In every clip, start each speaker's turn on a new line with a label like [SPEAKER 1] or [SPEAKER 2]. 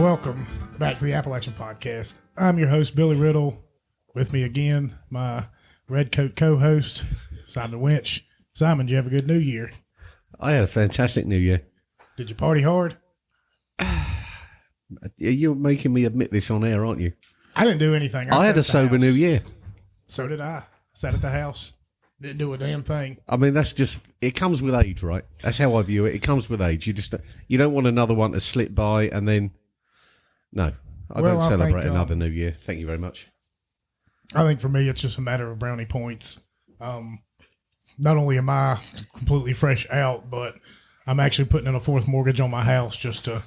[SPEAKER 1] welcome back to the Appalachian Podcast. I'm your host, Billy Riddle. With me again, my red coat co-host, Simon Winch. Simon, did you have a good New Year?
[SPEAKER 2] I had a fantastic New Year.
[SPEAKER 1] Did you party hard?
[SPEAKER 2] You're making me admit this on air, aren't you?
[SPEAKER 1] I didn't do anything.
[SPEAKER 2] I had a sober New Year.
[SPEAKER 1] So did I. Sat at the house. Didn't do a damn thing.
[SPEAKER 2] I mean, that's just, it comes with age, right? That's how I view it. It comes with age. You don't want another one to slip by and then, no, I don't celebrate another New Year. Thank you very much.
[SPEAKER 1] I think for me, it's just a matter of brownie points. Not only am I completely fresh out, but I'm actually putting in a fourth mortgage on my house just to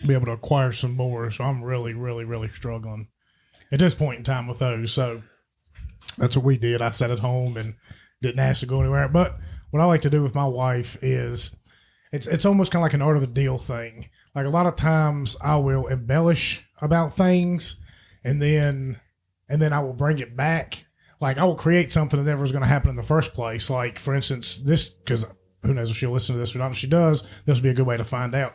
[SPEAKER 1] be able to acquire some more. So I'm really, really, really struggling at this point in time with those. So that's what we did. I sat at home and didn't ask to go anywhere. But what I like to do with my wife is it's almost kind of like an art of the deal thing. Like a lot of times I will embellish about things and then I will bring it back. Like I will create something that never was going to happen in the first place. Like for instance, this, because who knows if she'll listen to this or not. If she does, this will be a good way to find out.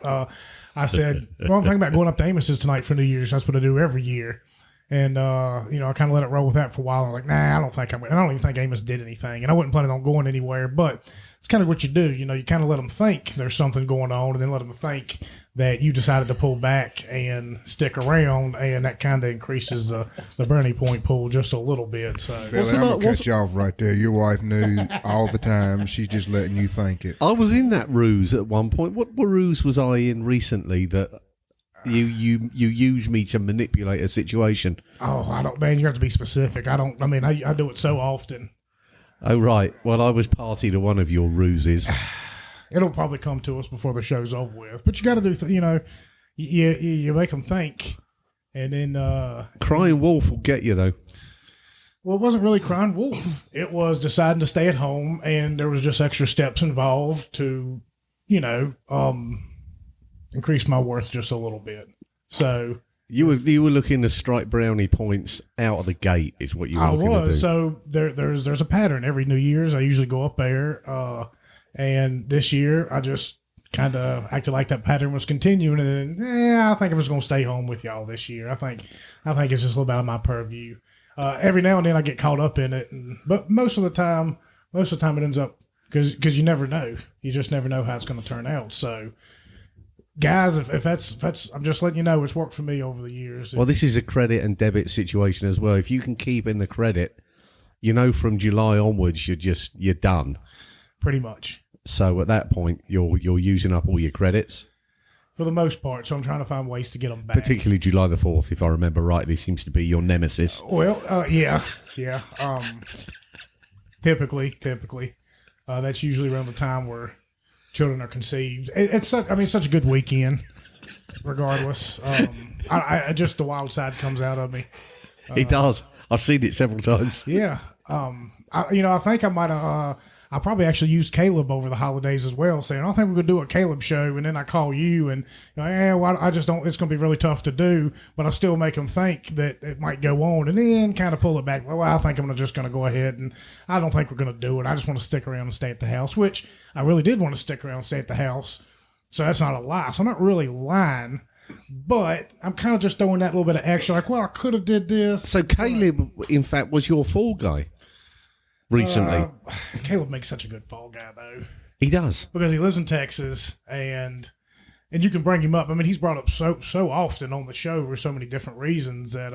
[SPEAKER 1] I said, well, I'm thinking about going up to Amos's tonight for New Year's. That's what I do every year. And, I kind of let it roll with that for a while. I'm like, nah, I don't even think Amos did anything. And I wasn't planning on going anywhere, but it's kind of what you do. You kind of let them think there's something going on and then let them think that you decided to pull back and stick around. And that kind of increases the brownie point pool just a little bit. So
[SPEAKER 3] Billy, I'm going to cut you off right there. Your wife knew all the time. She's just letting you think it.
[SPEAKER 2] I was in that ruse at one point. What ruse was I in recently that you use me to manipulate a situation?
[SPEAKER 1] Oh, I don't, man, you have to be specific. I do it so often.
[SPEAKER 2] Oh, right. Well, I was party to one of your ruses.
[SPEAKER 1] It'll probably come to us before the show's over with. But you got to do, you make them think. And then...
[SPEAKER 2] Crying wolf will get you, though.
[SPEAKER 1] Well, it wasn't really crying wolf. It was deciding to stay at home, and there was just extra steps involved to, increase my worth just a little bit. So... You
[SPEAKER 2] were looking to strike brownie points out of the gate, is what you were looking to do.
[SPEAKER 1] So there's a pattern. Every New Year's, I usually go up there, and this year I just kind of acted like that pattern was continuing. And then, I think I'm just gonna stay home with y'all this year. I think it's just a little bit out of my purview. Every now and then I get caught up in it, but most of the time it ends up because you never know. You just never know how it's going to turn out. So. Guys, if that's, I'm just letting you know it's worked for me over the years.
[SPEAKER 2] Well, this is a credit and debit situation as well. If you can keep in the credit, from July onwards, you're done.
[SPEAKER 1] Pretty much.
[SPEAKER 2] So at that point, you're using up all your credits.
[SPEAKER 1] For the most part, so I'm trying to find ways to get them back.
[SPEAKER 2] Particularly July the 4th, if I remember rightly, seems to be your nemesis.
[SPEAKER 1] Yeah. Typically, that's usually around the time where children are conceived. It's such a good weekend, regardless. I just the wild side comes out of me.
[SPEAKER 2] It does. I've seen it several times.
[SPEAKER 1] Yeah. I think I might have. I probably actually used Caleb over the holidays as well, saying I think we're gonna do a Caleb show, and then I call you, and I just don't. It's gonna be really tough to do, but I still make them think that it might go on, and then kind of pull it back. Well, I think I'm just gonna go ahead, and I don't think we're gonna do it. I just want to stick around and stay at the house, which I really did want to stick around and stay at the house. So that's not a lie. So I'm not really lying. But I'm kind of just throwing that little bit of extra, like, well, I could have did this.
[SPEAKER 2] So Caleb, in fact, was your fall guy recently.
[SPEAKER 1] Caleb makes such a good fall guy, though.
[SPEAKER 2] He does.
[SPEAKER 1] Because he lives in Texas, and you can bring him up. I mean, he's brought up so often on the show for so many different reasons that...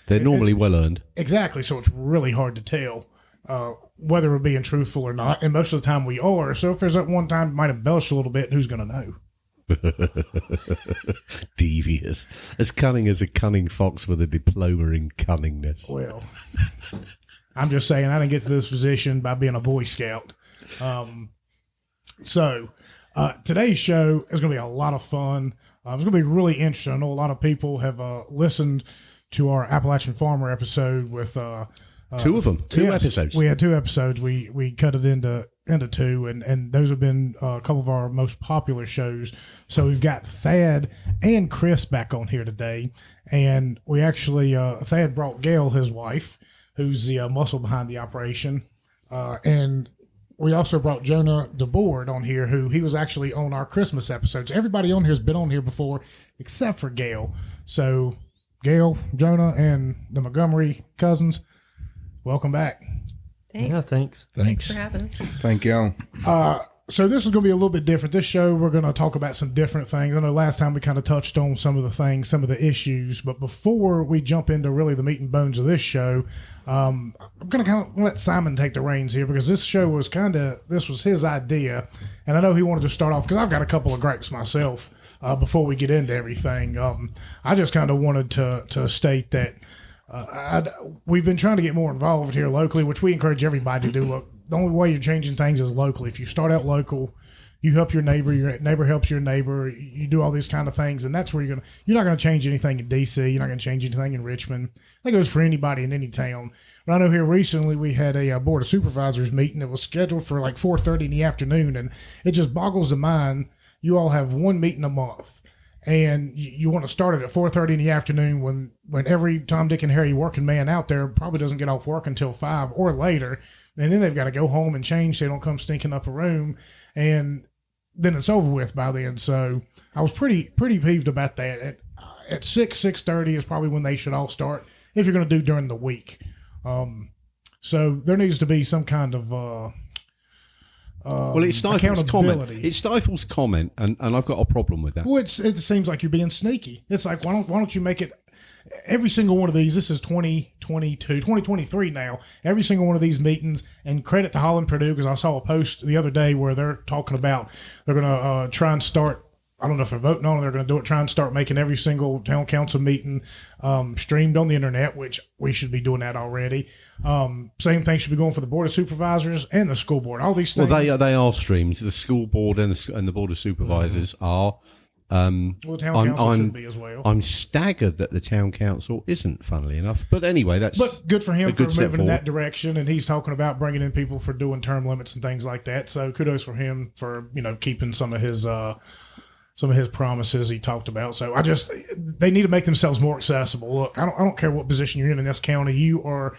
[SPEAKER 2] They're normally well-earned.
[SPEAKER 1] Exactly, so it's really hard to tell whether we're being truthful or not, and most of the time we are. So if there's that one time we might embellish a little bit, who's going to know?
[SPEAKER 2] Devious. As cunning as a cunning fox with a diploma in cunningness.
[SPEAKER 1] Well, I'm just saying I didn't get to this position by being a Boy Scout. So today's show is going to be a lot of fun. It's going to be really interesting. I know a lot of people have listened to our Appalachian Farmer episode with
[SPEAKER 2] two of them. Two episodes.
[SPEAKER 1] We had 2 episodes. We cut it into 2, and those have been a couple of our most popular shows. So we've got Thad and Chris back on here today, and we actually Thad brought Gayle, his wife, who's the muscle behind the operation, and we also brought Jonah Deborde on here, who he was actually on our Christmas episodes. Everybody on here has been on here before, except for Gayle. So, Gayle, Jonah, and the Montgomery cousins, welcome back.
[SPEAKER 4] Thanks.
[SPEAKER 5] Yeah, thanks.
[SPEAKER 4] Thanks for having us.
[SPEAKER 3] Thank y'all.
[SPEAKER 1] So this is going to be a little bit different. This show, we're going to talk about some different things. I know last time we kind of touched on some of the things, some of the issues, but before we jump into really the meat and bones of this show, I'm going to kind of let Simon take the reins here, because this show was this was his idea, and I know he wanted to start off, because I've got a couple of gripes myself before we get into everything. I just kind of wanted to state that we've been trying to get more involved here locally, which we encourage everybody to do. Look, the only way you're changing things is locally. If you start out local, you help your neighbor helps your neighbor, you do all these kind of things, and that's where you're not going to change anything in DC, you're not going to change anything in Richmond. That goes for anybody in any town. But I know here recently we had a Board of Supervisors meeting that was scheduled for like 4:30 in the afternoon, and it just boggles the mind. You all have one meeting a month, and you want to start it at 4:30 in the afternoon when every Tom, Dick, and Harry working man out there probably doesn't get off work until 5 or later, and then they've got to go home and change so they don't come stinking up a room, and then it's over with by then. So I was pretty peeved about that. At 6:30 is probably when they should all start if you're going to do during the week. So there needs to be some kind of
[SPEAKER 2] well, it stifles comment. It stifles comment, and I've got a problem with that.
[SPEAKER 1] Well, it seems like you're being sneaky. It's like, why don't you make it every single one of these? This is 2023 now. Every single one of these meetings, and credit to Holland Purdue, because I saw a post the other day where they're talking about they're going to try and start. I don't know if they're voting on it. They're going to do it. Try and start making every single town council meeting streamed on the internet, which we should be doing that already. Same thing should be going for the Board of Supervisors and the school board. All these things.
[SPEAKER 2] Well, they are streamed. The school board and the Board of Supervisors are.
[SPEAKER 1] Well, the town council should be as well.
[SPEAKER 2] I'm staggered that the town council isn't, funnily enough. But anyway,
[SPEAKER 1] but good for him for moving in that direction, and he's talking about bringing in people for doing term limits and things like that. So kudos for him for keeping some of his promises he talked about. So they need to make themselves more accessible. Look, I don't care what position you're in this county. You are,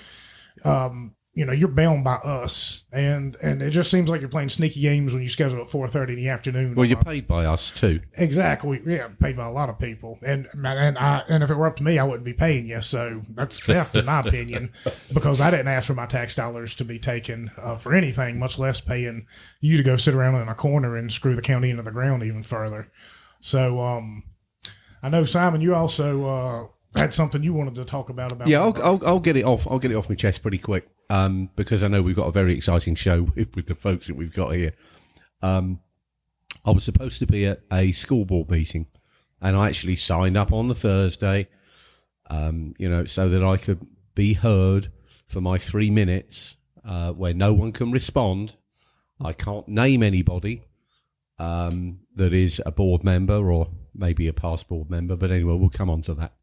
[SPEAKER 1] you're bound by us, and it just seems like you're playing sneaky games when you schedule at 4:30 in the afternoon.
[SPEAKER 2] Well, you're paid by us too.
[SPEAKER 1] Exactly. Yeah, paid by a lot of people, and if it were up to me, I wouldn't be paying you. So that's theft, in my opinion, because I didn't ask for my tax dollars to be taken for anything, much less paying you to go sit around in a corner and screw the county into the ground even further. So I know, Simon, you also had something you wanted to talk about.
[SPEAKER 2] Yeah, I'll get it off. I'll get it off my chest pretty quick, because I know we've got a very exciting show with the folks that we've got here. I was supposed to be at a school board meeting, and I actually signed up on the Thursday, so that I could be heard for my 3 minutes, where no one can respond. I can't name anybody that is a board member or maybe a past board member, but anyway, we'll come on to that.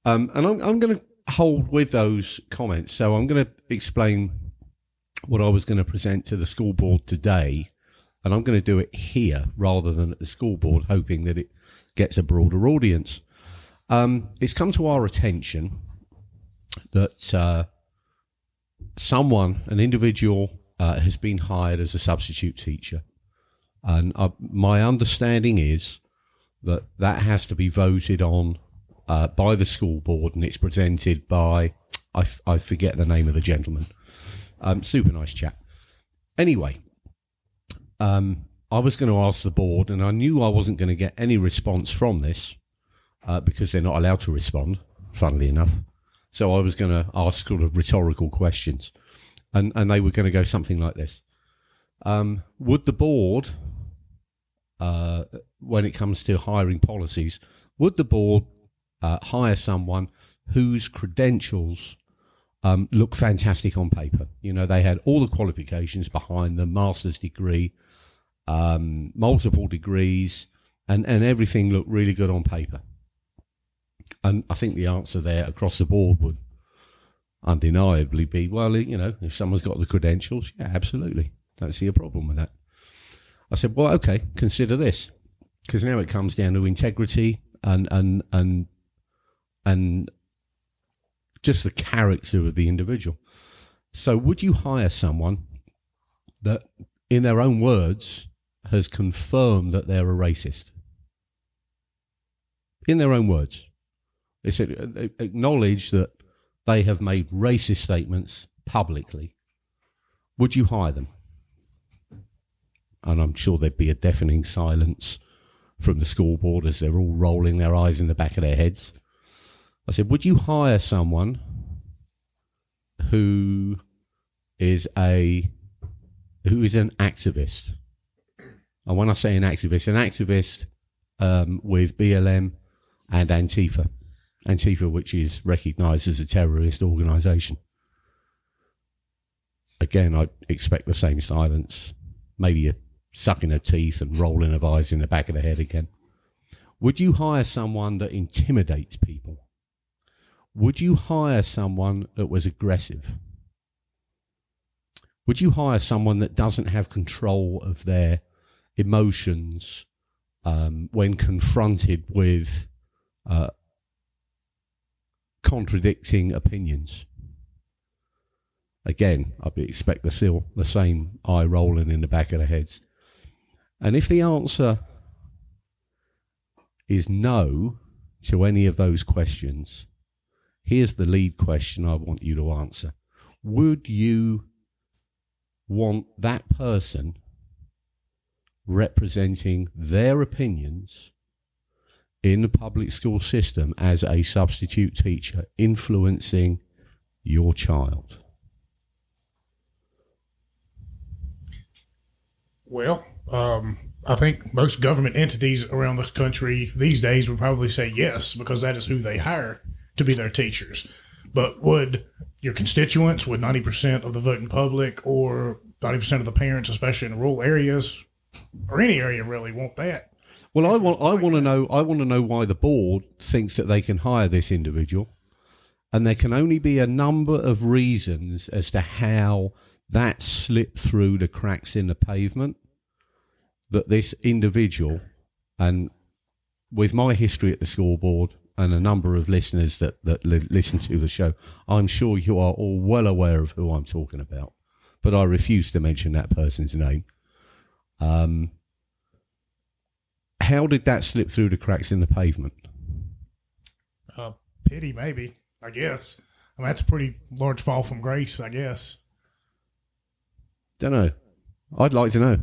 [SPEAKER 2] And I'm going to hold with those comments. So I'm going to explain what I was going to present to the school board today, and I'm going to do it here rather than at the school board, hoping that it gets a broader audience. It's come to our attention that an individual, has been hired as a substitute teacher. And my understanding is that has to be voted on by the school board, and it's presented by, I forget the name of the gentleman. Super nice chap. Anyway, I was going to ask the board, and I knew I wasn't going to get any response from this because they're not allowed to respond, funnily enough. So I was going to ask sort of rhetorical questions, and they were going to go something like this. Would the board, when it comes to hiring policies, would the board hire someone whose credentials look fantastic on paper? They had all the qualifications behind them, master's degree, multiple degrees, and everything looked really good on paper. And I think the answer there across the board would undeniably be, well, if someone's got the credentials, yeah, absolutely. Don't see a problem with that. I said, well, okay, consider this, because now it comes down to integrity and just the character of the individual. So would you hire someone that, in their own words, has confirmed that they're a racist. In their own words. They said, acknowledge that they have made racist statements publicly. Would you hire them? And I'm sure there'd be a deafening silence from the school board as they're all rolling their eyes in the back of their heads. I said, would you hire someone who is an activist? And when I say an activist with BLM and Antifa. Antifa, which is recognised as a terrorist organisation. Again, I expect the same silence. Maybe a sucking her teeth and rolling of eyes in the back of the head again. Would you hire someone that intimidates people? Would you hire someone that was aggressive? Would you hire someone that doesn't have control of their emotions when confronted with contradicting opinions? Again, I expect the same eye rolling in the back of their heads. And if the answer is no to any of those questions, here's the lead question I want you to answer. Would you want that person representing their opinions in the public school system as a substitute teacher, influencing your child?
[SPEAKER 1] Well, I think most government entities around the country these days would probably say yes, because that is who they hire to be their teachers. But would your constituents, would 90% of the voting public or 90% of the parents, especially in rural areas or any area, really want that?
[SPEAKER 2] Well, I want to know why the board thinks that they can hire this individual, and there can only be a number of reasons as to how that slipped through the cracks in the pavement, that this individual, and with my history at the school board and a number of listeners that listen to the show, I'm sure you are all well aware of who I'm talking about, but I refuse to mention that person's name. How did that slip through the cracks in the pavement?
[SPEAKER 1] Pity, maybe, I guess. I mean, that's a pretty large fall from grace, I guess.
[SPEAKER 2] Don't know. I'd like to know.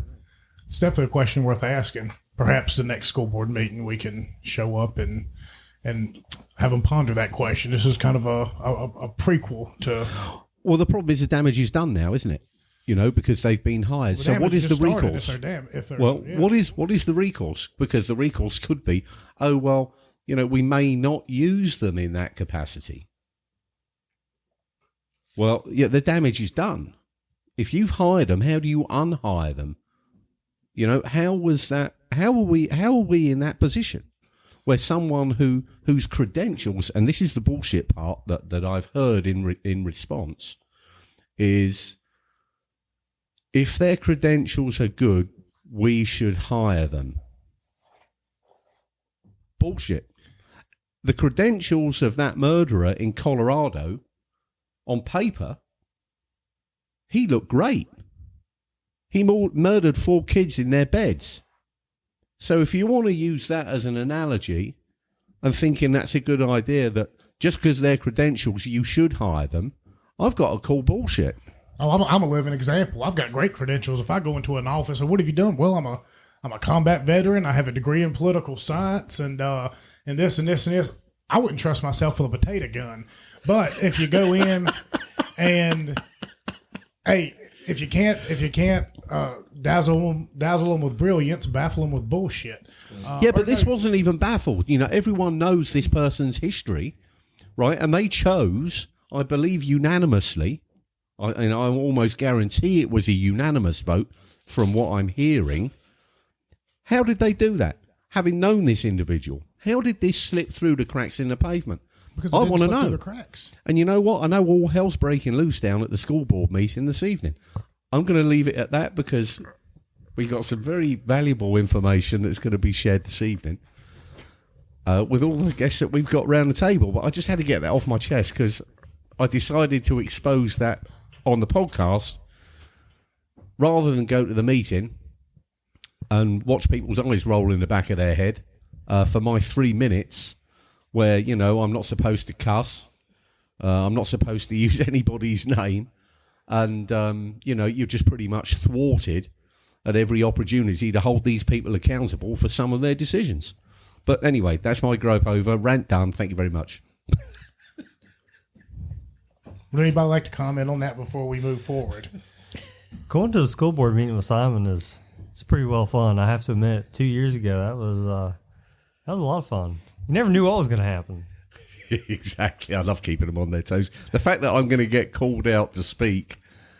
[SPEAKER 1] It's definitely a question worth asking. Perhaps the next school board meeting we can show up and have them ponder that question. This is kind of a prequel to...
[SPEAKER 2] Well, the problem is the damage is done now, isn't it? You know, because they've been hired. So what is the recourse? What is the recourse? Because the recourse could be, oh, well, you know, we may not use them in that capacity. Well, yeah, the damage is done. If you've hired them, how do you unhire them? You know, how was that? How are we in that position where someone whose credentials, and this is the bullshit part that I've heard in response, is if their credentials are good, we should hire them. Bullshit. The credentials of that murderer in Colorado, on paper, he looked great. He murdered 4 kids in their beds. So if you want to use that as an analogy and thinking that's a good idea, that just because they're credentials, you should hire them, I've got to call bullshit.
[SPEAKER 1] Oh, I'm a living example. I've got great credentials. If I go into an office, and what have you done? Well, I'm a combat veteran. I have a degree in political science and this and this and this. I wouldn't trust myself with a potato gun. But if you go in and, hey, if you can't dazzle them with brilliance, baffle them with bullshit.
[SPEAKER 2] But this wasn't even baffled. You know, everyone knows this person's history, right? And they chose, I believe, unanimously. And I almost guarantee it was a unanimous vote from what I'm hearing. How did they do that? Having known this individual, how did this slip through the cracks in the pavement?
[SPEAKER 1] Because
[SPEAKER 2] I want to know.
[SPEAKER 1] The cracks.
[SPEAKER 2] And you know what? I know all hell's breaking loose down at the school board meeting this evening. I'm going to leave it at that because we got some very valuable information that's going to be shared this evening with all the guests that we've got around the table. But I just had to get that off my chest because I decided to expose that on the podcast rather than go to the meeting and watch people's eyes roll in the back of their head for my 3 minutes where, I'm not supposed to cuss, I'm not supposed to use anybody's name, and, you're just pretty much thwarted at every opportunity to hold these people accountable for some of their decisions. But anyway, that's my grope over. Rant done. Thank you very much.
[SPEAKER 1] Would anybody like to comment on that before we move forward?
[SPEAKER 4] Going to the school board meeting with Simon it's pretty well fun. I have to admit, 2 years ago, that was a lot of fun. You never knew what was going to happen.
[SPEAKER 2] Exactly. I love keeping them on their toes. The fact that I'm going to get called out to speak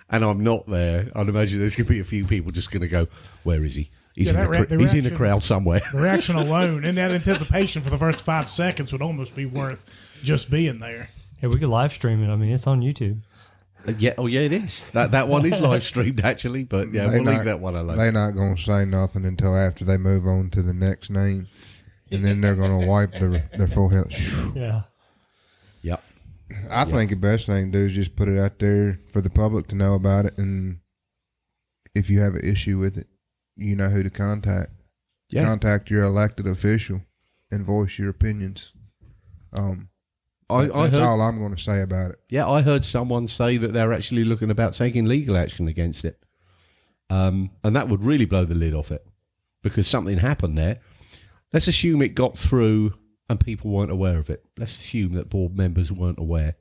[SPEAKER 2] and I'm not there, I'd imagine there's going to be a few people just going to go, where is he? He's in the crowd somewhere.
[SPEAKER 1] The reaction alone and that anticipation for the first 5 seconds would almost be worth just being there.
[SPEAKER 4] Hey, we could live stream it. I mean, it's on YouTube.
[SPEAKER 2] Yeah, it is. That one is live streamed actually, but yeah, we'll leave that one alone.
[SPEAKER 3] They're not going to say nothing until after they move on to the next name, and then they're going to wipe their forehead.
[SPEAKER 4] Yeah.
[SPEAKER 2] Yep.
[SPEAKER 3] I think the best thing to do is just put it out there for the public to know about it, and if you have an issue with it, you know who to contact. Yeah. Contact your elected official and voice your opinions. That's all I'm going to say about it.
[SPEAKER 2] Yeah, I heard someone say that they're actually looking about taking legal action against it. And that would really blow the lid off it because something happened there. Let's assume it got through and people weren't aware of it. Let's assume that board members weren't aware.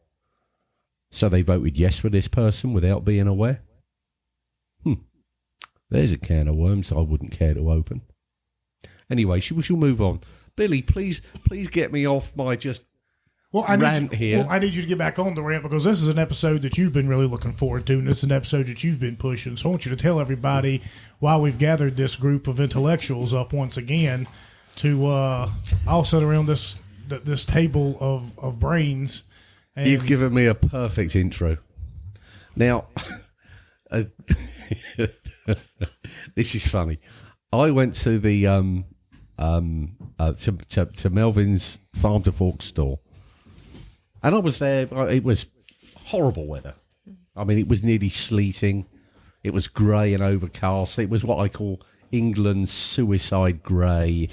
[SPEAKER 2] So they voted yes for this person without being aware. There's a can of worms I wouldn't care to open. Anyway, we shall move on. Billy, please get me off my rant here.
[SPEAKER 1] Well, I need you to get back on the rant because this is an episode that you've been really looking forward to, and this is an episode that you've been pushing. So I want you to tell everybody why we've gathered this group of intellectuals up once again to all sit around this table of brains. And
[SPEAKER 2] you've given me a perfect intro. Now, this is funny. I went to the to Melvins Farm to Fork store. And I was there. It was horrible weather. I mean, it was nearly sleeting. It was grey and overcast. It was what I call England's suicide grey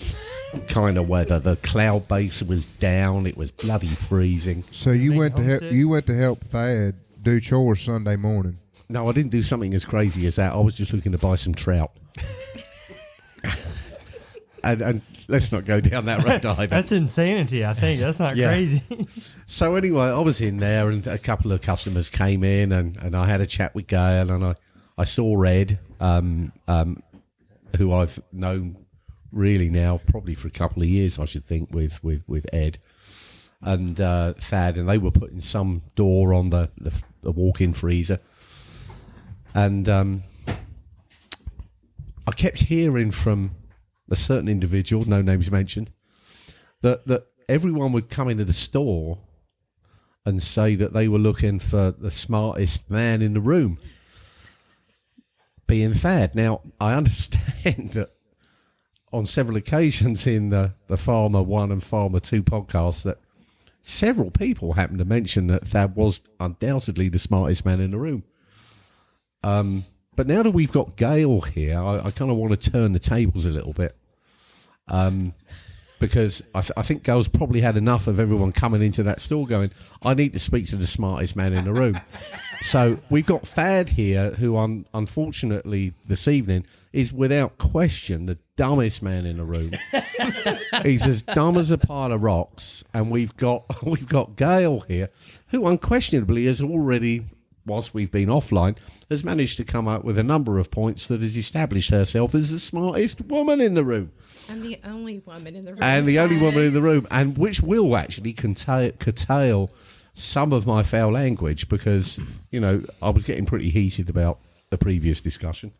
[SPEAKER 2] kind of weather. The cloud base was down. It was bloody freezing.
[SPEAKER 3] So you went to help Thad do chores Sunday morning.
[SPEAKER 2] No, I didn't do something as crazy as that. I was just looking to buy some trout. and let's not go down that road either.
[SPEAKER 4] That's insanity, I think. That's not crazy.
[SPEAKER 2] So anyway, I was in there and a couple of customers came in and I had a chat with Gayle and I saw Ed, who I've known really now probably for a couple of years, I should think, with Ed and Thad, and they were putting some door on the walk-in freezer. And I kept hearing from a certain individual, no names mentioned, that everyone would come into the store and say that they were looking for the smartest man in the room, being Thad. Now, I understand that on several occasions in the Farmer 1 and Farmer 2 podcasts that several people happened to mention that Thad was undoubtedly the smartest man in the room. But now that we've got Gayle here, I kind of want to turn the tables a little bit. Because I think Gayle's probably had enough of everyone coming into that store going, I need to speak to the smartest man in the room. So we've got Thad here, who unfortunately this evening is without question the dumbest man in the room. He's as dumb as a pile of rocks. And we've got Gayle here, who unquestionably has already, whilst we've been offline, has managed to come up with a number of points that has established herself as the smartest woman in the room.
[SPEAKER 5] I'm the only woman in the room.
[SPEAKER 2] And the only woman in the room, and which will actually curtail some of my foul language because, I was getting pretty heated about the previous discussion.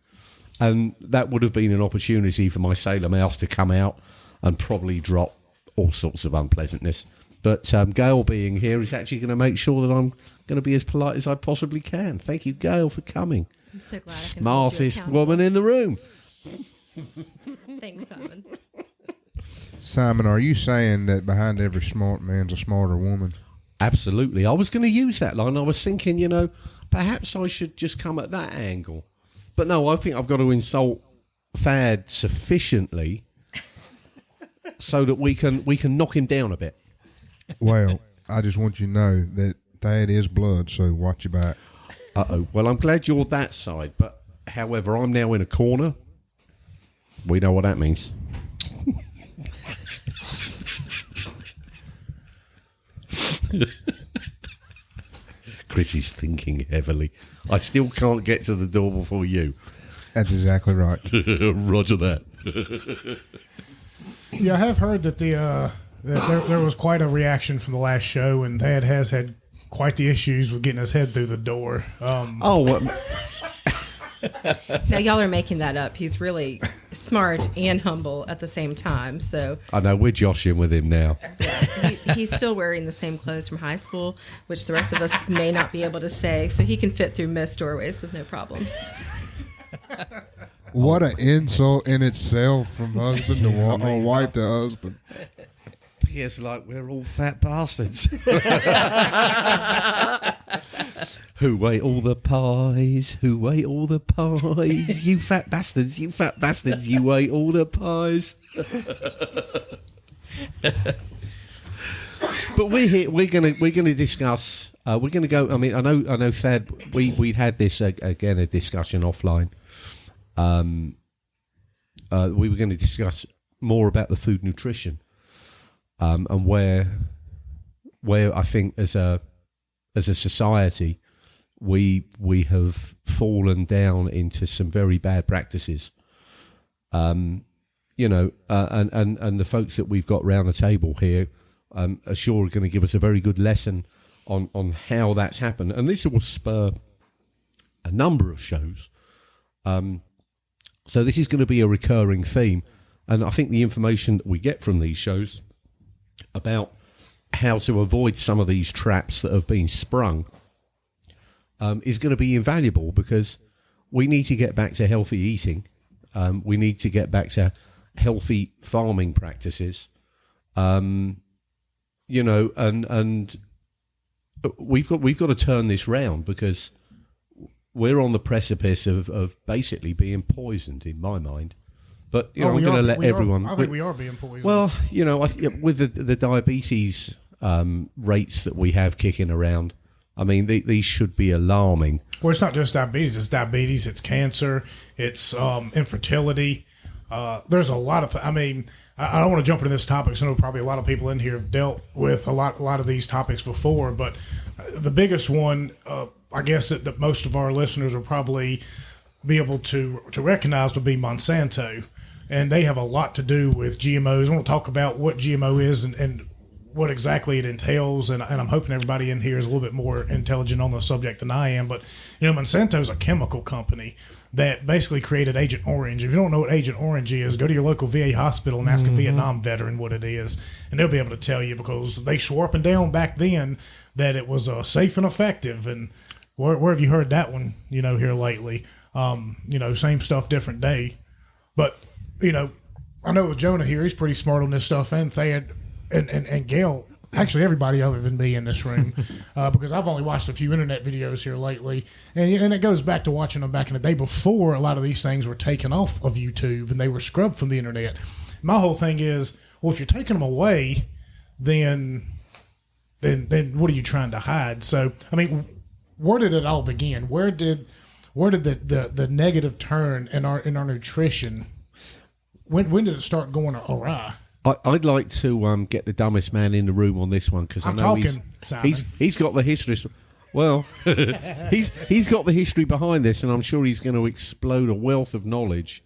[SPEAKER 2] And that would have been an opportunity for my sailor mouth to come out and probably drop all sorts of unpleasantness. But Gayle being here is actually going to make sure that I'm going to be as polite as I possibly can. Thank you, Gayle, for coming.
[SPEAKER 5] I'm so glad
[SPEAKER 2] Smartest woman in the room.
[SPEAKER 5] Thanks, Simon.
[SPEAKER 3] Simon, are you saying that behind every smart man's a smarter woman?
[SPEAKER 2] Absolutely. I was going to use that line. I was thinking, perhaps I should just come at that angle. But no, I think I've got to insult Thad sufficiently so that we can knock him down a bit.
[SPEAKER 3] Well, I just want you to know that Thad is blood, so watch your back.
[SPEAKER 2] Uh-oh. Well, I'm glad you're that side, but however, I'm now in a corner. We know what that means. Chris is thinking heavily. I still can't get to the door before you.
[SPEAKER 3] That's exactly right.
[SPEAKER 2] Roger that.
[SPEAKER 1] Yeah, I have heard that there was quite a reaction from the last show, and Thad has had quite the issues with getting his head through the door.
[SPEAKER 5] Now, y'all are making that up. He's really smart and humble at the same time. So
[SPEAKER 2] I know, we're joshing with him now.
[SPEAKER 5] he's still wearing the same clothes from high school, which the rest of us may not be able to say. So he can fit through most doorways with no problem.
[SPEAKER 3] What an insult in itself from husband to or wife to husband.
[SPEAKER 2] It's like we're all fat bastards. Who ate all the pies? Who ate all the pies? You fat bastards! You fat bastards! You ate all the pies. But we're here. We're gonna discuss. We're gonna go. I mean, I know. Thad, we'd had this again a discussion offline. We were going to discuss more about the food nutrition, and where I think as a society we have fallen down into some very bad practices. And the folks that we've got round the table here are sure going to give us a very good lesson on how that's happened, and this will spur a number of shows. So this is going to be a recurring theme, and I think the information that we get from these shows about how to avoid some of these traps that have been sprung is going to be invaluable, because we need to get back to healthy eating. We need to get back to healthy farming practices. And we've got to turn this round, because we're on the precipice of basically being poisoned, in my mind. But I'm going to let everyone.
[SPEAKER 1] I think we are being poisoned.
[SPEAKER 2] Well, with the diabetes rates that we have kicking around, I mean, these should be alarming.
[SPEAKER 1] Well, it's not just diabetes. It's diabetes. It's cancer. It's infertility. There's a lot of. I mean, I don't want to jump into this topic. So I know probably a lot of people in here have dealt with a lot of these topics before. But the biggest one, I guess that most of our listeners will probably be able to recognize, would be Monsanto, and they have a lot to do with GMOs. I want to talk about what GMO is and what exactly it entails, and I'm hoping everybody in here is a little bit more intelligent on the subject than I am. But Monsanto is a chemical company that basically created Agent Orange. If you don't know what Agent Orange is, go to your local VA hospital and ask a Vietnam veteran what it is, and they'll be able to tell you, because they swore up and down back then that it was safe and effective. And where have you heard that one? Here lately. Same stuff, different day. But I know with Jonah here, he's pretty smart on this stuff, and Thad and Gayle, actually everybody other than me in this room, because I've only watched a few internet videos here lately, and it goes back to watching them back in the day before a lot of these things were taken off of YouTube and they were scrubbed from the internet. My whole thing is, well, if you're taking them away, then what are you trying to hide? So, I mean, where did it all begin? Where did the negative turn in our nutrition? When did it start going awry?
[SPEAKER 2] I'd like to get the dumbest man in the room on this one, because I know he's got the history. Well, he's got the history behind this, and I'm sure he's going to explode a wealth of knowledge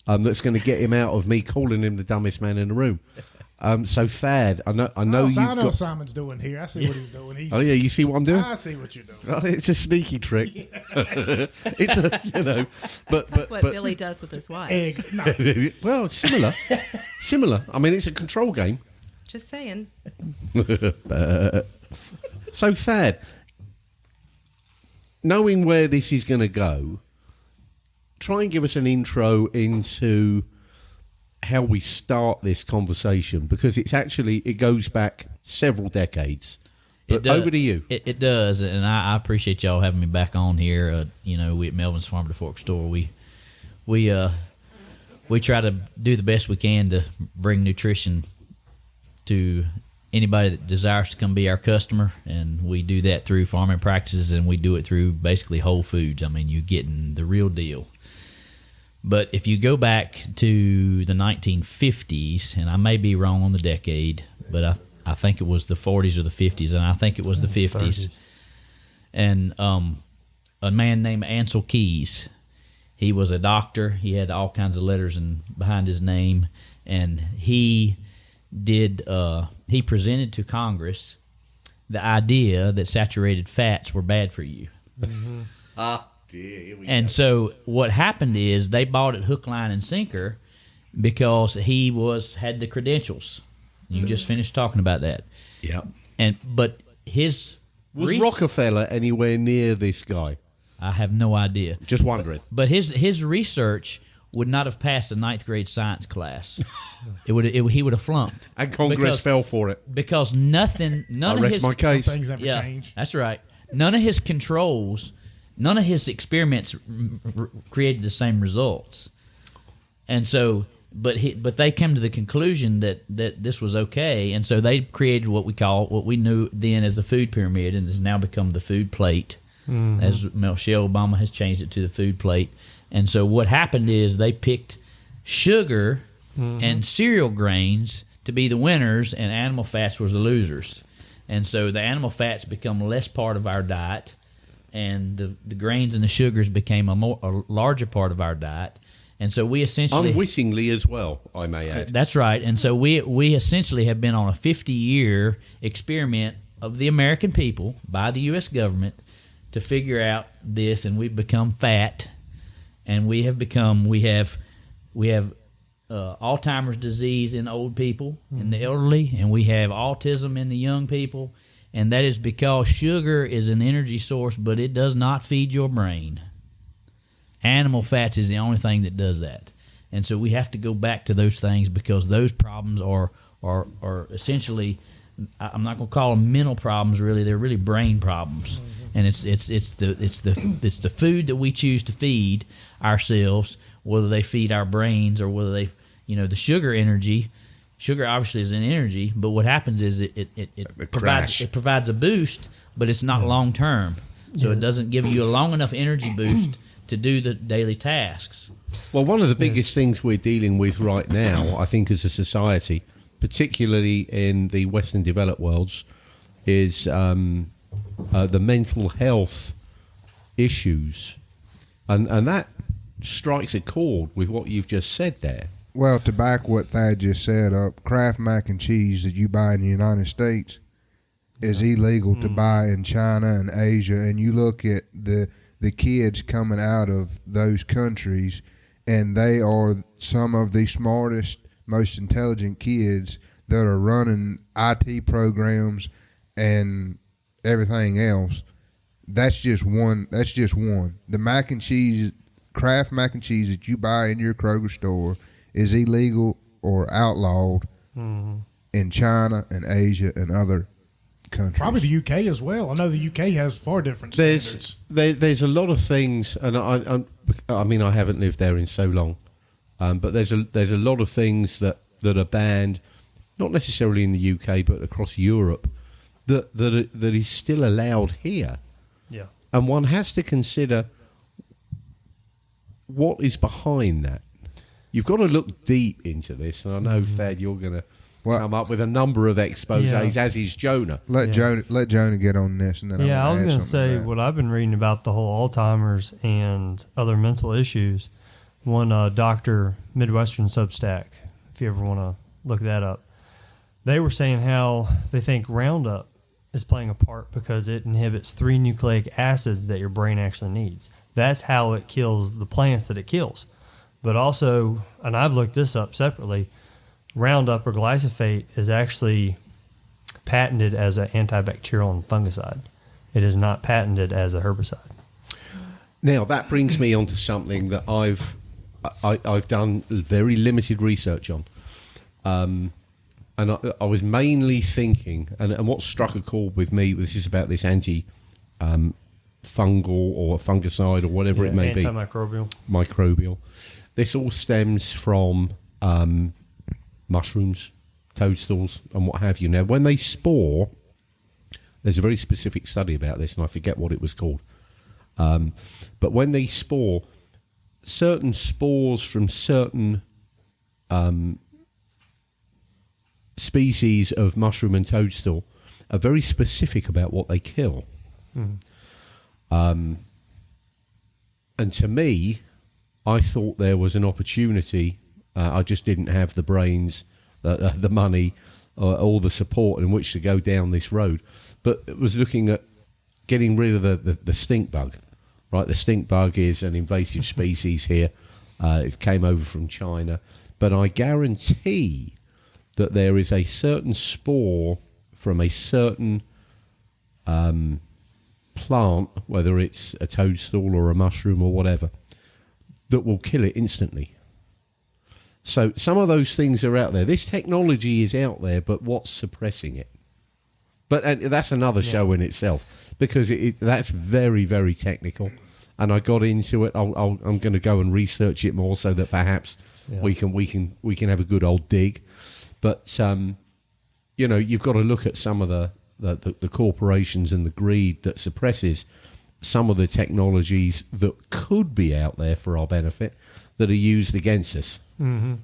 [SPEAKER 2] that's going to get him out of me calling him the dumbest man in the room. So Thad, I know
[SPEAKER 1] what Simon's doing here. I see what he's doing.
[SPEAKER 2] Oh yeah, you see what I'm doing?
[SPEAKER 1] I see what you're doing.
[SPEAKER 2] Oh, it's a sneaky trick. It's but
[SPEAKER 5] what Billy does with his wife.
[SPEAKER 1] Egg. No.
[SPEAKER 2] Well, similar. I mean, it's a control game.
[SPEAKER 5] Just saying.
[SPEAKER 2] So Thad, knowing where this is going to go, try and give us an intro into how we start this conversation, because it goes back several decades. But over to you.
[SPEAKER 6] It does, and I appreciate y'all having me back on here. We at Melvins Farm, the Fork Store, we try to do the best we can to bring nutrition to anybody that desires to come be our customer, and we do that through farming practices, and we do it through basically whole foods. I mean, you're getting the real deal. But if you go back to the 1950s, and I may be wrong on the decade, but I think it was the 40s or the 50s, and I think it was the 50s.
[SPEAKER 4] 30s.
[SPEAKER 6] And a man named Ansel Keys, he was a doctor. He had all kinds of letters behind his name, and he presented to Congress the idea that saturated fats were bad for you.
[SPEAKER 2] Mm-hmm. Dear,
[SPEAKER 6] and so what happened is they bought it hook, line, and sinker because he had the credentials. You just finished talking about that.
[SPEAKER 2] Yeah.
[SPEAKER 6] But his
[SPEAKER 2] was Rockefeller anywhere near this guy?
[SPEAKER 6] I have no idea.
[SPEAKER 2] Just wondering.
[SPEAKER 6] But his research would not have passed a 9th grade science class. He would have flunked.
[SPEAKER 2] And Congress fell for it.
[SPEAKER 6] Because none of his
[SPEAKER 2] my case.
[SPEAKER 1] Things never change.
[SPEAKER 6] That's right. None of his controls, none of his experiments created the same results. And so, but they came to the conclusion that this was okay, and so they created what we knew then as the food pyramid, and has now become the food plate. Mm-hmm. As Michelle Obama has changed it to the food plate. And so what happened is they picked sugar and cereal grains to be the winners, and animal fats was the losers. And so the animal fats become less part of our diet, and the grains and the sugars became a larger part of our diet. And so we essentially...
[SPEAKER 2] Unwittingly as well, I may add.
[SPEAKER 6] That's right. And so we essentially have been on a 50-year experiment of the American people by the U.S. government to figure out this, and we've become fat, and we have Alzheimer's disease in old people, in the elderly, and we have autism in the young people, and that is because sugar is an energy source, but it does not feed your brain. Animal fats is the only thing that does that. And so we have to go back to those things because those problems are essentially, I'm not going to call them mental problems really, they're really brain problems. And it's the food that we choose to feed ourselves, whether they feed our brains or whether they, the sugar energy. Sugar obviously is an energy, but what happens is it provides a boost, but it's not long term. So it doesn't give you a long enough energy boost to do the daily tasks.
[SPEAKER 2] Well, one of the biggest things we're dealing with right now, I think, as a society, particularly in the Western developed worlds, is the mental health issues, and that strikes a chord with what you've just said there.
[SPEAKER 3] Well, to back what Thad just said up, Kraft mac and cheese that you buy in the United States is illegal to buy in China and Asia, and you look at the kids coming out of those countries, and they are some of the smartest, most intelligent kids that are running IT programs and everything else. That's just one. The mac and cheese, Kraft mac and cheese that you buy in your Kroger store is illegal or outlawed in China and Asia and other countries.
[SPEAKER 1] Probably the UK as well. I know the UK has far different standards.
[SPEAKER 2] There's a lot of things, and I mean I haven't lived there in so long, but there's a lot of things that are banned, not necessarily in the UK but across Europe, that is still allowed here.
[SPEAKER 4] Yeah,
[SPEAKER 2] and one has to consider what is behind that. You've got to look deep into this, and I know, Thad, you're going to come up with a number of exposés, as is Jonah.
[SPEAKER 3] Let Jonah get on this, and then
[SPEAKER 4] I was going to say what I've been reading about the whole Alzheimer's and other mental issues. One Dr. Midwestern Substack, if you ever want to look that up, they were saying how they think Roundup is playing a part because it inhibits 3 nucleic acids that your brain actually needs. That's how it kills the plants that it kills. But also, and I've looked this up separately, Roundup or glyphosate is actually patented as an antibacterial and fungicide. It is not patented as a herbicide.
[SPEAKER 2] Now that brings me on to something that I've done very limited research on. And I was mainly thinking, and what struck a chord with me, this is about this fungal or fungicide or whatever it may be.
[SPEAKER 4] Antimicrobial.
[SPEAKER 2] Microbial. This all stems from mushrooms, toadstools, and what have you. Now, when they spore, there's a very specific study about this, and I forget what it was called. But when they spore, certain spores from certain species of mushroom and toadstool are very specific about what they kill. And to me, I thought there was an opportunity. I just didn't have the brains, the money, or the support in which to go down this road. But it was looking at getting rid of the stink bug. Right, the stink bug is an invasive species here. It came over from China. But I guarantee that there is a certain spore from a certain plant, whether it's a toadstool or a mushroom or whatever, that will kill it instantly. So some of those things are out there. This technology is out there, but what's suppressing it? But that's another show in itself, because that's very, very technical. And I got into it. I'm going to go and research it more so that perhaps we can have a good old dig. But you've got to look at some of the corporations and the greed that suppresses some of the technologies that could be out there for our benefit that are used against us.
[SPEAKER 4] Mm-hmm.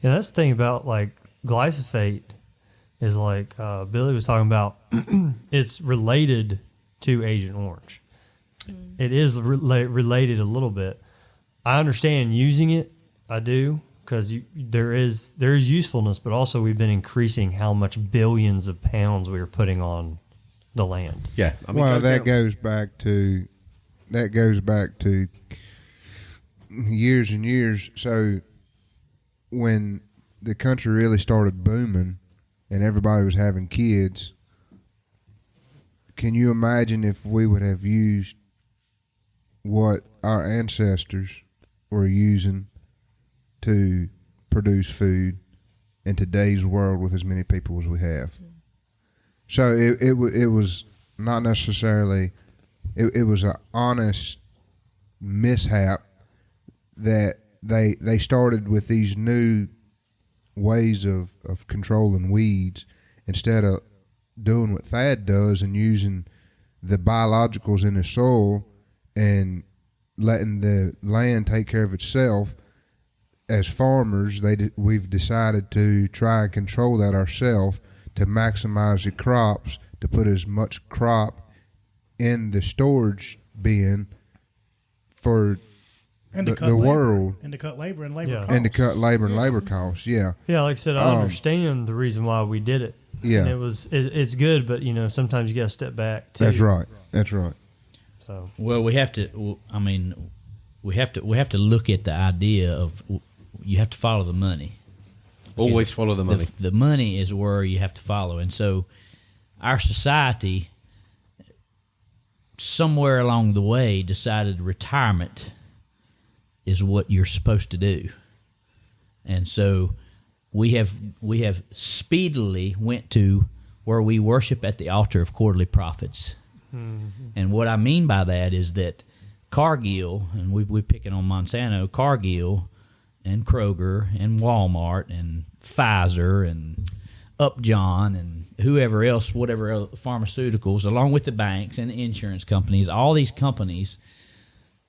[SPEAKER 4] Yeah, that's the thing about like glyphosate is like Billy was talking about. It's related to Agent Orange. It is related a little bit. I understand using it. I do, because there is usefulness, but also we've been increasing how much billions of pounds we are putting on the land.
[SPEAKER 2] Yeah,
[SPEAKER 3] I mean, well, that goes back to years and years. So when the country really started booming and everybody was having kids, can you imagine if we would have used what our ancestors were using to produce food in today's world with as many people as we have? So it was not necessarily, it was an honest mishap that they started with these new ways of controlling weeds instead of doing what Thad does and using the biologicals in the soil and letting the land take care of itself. As farmers, we've decided to try and control that ourselves to maximize the crops, to put as much crop in the storage bin for the world.
[SPEAKER 1] And to cut labor and labor costs.
[SPEAKER 3] And to cut labor and labor costs, yeah.
[SPEAKER 4] Yeah, like I said, I understand the reason why we did it.
[SPEAKER 3] Yeah.
[SPEAKER 4] And it's good, but, sometimes you got to step back, too.
[SPEAKER 3] That's right.
[SPEAKER 4] So.
[SPEAKER 6] Well, we have to look at the idea of you have to follow the money.
[SPEAKER 2] Always follow the money.
[SPEAKER 6] The money is where you have to follow. And so our society, somewhere along the way, decided retirement is what you're supposed to do. And so we have speedily went to where we worship at the altar of quarterly profits. Mm-hmm. And what I mean by that is that Cargill, and we're picking on Monsanto, Cargill and Kroger and Walmart and Pfizer and Upjohn and whoever else, whatever other pharmaceuticals, along with the banks and the insurance companies, all these companies,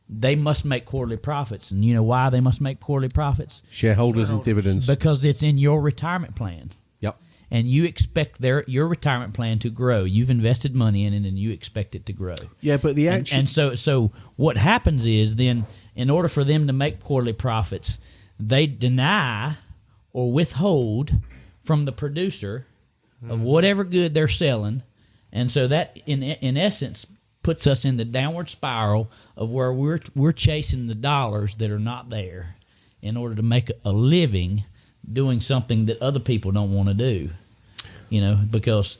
[SPEAKER 6] they must make quarterly profits. And you know why they must make quarterly profits?
[SPEAKER 2] Shareholders and dividends.
[SPEAKER 6] Because it's in your retirement plan.
[SPEAKER 2] Yep.
[SPEAKER 6] And you expect your retirement plan to grow. You've invested money in it, and you expect it to grow.
[SPEAKER 2] Yeah, but the action...
[SPEAKER 6] And so what happens is then, in order for them to make quarterly profits, they deny or withhold from the producer of whatever good they're selling. And so that, in essence, puts us in the downward spiral of where we're chasing the dollars that are not there in order to make a living doing something that other people don't want to do, because,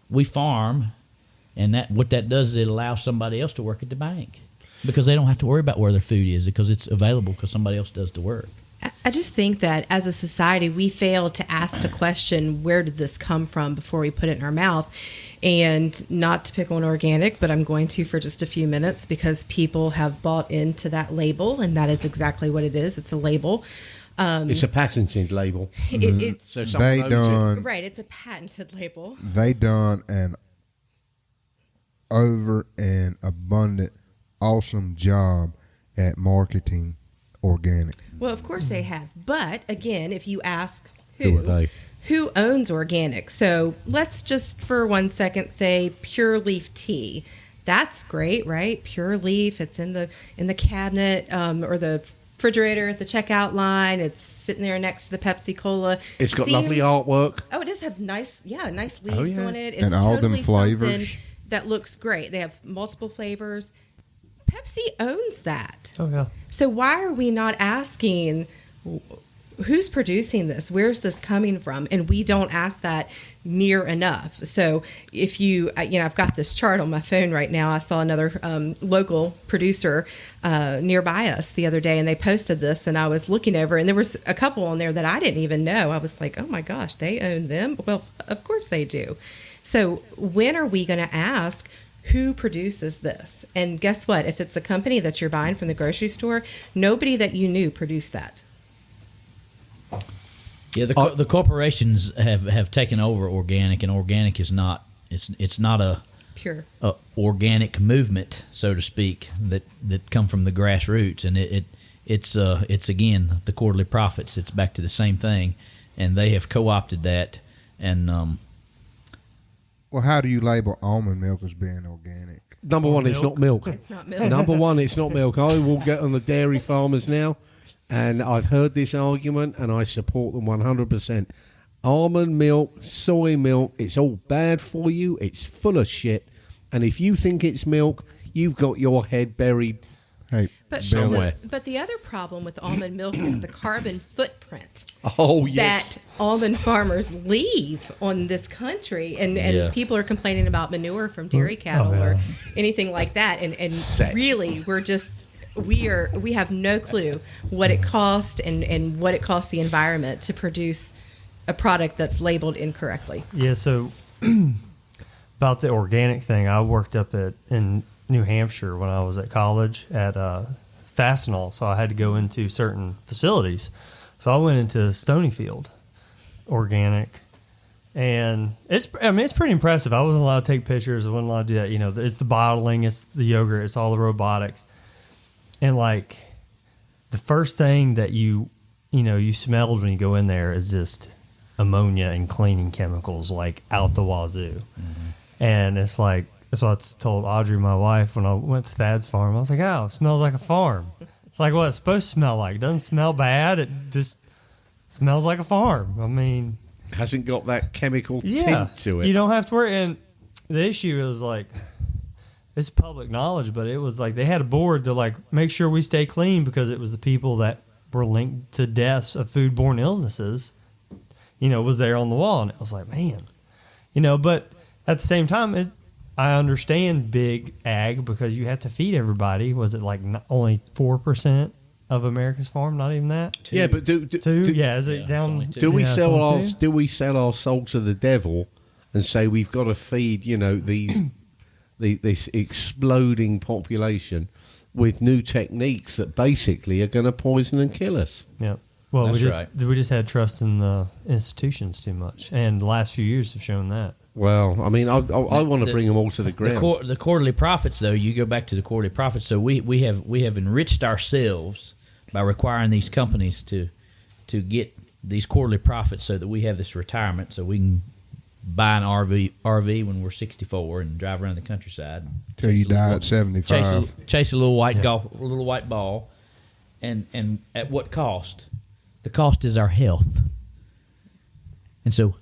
[SPEAKER 6] we farm, and what that does is it allows somebody else to work at the bank because they don't have to worry about where their food is because it's available because somebody else does the work.
[SPEAKER 5] I just think that as a society, we fail to ask the question, where did this come from, before we put it in our mouth. And not to pick on organic, but I'm going to for just a few minutes, because people have bought into that label, and that is exactly what it is. It's a label.
[SPEAKER 2] It's a patented label.
[SPEAKER 5] It's
[SPEAKER 2] So someone
[SPEAKER 3] They
[SPEAKER 2] owns
[SPEAKER 3] done
[SPEAKER 5] right. It's a patented label.
[SPEAKER 3] they done an over and abundant, awesome job at marketing organic.
[SPEAKER 5] Well, of course they have. But again, if you ask
[SPEAKER 2] Who are they?
[SPEAKER 5] who owns organic, so let's just for 1 second say Pure Leaf tea. That's great, right? Pure Leaf. It's in the cabinet or the refrigerator at the checkout line. It's sitting there next to the Pepsi Cola.
[SPEAKER 2] It's got lovely artwork.
[SPEAKER 5] Oh, it does have nice leaves
[SPEAKER 2] yeah.
[SPEAKER 5] on it. It's
[SPEAKER 3] And all them
[SPEAKER 5] totally
[SPEAKER 3] flavors.
[SPEAKER 5] something that looks great. They have multiple flavors. Pepsi owns that.
[SPEAKER 4] Oh yeah.
[SPEAKER 5] So why are we not asking who's producing this? Where's this coming from? And we don't ask that near enough. So if I've got this chart on my phone right now. I saw another local producer nearby us the other day, and they posted this, and I was looking over, and there was a couple on there that I didn't even know. I was like, oh my gosh, they own them? Well, of course they do. So when are we going to ask who produces this? And guess what? If it's a company that you're buying from the grocery store, nobody that you knew produced that.
[SPEAKER 6] Yeah, the corporations have taken over organic, and organic is not it's not a
[SPEAKER 5] Pure.
[SPEAKER 6] Organic movement, so to speak, that come from the grassroots, and it's again the quarterly profits. It's back to the same thing, and they have co-opted that. And
[SPEAKER 3] Well, how do you label almond milk as being organic?
[SPEAKER 2] Number one, it's not milk.
[SPEAKER 5] It's not milk.
[SPEAKER 2] Number one, it's not milk. I will get on the dairy farmers now, and I've heard this argument, and I support them 100%. Almond milk, soy milk, it's all bad for you. It's full of shit. And if you think it's milk, you've got your head buried.
[SPEAKER 3] Hey,
[SPEAKER 5] But
[SPEAKER 2] somewhere.
[SPEAKER 5] but the other problem with almond milk is the carbon footprint
[SPEAKER 2] Oh, yes.
[SPEAKER 5] that almond farmers leave on this country, and
[SPEAKER 6] Yeah.
[SPEAKER 5] people are complaining about manure from dairy cattle or anything like that, and
[SPEAKER 2] Set.
[SPEAKER 5] really we have no clue what it costs and what it costs the environment to produce a product that's labeled incorrectly.
[SPEAKER 4] Yeah, so about the organic thing, I worked up in New Hampshire when I was at college at Fastenal, so I had to go into certain facilities. So I went into Stonyfield Organic, and it's pretty impressive. I wasn't allowed to take pictures. I wasn't allowed to do that. You know, it's the bottling, it's the yogurt, it's all the robotics, and like the first thing that you smelled when you go in there is just ammonia and cleaning chemicals like out the wazoo. And it's like, that's what I told Audrey, my wife, when I went to Thad's farm. I was like, oh, it smells like a farm. It's like what it's supposed to smell like. It doesn't smell bad. It just smells like a farm. I mean,
[SPEAKER 2] Hasn't got that chemical
[SPEAKER 4] yeah,
[SPEAKER 2] tint to it.
[SPEAKER 4] you don't have to worry. And the issue is like, it's public knowledge, but it was like they had a board to like make sure we stay clean because it was the people that were linked to deaths of foodborne illnesses, was there on the wall. And it was like, man, but at the same time, I understand big ag because you have to feed everybody. Was it like only 4% of America's farm? Not even that?
[SPEAKER 2] Yeah, but
[SPEAKER 4] Two? Yeah, is it
[SPEAKER 6] Yeah,
[SPEAKER 4] down?
[SPEAKER 6] it's only two.
[SPEAKER 2] do we
[SPEAKER 4] yeah, it's
[SPEAKER 2] sell
[SPEAKER 4] only two?
[SPEAKER 2] our soul to the devil and say we've got to feed this exploding population with new techniques that basically are going to poison and kill us?
[SPEAKER 4] Yeah. Well,
[SPEAKER 6] That's
[SPEAKER 4] we
[SPEAKER 6] right.
[SPEAKER 4] just had trust in the institutions too much, and the last few years have shown that.
[SPEAKER 2] Well, I mean, I want to bring them all to the ground.
[SPEAKER 6] The quarterly profits, though, you go back to the quarterly profits. So we have enriched ourselves by requiring these companies to get these quarterly profits, so that we have this retirement, so we can buy an RV when we're 64 and drive around the countryside
[SPEAKER 3] till you die at 75.
[SPEAKER 6] Chase a little white ball, and at what cost? The cost is our health. And so,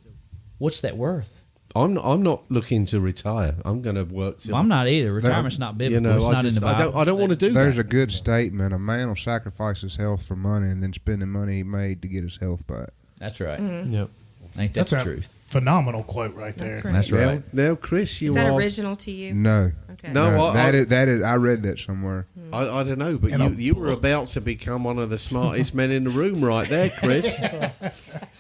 [SPEAKER 6] what's that worth?
[SPEAKER 2] I'm not looking to retire. I'm going to work till...
[SPEAKER 6] Well, I'm not either. Retirement's not biblical. It's not in the Bible.
[SPEAKER 2] I don't want to do
[SPEAKER 3] There's
[SPEAKER 2] that.
[SPEAKER 3] a good statement: a man will sacrifice his health for money, and then spend the money he made to get his health back.
[SPEAKER 6] That's right.
[SPEAKER 4] Yep.
[SPEAKER 6] I think that's the truth.
[SPEAKER 1] phenomenal quote right there.
[SPEAKER 5] That's right.
[SPEAKER 6] That's right.
[SPEAKER 2] Now, Chris, you
[SPEAKER 5] Is that
[SPEAKER 2] are.
[SPEAKER 5] original to you?
[SPEAKER 3] No.
[SPEAKER 5] Okay.
[SPEAKER 2] No,
[SPEAKER 3] That is. I read that somewhere.
[SPEAKER 2] I don't know, but
[SPEAKER 1] In
[SPEAKER 2] you were about to become one of the smartest men in the room right there, Chris.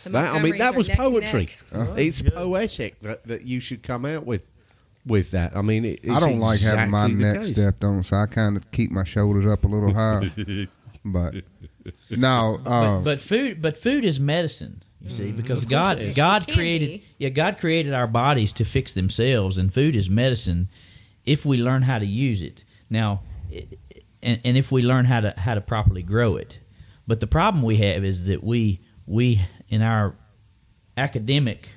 [SPEAKER 2] That was poetry. It's poetic that you should come out with that. I mean, it's
[SPEAKER 3] I don't like having my
[SPEAKER 2] exactly the
[SPEAKER 3] neck
[SPEAKER 2] case.
[SPEAKER 3] stepped on, so I kind of keep my shoulders up a little high. But no,
[SPEAKER 6] But food is medicine. You see, because God
[SPEAKER 5] It can
[SPEAKER 6] created
[SPEAKER 5] be.
[SPEAKER 6] God created our bodies to fix themselves, and food is medicine if we learn how to use it. Now, and if we learn how to properly grow it. But the problem we have is that we in our academic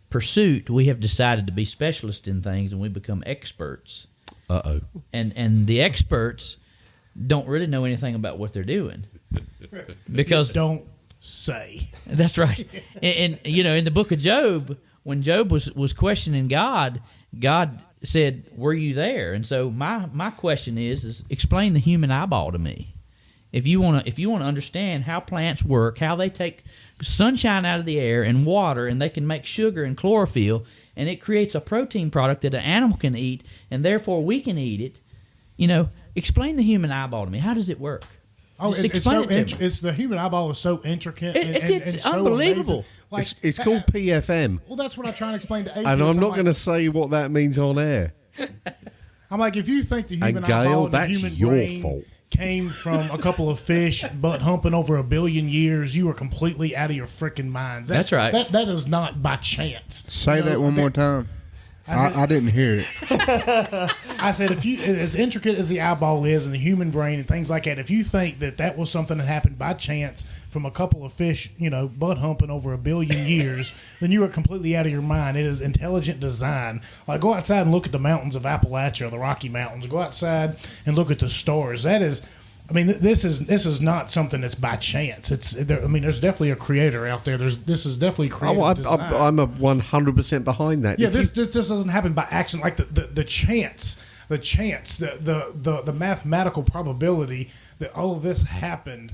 [SPEAKER 6] pursuit, we have decided to be specialists in things, and we become experts.
[SPEAKER 2] Uh-oh.
[SPEAKER 6] And the experts don't really know anything about what they're doing. Because
[SPEAKER 1] Don't say.
[SPEAKER 6] that's right. And in the book of Job, when Job was questioning God, God said, "Were you there?" And so my question is explain the human eyeball to me. If you want to understand how plants work, how they take sunshine out of the air and water, and they can make sugar and chlorophyll, and it creates a protein product that an animal can eat, and therefore we can eat it. Explain the human eyeball to me. How does it work?
[SPEAKER 1] Oh,
[SPEAKER 6] Just
[SPEAKER 1] it's
[SPEAKER 6] explain
[SPEAKER 1] so
[SPEAKER 6] it to me.
[SPEAKER 1] it's the human eyeball is so intricate.
[SPEAKER 6] It's
[SPEAKER 1] and so
[SPEAKER 6] unbelievable.
[SPEAKER 1] amazing. Like,
[SPEAKER 2] It's called PFM,
[SPEAKER 1] well, that's what I try and explain to atheists.
[SPEAKER 2] and I'm not
[SPEAKER 1] like-
[SPEAKER 2] going to say what that means on air.
[SPEAKER 1] I'm like, if you think the human
[SPEAKER 2] And Gayle,
[SPEAKER 1] eyeball and the
[SPEAKER 2] that's
[SPEAKER 1] human
[SPEAKER 2] your
[SPEAKER 1] brain
[SPEAKER 2] fault.
[SPEAKER 1] came from a couple of fish butt humping over 1 billion years, you are completely out of your freaking minds.
[SPEAKER 6] That's right.
[SPEAKER 1] That is not by chance.
[SPEAKER 3] say that one more time. I didn't hear it.
[SPEAKER 1] I said, if you, as intricate as the eyeball is and the human brain and things like that, if you think that was something that happened by chance from a couple of fish, butt humping over 1 billion years, then you are completely out of your mind. It is intelligent design. Like, go outside and look at the mountains of Appalachia, the Rocky Mountains. Go outside and look at the stars. That is, I mean, this is not something that's by chance. There's definitely a creator out there. This is definitely creative design.
[SPEAKER 2] I'm a 100% behind that.
[SPEAKER 1] Yeah,
[SPEAKER 2] If
[SPEAKER 1] this doesn't happen by accident. Like the chance, the mathematical probability that all of this happened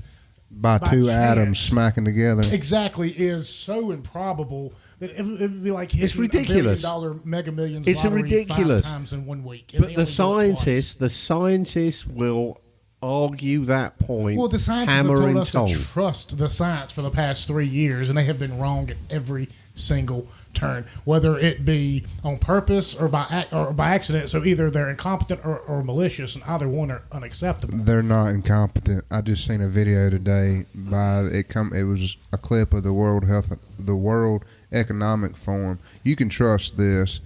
[SPEAKER 3] By
[SPEAKER 1] by
[SPEAKER 3] two
[SPEAKER 1] chance.
[SPEAKER 3] atoms smacking together.
[SPEAKER 1] exactly is so improbable that it would be like hitting
[SPEAKER 2] ridiculous.
[SPEAKER 1] $1 billion Mega Millions
[SPEAKER 2] It's
[SPEAKER 1] lottery
[SPEAKER 2] ridiculous.
[SPEAKER 1] 5 times in 1 week. And
[SPEAKER 2] But
[SPEAKER 1] they
[SPEAKER 2] the
[SPEAKER 1] only do it twice.
[SPEAKER 2] scientists will argue that point.
[SPEAKER 1] Well, the scientists have
[SPEAKER 2] hammer
[SPEAKER 1] told
[SPEAKER 2] and
[SPEAKER 1] us
[SPEAKER 2] tong.
[SPEAKER 1] to trust the science for the past 3 years, and they have been wrong at every single turn, whether it be on purpose or by accident. So either they're incompetent or malicious, and either one are unacceptable.
[SPEAKER 3] They're not incompetent. I just seen a video today it was a clip of the World Economic Forum. You can trust this.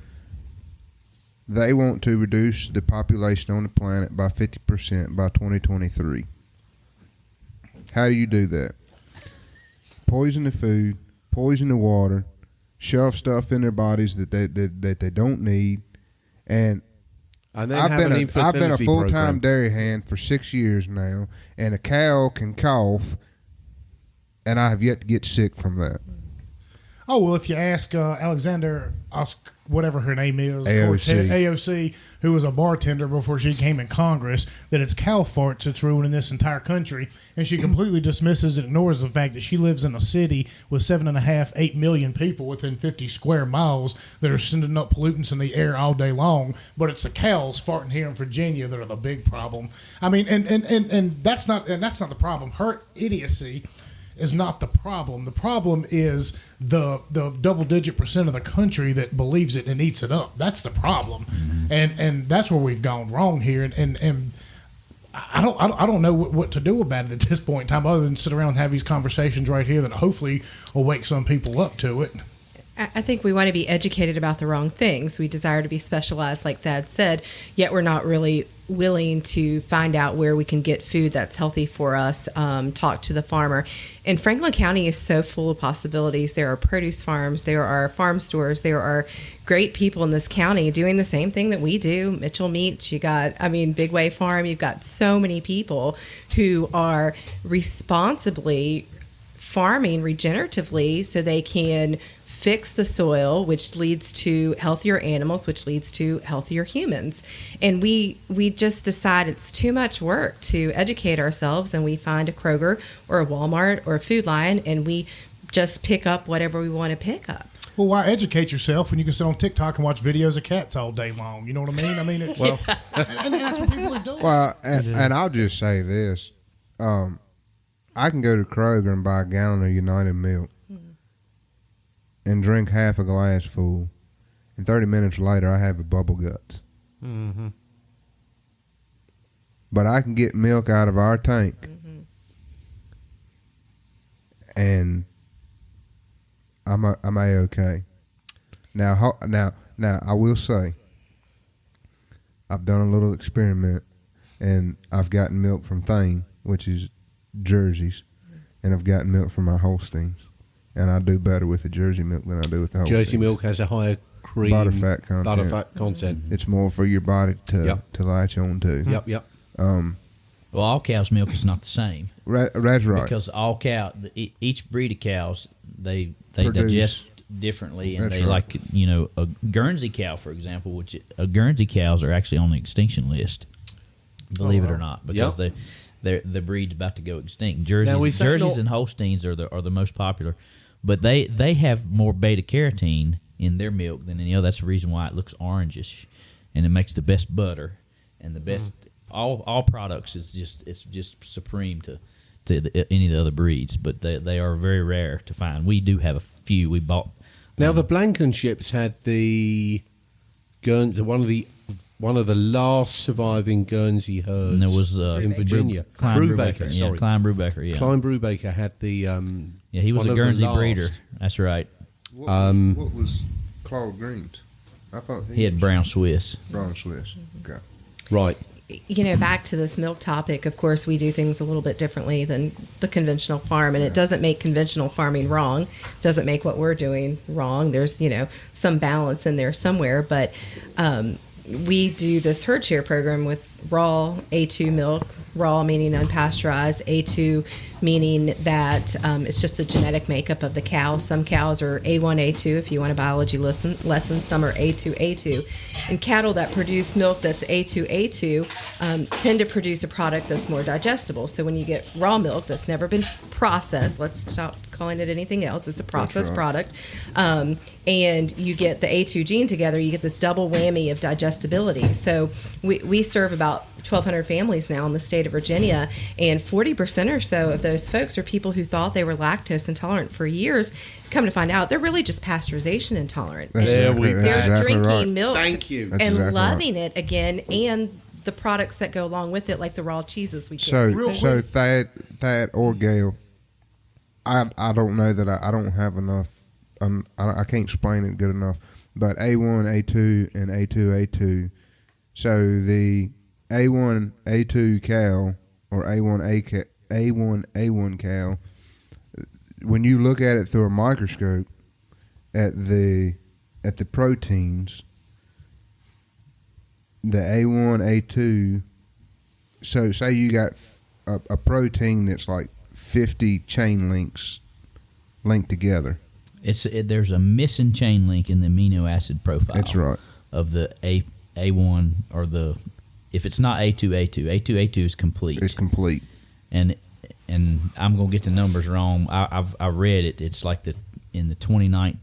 [SPEAKER 3] They want to reduce the population on the planet by 50% by 2023. How do you do that? Poison the food, poison the water, shove stuff in their bodies that they don't need, and
[SPEAKER 2] And then
[SPEAKER 3] I've
[SPEAKER 2] have
[SPEAKER 3] been
[SPEAKER 2] an
[SPEAKER 3] a
[SPEAKER 2] infertility
[SPEAKER 3] full-time
[SPEAKER 2] program.
[SPEAKER 3] dairy hand for 6 years now, and a cow can cough, and I have yet to get sick from that.
[SPEAKER 1] Oh, well, if you ask Alexander, whatever her name is,
[SPEAKER 3] AOC.
[SPEAKER 1] AOC, who was a bartender before she came in Congress, that it's cow farts that's ruining this entire country, and she completely dismisses and ignores the fact that she lives in a city with 7.5, 8 million people within 50 square miles that are sending up pollutants in the air all day long, but it's the cows farting here in Virginia that are the big problem. I mean, and that's not the problem. Her idiocy is not the problem. The problem is the double-digit % of the country that believes it and eats it up. That's the problem, and that's where we've gone wrong here. And I don't know what to do about it at this point in time, other than sit around and have these conversations right here that hopefully will wake some people up to it.
[SPEAKER 5] I think we want to be educated about the wrong things. We desire to be specialized, like Thad said, yet we're not really willing to find out where we can get food that's healthy for us, talk to the farmer. And Franklin County is so full of possibilities. There are produce farms, there are farm stores, there are great people in this county doing the same thing that we do. Mitchell Meats, Big Way Farm, you've got so many people who are responsibly farming regeneratively so they can fix the soil, which leads to healthier animals, which leads to healthier humans. And we just decide it's too much work to educate ourselves, and we find a Kroger or a Walmart or a Food Lion, and we just pick up whatever we want to pick up.
[SPEAKER 1] Well, why educate yourself when you can sit on TikTok and watch videos of cats all day long? You know what I mean? I mean, it's, and that's what people are doing.
[SPEAKER 3] Well, and I'll just say this. I can go to Kroger and buy a gallon of United milk and drink half a glass full, and 30 minutes later I have a bubble guts.
[SPEAKER 4] Mm-hmm.
[SPEAKER 3] But I can get milk out of our tank, and I'm A-okay. Now I will say, I've done a little experiment, and I've gotten milk from Thane, which is Jerseys, and I've gotten milk from our Holsteins, and I do better with the Jersey milk than I do with the Holsteins.
[SPEAKER 2] Jersey milk has a higher cream
[SPEAKER 3] butterfat content.
[SPEAKER 2] Butterfat content.
[SPEAKER 3] It's more for your body to latch on to.
[SPEAKER 2] Yep.
[SPEAKER 6] Well, all cows' milk is not the same.
[SPEAKER 3] That's right.
[SPEAKER 6] Because all each breed of cows, they
[SPEAKER 3] Produce.
[SPEAKER 6] digest differently, and
[SPEAKER 3] That's
[SPEAKER 6] they
[SPEAKER 3] right.
[SPEAKER 6] like, a Guernsey cow, for example, which Guernsey cows are actually on the extinction list, believe it or not, because the breed's about to go extinct. Jerseys and Holsteins are the most popular, but they have more beta carotene in their milk than any other. That's the reason why it looks orangish, and it makes the best butter and the best. All products is just supreme to any of the other breeds, but they are very rare to find. We do have a few we bought.
[SPEAKER 2] Now the Blankenships had the Guernsey, one of the last surviving Guernsey herds.
[SPEAKER 6] And there was
[SPEAKER 2] in Virginia,
[SPEAKER 6] Klein
[SPEAKER 2] Brubaker.
[SPEAKER 6] Yeah,
[SPEAKER 2] Sorry,
[SPEAKER 6] Klein Brubaker. Yeah,
[SPEAKER 2] Klein Brubaker had the.
[SPEAKER 6] he was
[SPEAKER 2] one
[SPEAKER 6] a
[SPEAKER 2] of the
[SPEAKER 6] Guernsey
[SPEAKER 2] last.
[SPEAKER 6] breeder. That's right.
[SPEAKER 3] What was Claude Green's? I thought
[SPEAKER 6] He had brown Swiss.
[SPEAKER 3] brown Swiss. Okay.
[SPEAKER 2] Right.
[SPEAKER 5] Back to this milk topic, of course, we do things a little bit differently than the conventional farm, and it doesn't make conventional farming wrong, doesn't make what we're doing wrong. There's, some balance in there somewhere, but we do this herd share program with raw A2 milk, raw meaning unpasteurized, A2 meaning that it's just the genetic makeup of the cow. Some cows are A1, A2 if you want a biology lesson. Some are A2, A2. And cattle that produce milk that's A2, A2 tend to produce a product that's more digestible. So when you get raw milk that's never been processed, let's stop calling it anything else, it's a processed product, and you get the A2 gene together, you get this double whammy of digestibility. So we serve about 1,200 families now in the state of Virginia, and 40% or so of those folks are people who thought they were lactose intolerant for years. Come to find out, they're really just pasteurization intolerant. They're
[SPEAKER 3] exactly
[SPEAKER 5] drinking
[SPEAKER 3] right.
[SPEAKER 5] milk
[SPEAKER 2] Thank you.
[SPEAKER 3] That's
[SPEAKER 5] and
[SPEAKER 3] exactly
[SPEAKER 5] loving it again, and the products that go along with it, like the raw cheeses we
[SPEAKER 3] So
[SPEAKER 5] carry.
[SPEAKER 3] so Thad or Gayle, I don't know that I don't have enough. I can't explain it good enough. But A1, A2, and A2, A2. So the A1, A2 cow or A1 cow, when you look at it through a microscope at the proteins, the A1, A2. So say you got a protein that's like 50 chain links linked together.
[SPEAKER 6] There's a missing chain link in the amino acid profile.
[SPEAKER 3] That's right.
[SPEAKER 6] Of the A1 or if it's not A2, A2 is complete.
[SPEAKER 3] It's complete.
[SPEAKER 6] And I'm gonna get the numbers wrong. I read it. It's like in the 29th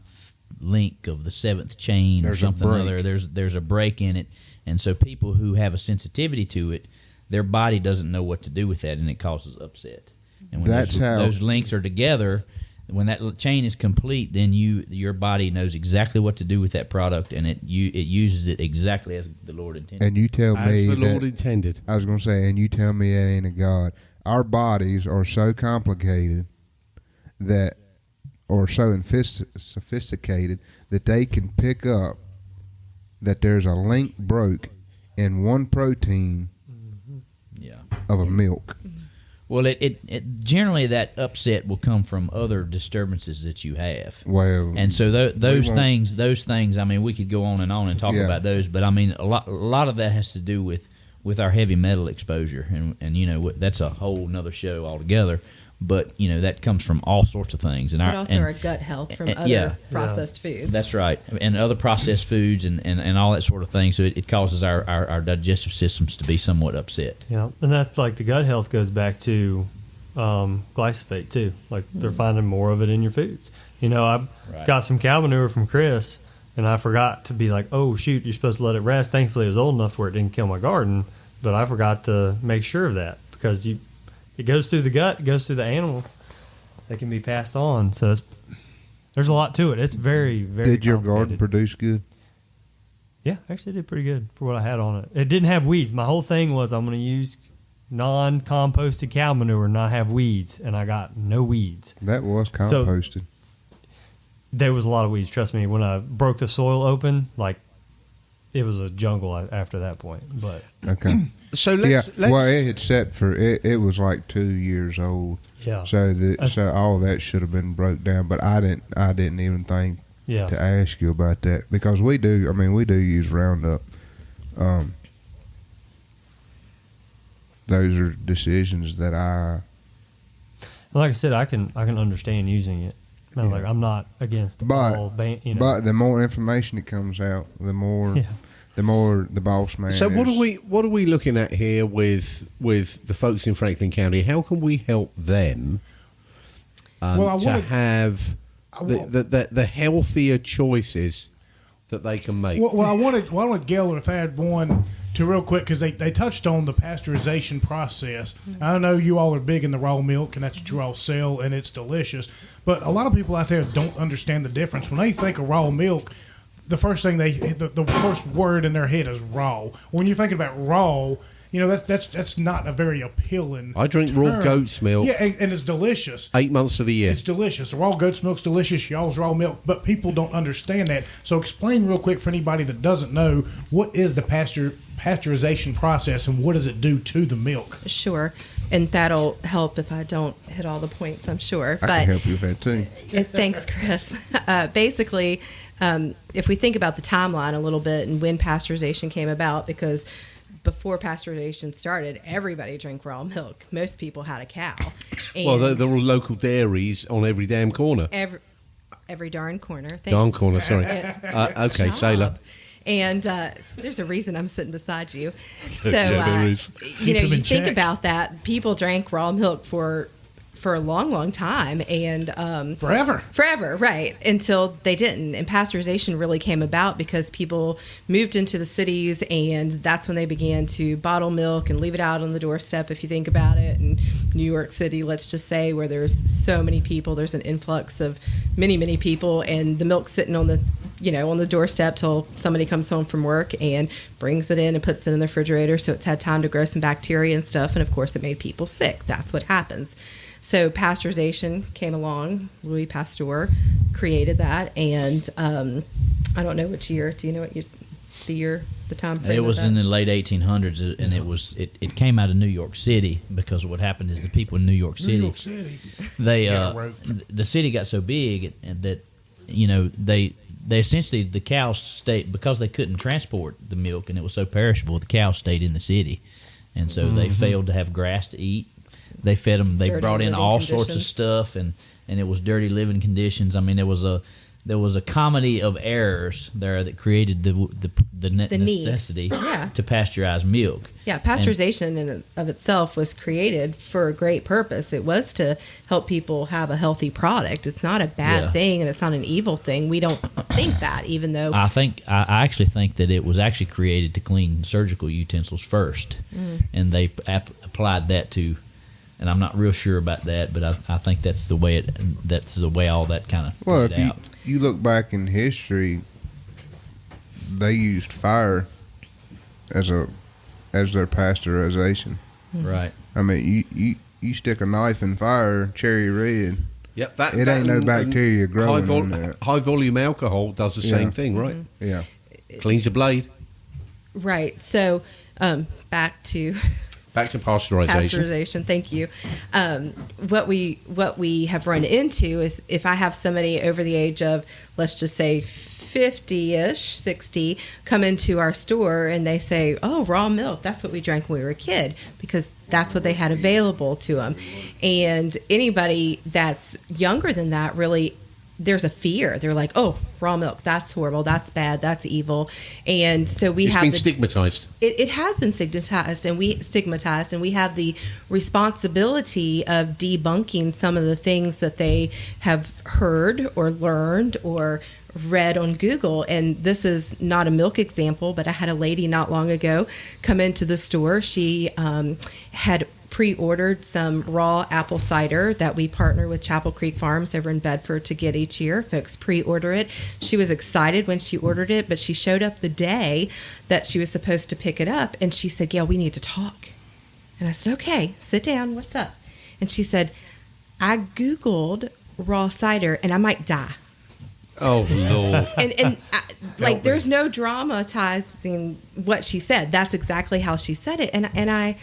[SPEAKER 6] link of the 7th chain or something or other. There's a break in it, and so people who have a sensitivity to it, their body doesn't know what to do with that, and it causes upset. And when those links are together, when that chain is complete, then your body knows exactly what to do with that product, and it uses it exactly as the Lord intended.
[SPEAKER 3] And you tell me
[SPEAKER 2] As the Lord intended.
[SPEAKER 3] I was going to say, and you tell me that ain't a God. Our bodies are so complicated or so sophisticated that they can pick up that there's a link broke in one protein of a milk.
[SPEAKER 6] Well, it generally that upset will come from other disturbances that you have.
[SPEAKER 3] Well,
[SPEAKER 6] and so those things. I mean, we could go on and talk about those, but I mean, a lot of that has to do with our heavy metal exposure, and that's a whole nother show altogether. But that comes from all sorts of things,
[SPEAKER 5] but also our gut health from other processed foods.
[SPEAKER 6] That's right, and other processed foods and all that sort of thing. So it causes our digestive systems to be somewhat upset.
[SPEAKER 4] Yeah, and that's like the gut health goes back to glyphosate too. Like they're finding more of it in your foods. You know, I got some cow manure from Chris, and I forgot to be like, oh shoot, you're supposed to let it rest. Thankfully, it was old enough where it didn't kill my garden, but I forgot to make sure of that because it goes through the gut, it goes through the animal. They can be passed on. So there's a lot to it. It's very, very
[SPEAKER 3] Did your
[SPEAKER 4] complicated.
[SPEAKER 3] garden produce good?
[SPEAKER 4] Yeah, actually it did pretty good for what I had on it. It didn't have weeds. My whole thing was I'm going to use non-composted cow manure and not have weeds, and I got no weeds.
[SPEAKER 3] That was composted.
[SPEAKER 4] There was a lot of weeds, trust me. When I broke the soil open, like, it was a jungle after that point. But
[SPEAKER 3] Okay.
[SPEAKER 2] So let's
[SPEAKER 3] well, it had set for it. It was like 2 years old.
[SPEAKER 4] yeah,
[SPEAKER 3] So all that should have been broke down, but I didn't even think
[SPEAKER 4] yeah.
[SPEAKER 3] to ask you about that because we do use Roundup. Those are decisions that
[SPEAKER 4] Like I said, I can understand using it. No, like I'm not against all
[SPEAKER 3] but the more information that comes out, the more the boss man.
[SPEAKER 2] So what
[SPEAKER 3] is.
[SPEAKER 2] are we looking at here with the folks in Franklin County? How can we help them to have the healthier choices that they can make?
[SPEAKER 1] Well, I wanted Gayle or Thad one to real quick because they touched on the pasteurization process. I know you all are big in the raw milk, and that's what you all sell, and it's delicious. But a lot of people out there don't understand the difference. When they think of raw milk, the first thing the first word in their head is raw. When you're thinking about raw, you know that's not a very appealing.
[SPEAKER 2] I drink raw
[SPEAKER 1] term.
[SPEAKER 2] goat's milk.
[SPEAKER 1] Yeah, and it's delicious.
[SPEAKER 2] 8 months of the year.
[SPEAKER 1] It's delicious. The raw goat's milk's delicious. Y'all's raw milk, but people don't understand that. So explain real quick for anybody that doesn't know, what is the pasteurization process and what does it do to the milk?
[SPEAKER 5] Sure. And that'll help if I don't hit all the points, I'm sure.
[SPEAKER 3] I can help you with that too.
[SPEAKER 5] Thanks, Chris. Basically, if we think about the timeline a little bit and when pasteurization came about, because before pasteurization started, everybody drank raw milk. Most people had a cow. And
[SPEAKER 2] Well, there were local dairies on every damn corner.
[SPEAKER 5] every darn corner. Thanks.
[SPEAKER 2] Darn corner, sorry.
[SPEAKER 5] Yeah.
[SPEAKER 2] Okay,
[SPEAKER 5] Shut
[SPEAKER 2] sailor.
[SPEAKER 5] up. And there's a reason I'm sitting beside you. So,
[SPEAKER 2] Yeah, there is.
[SPEAKER 5] you know,
[SPEAKER 1] them
[SPEAKER 5] you
[SPEAKER 1] in
[SPEAKER 5] think
[SPEAKER 1] check.
[SPEAKER 5] about that. People drank raw milk for a long, long time, and forever, right? Until they didn't. And pasteurization really came about because people moved into the cities, and that's when they began to bottle milk and leave it out on the doorstep. If you think about it, in New York City, let's just say, where there's so many people, there's an influx of many, many people, and the milk's sitting on the doorstep till somebody comes home from work and brings it in and puts it in the refrigerator, so it's had time to grow some bacteria and stuff, and of course it made people sick. That's what happens. So pasteurization came along. Louis Pasteur created that, and I don't know which year. Do you know the time frame?
[SPEAKER 6] It was
[SPEAKER 5] of that?
[SPEAKER 6] in the late 1800s, and it came out of New York City because what happened is the people in New York City, the city got so big and that they essentially, the cows stayed, because they couldn't transport the milk and it was so perishable, the cows stayed in the city, and so they failed to have grass to eat. They fed them. They
[SPEAKER 5] Dirty
[SPEAKER 6] brought in
[SPEAKER 5] living
[SPEAKER 6] all sorts of
[SPEAKER 5] conditions.
[SPEAKER 6] stuff, and it was dirty living conditions. I mean, there was a comedy of errors there that created the necessity
[SPEAKER 5] need.
[SPEAKER 6] to pasteurize milk.
[SPEAKER 5] Yeah, pasteurization in and of itself was created for a great purpose. It was to help people have a healthy product. It's not a bad thing, and it's not an evil thing. We don't think that, even though
[SPEAKER 6] I actually think that it was actually created to clean surgical utensils first, and they applied that to. And I'm not real sure about that, but I think that's the way all that kind of
[SPEAKER 3] Well,
[SPEAKER 6] played
[SPEAKER 3] if
[SPEAKER 6] out.
[SPEAKER 3] you look back in history, they used fire as their pasteurization.
[SPEAKER 6] Right.
[SPEAKER 3] I mean, you stick a knife in fire, cherry red.
[SPEAKER 2] Yep,
[SPEAKER 3] It ain't no bacteria growing in that.
[SPEAKER 2] High volume alcohol does the same thing, right?
[SPEAKER 3] Yeah.
[SPEAKER 2] Cleans the blade.
[SPEAKER 5] right. So back to
[SPEAKER 2] Pasteurization.
[SPEAKER 5] Thank you. What we have run into is if I have somebody over the age of, let's just say 50-ish, 60, come into our store and they say, oh, raw milk, that's what we drank when we were a kid, because that's what they had available to them. And anybody that's younger than that really there's a fear. They're like, oh, raw milk, that's horrible, that's bad, that's evil. And so
[SPEAKER 2] It's been stigmatized.
[SPEAKER 5] It has been stigmatized, and we have the responsibility of debunking some of the things that they have heard or learned or read on Google. And this is not a milk example, but I had a lady not long ago come into the store. She had pre-ordered some raw apple cider that we partner with Chapel Creek Farms over in Bedford to get each year. Folks pre-order it. She was excited when she ordered it, but she showed up the day that she was supposed to pick it up, and she said, Gayle, we need to talk. And I said, okay, sit down, what's up? And she said, I Googled raw cider and I might die.
[SPEAKER 2] Oh, Lord.
[SPEAKER 5] And there's no dramatizing what she said. That's exactly how she said it. And I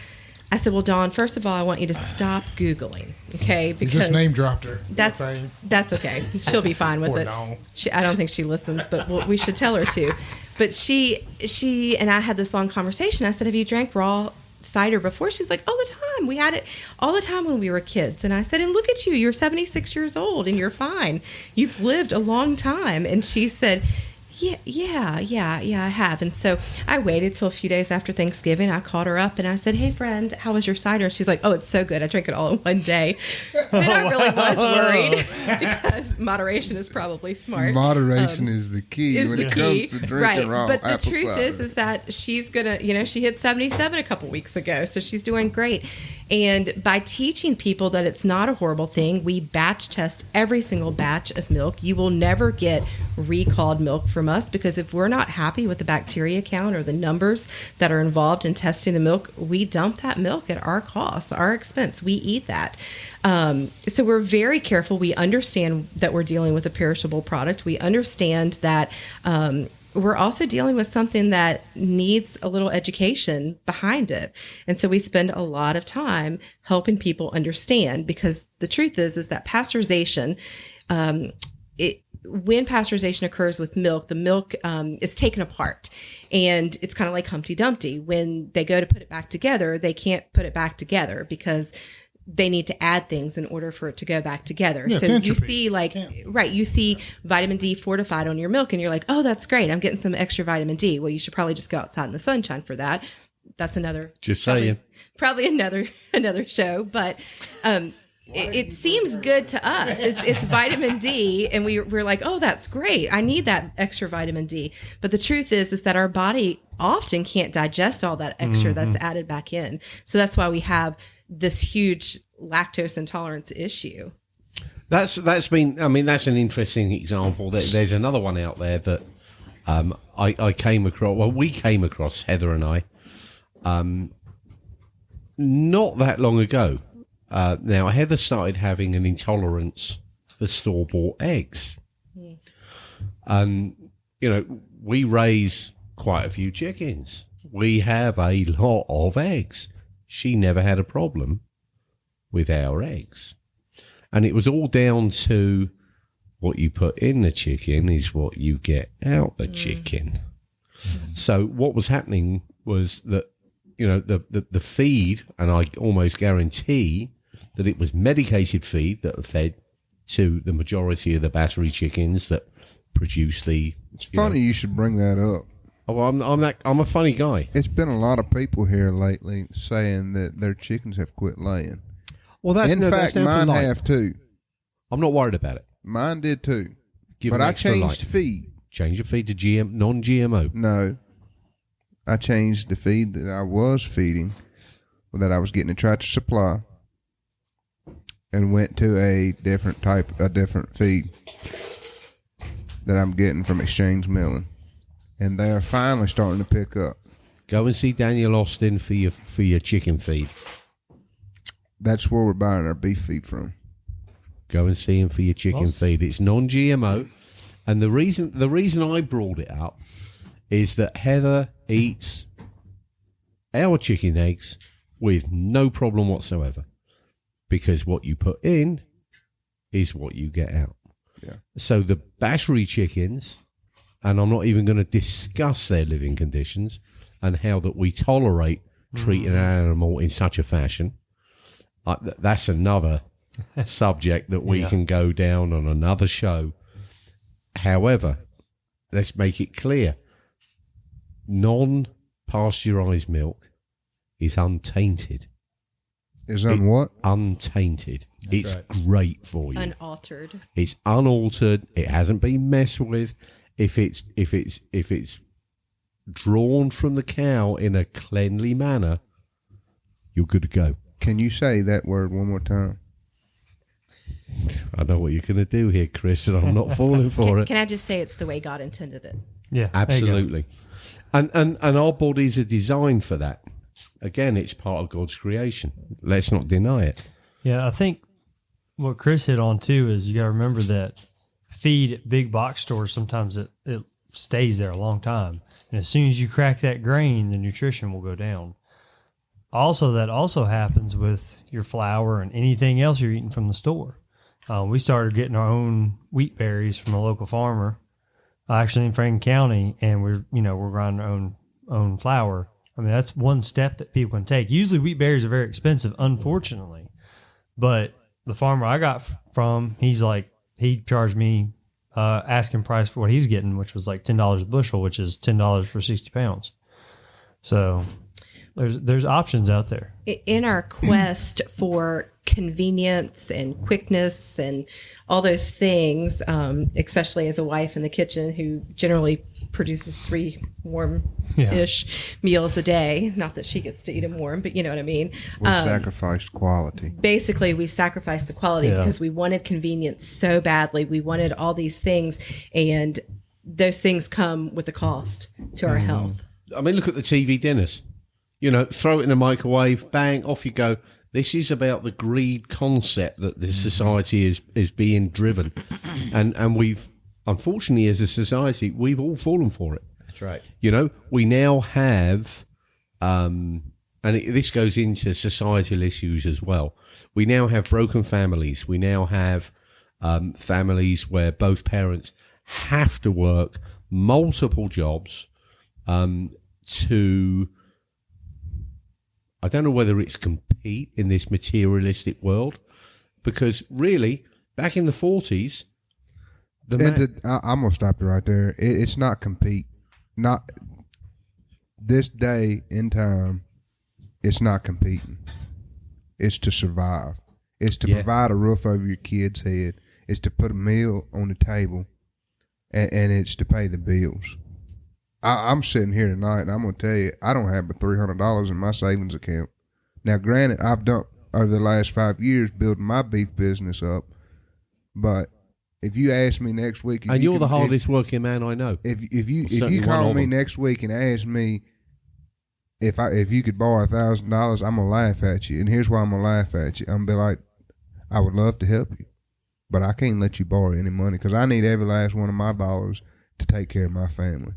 [SPEAKER 5] said, well, Dawn, first of all, I want you to stop Googling, okay?
[SPEAKER 1] You just name dropped her.
[SPEAKER 5] That's okay. She'll be fine with
[SPEAKER 1] Poor
[SPEAKER 5] it.
[SPEAKER 1] Dawn.
[SPEAKER 5] I don't think she listens, but we should tell her to. But she and I had this long conversation. I said, have you drank raw cider before? She's like, all the time. We had it all the time when we were kids. And I said, and look at you. You're 76 years old and you're fine. You've lived a long time. And she said, yeah, I have. And so I waited till a few days after Thanksgiving. I called her up and I said, hey, friend, how was your cider? And she's like, oh, it's so good. I drank it all in one day. Then I really was worried because moderation is probably smart.
[SPEAKER 3] Moderation is the key when it comes to drinking raw
[SPEAKER 5] but the
[SPEAKER 3] apple
[SPEAKER 5] truth
[SPEAKER 3] cider.
[SPEAKER 5] is that she's going to, she hit 77 a couple weeks ago. So she's doing great. And by teaching people that it's not a horrible thing, we batch test every single batch of milk. You will never get recalled milk from us, because if we're not happy with the bacteria count or the numbers that are involved in testing the milk, we dump that milk at our cost, our expense. We eat that. So we're very careful. We understand that we're dealing with a perishable product. We understand that we're also dealing with something that needs a little education behind it. And so we spend a lot of time helping people understand, because the truth is that pasteurization, when pasteurization occurs with milk, the milk is taken apart, and it's kind of like Humpty Dumpty. When they go to put it back together, they can't put it back together because they need to add things in order for it to go back together.
[SPEAKER 1] Yeah,
[SPEAKER 5] so you see you see vitamin D fortified on your milk and you're like, oh, that's great. I'm getting some extra vitamin D. Well, you should probably just go outside in the sunshine for that. That's another,
[SPEAKER 2] Just saying.
[SPEAKER 5] Probably another show, but, it seems good to us. It's vitamin D, and we're like, oh, that's great. I need that extra vitamin D. But the truth is that our body often can't digest all that extra that's added back in. So that's why we have this huge lactose intolerance issue.
[SPEAKER 2] That's an interesting example. There's another one out there that I came across. Well, we came across, Heather and I, not that long ago. Now, Heather started having an intolerance for store-bought eggs. And, we raise quite a few chickens. We have a lot of eggs. She never had a problem with our eggs. And it was all down to what you put in the chicken is what you get out the chicken. So what was happening was that, the feed, and I almost guarantee that it was medicated feed that were fed to the majority of the battery chickens that produce the...
[SPEAKER 3] It's funny you should bring that up.
[SPEAKER 2] Oh, well, I'm a funny guy.
[SPEAKER 3] It's been a lot of people here lately saying that their chickens have quit laying.
[SPEAKER 2] Well,
[SPEAKER 3] In fact, mine have too.
[SPEAKER 2] I'm not worried about it.
[SPEAKER 3] Mine did too.
[SPEAKER 2] Give
[SPEAKER 3] But
[SPEAKER 2] them
[SPEAKER 3] I
[SPEAKER 2] extra
[SPEAKER 3] changed
[SPEAKER 2] light.
[SPEAKER 3] feed.
[SPEAKER 2] Change the feed to non-GMO.
[SPEAKER 3] No. I changed the feed that I was feeding, that I was getting at Tractor Supply, and went to a different feed that I'm getting from Exchange Milling. And they are finally starting to pick up.
[SPEAKER 2] Go and see Daniel Austin for your chicken feed.
[SPEAKER 3] That's where we're buying our beef feed from.
[SPEAKER 2] Go and see him for your chicken feed. It's non-GMO. And the reason I brought it up is that Heather eats our chicken eggs with no problem whatsoever. Because what you put in is what you get out.
[SPEAKER 3] Yeah.
[SPEAKER 2] So the battery chickens, and I'm not even going to discuss their living conditions and how that we tolerate treating an animal in such a fashion. That's another subject that we can go down on another show However, let's make it clear. Non-pasteurized milk is untainted.
[SPEAKER 3] Is on what?
[SPEAKER 2] Untainted. It's
[SPEAKER 6] right.
[SPEAKER 2] great for you.
[SPEAKER 5] Unaltered.
[SPEAKER 2] It's unaltered. It hasn't been messed with. If it's drawn from the cow in a cleanly manner, you're good to go.
[SPEAKER 3] Can you say that word one more time?
[SPEAKER 2] I know what you're going to do here, Chris, and I'm not falling for it.
[SPEAKER 5] Can I just say it's the way God intended it?
[SPEAKER 4] Yeah,
[SPEAKER 2] Absolutely. And our bodies are designed for that. Again, it's part of God's creation. Let's not deny it.
[SPEAKER 4] Yeah, I think what Chris hit on too is you got to remember that feed at big box stores, sometimes it stays there a long time. And as soon as you crack that grain, the nutrition will go down. Also, that also happens with your flour and anything else you're eating from the store. We started getting our own wheat berries from a local farmer, actually in Franklin County, and we're grinding our own flour. I mean, that's one step that people can take. Usually wheat berries are very expensive, unfortunately. But the farmer I got from, he charged me asking price for what he was getting, which was like $10 a bushel, which is $10 for 60 pounds. So there's options out there.
[SPEAKER 5] In our quest for convenience and quickness and all those things, especially as a wife in the kitchen who generally produces 3 warm-ish meals a day. Not that she gets to eat them warm, but you know what I mean.
[SPEAKER 3] We sacrificed quality.
[SPEAKER 5] Basically, we sacrificed the quality because we wanted convenience so badly. We wanted all these things, and those things come with a cost to our health.
[SPEAKER 2] I mean, look at the TV dinners. Throw it in a microwave, bang, off you go. This is about the greed concept that this society is being driven. And we've, unfortunately, as a society, we've all fallen for it.
[SPEAKER 6] That's right.
[SPEAKER 2] We now have, this goes into societal issues as well. We now have broken families. We now have families where both parents have to work multiple jobs to... I don't know whether it's compete in this materialistic world, because really, back in the 40s,
[SPEAKER 3] I'm gonna stop you right there. It's not compete. Not this day in time. It's not competing. It's to survive. It's to provide a roof over your kid's head. It's to put a meal on the table, and it's to pay the bills. I'm sitting here tonight, and I'm going to tell you, I don't have but $300 in my savings account. Now, granted, I've done, over the last 5 years, building my beef business up, but if you ask me next week...
[SPEAKER 2] And you're the hardest working man I know.
[SPEAKER 3] If you call me next week and ask me if you could borrow $1,000, I'm going to laugh at you. And here's why I'm going to laugh at you. I'm going to be like, I would love to help you, but I can't let you borrow any money because I need every last one of my dollars to take care of my family.